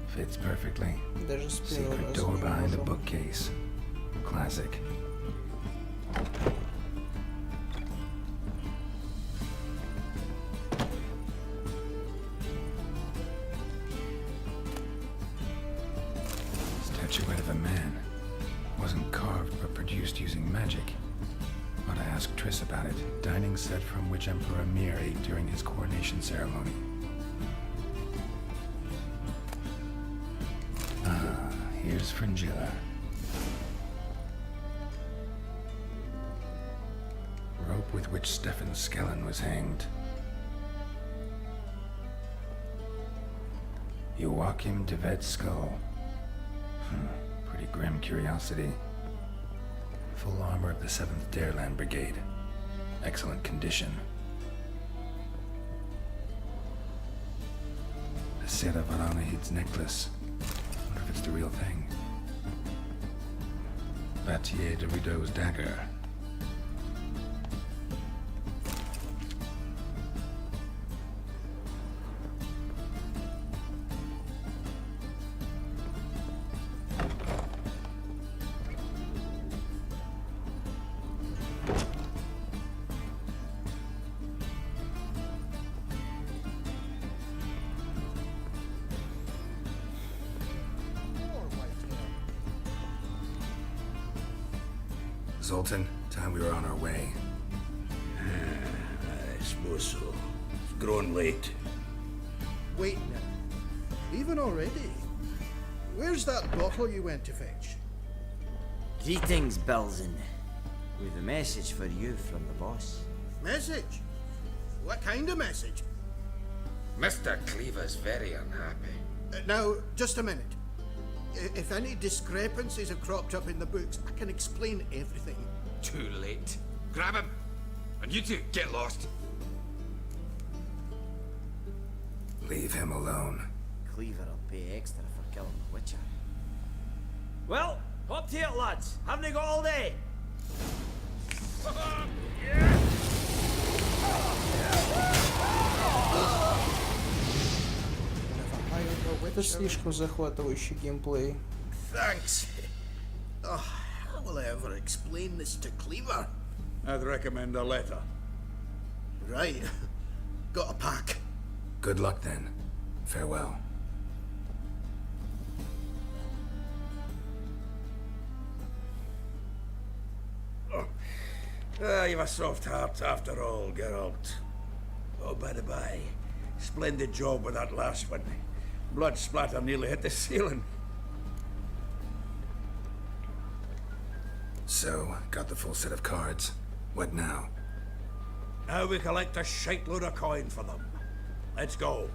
Fits perfectly. Даже с первого Secret раза door не behind the можем. bookcase. Classic. Statuette of a man. Wasn't carved but produced using magic. Ought to ask Triss about it. Dining set from which Emperor Mir ate during his coronation ceremony. Ah, here's Fringilla. Rope with which Stefan Skellen was hanged. Joachim de Ved's skull. Pretty grim curiosity. Full armor of the 7th Dareland Brigade. Excellent condition. The Sera Varanahid's necklace. Wonder if it's the real thing. Chevatier de Rideau's dagger. Zoltan, time we were on our way. I suppose so. It's grown late. Wait now. Even already? Where's that bottle you went to fetch? Greetings, Belzen. With a message for you from the boss. Message? What kind of message? Mr. Cleaver's very unhappy. Now, just a minute. If any discrepancies have cropped up in the books, I can explain everything. Too late. Grab him! And you two, get lost! Leave him alone. Cleaver will pay extra for killing the Witcher. Well, up to it, lads. Haven't you got all day? Это слишком захватывающий геймплей. Thanks. Oh, how will I ever explain this to Cleaver? I'd recommend a letter. Right. Got a pack. Good luck then. Farewell. You've a soft heart after all, Geralt. Oh, by the by, splendid job with that last one. Blood splatter nearly hit the ceiling. So, got the full set of cards. What now? Now we collect a shite load of coin for them. Let's go.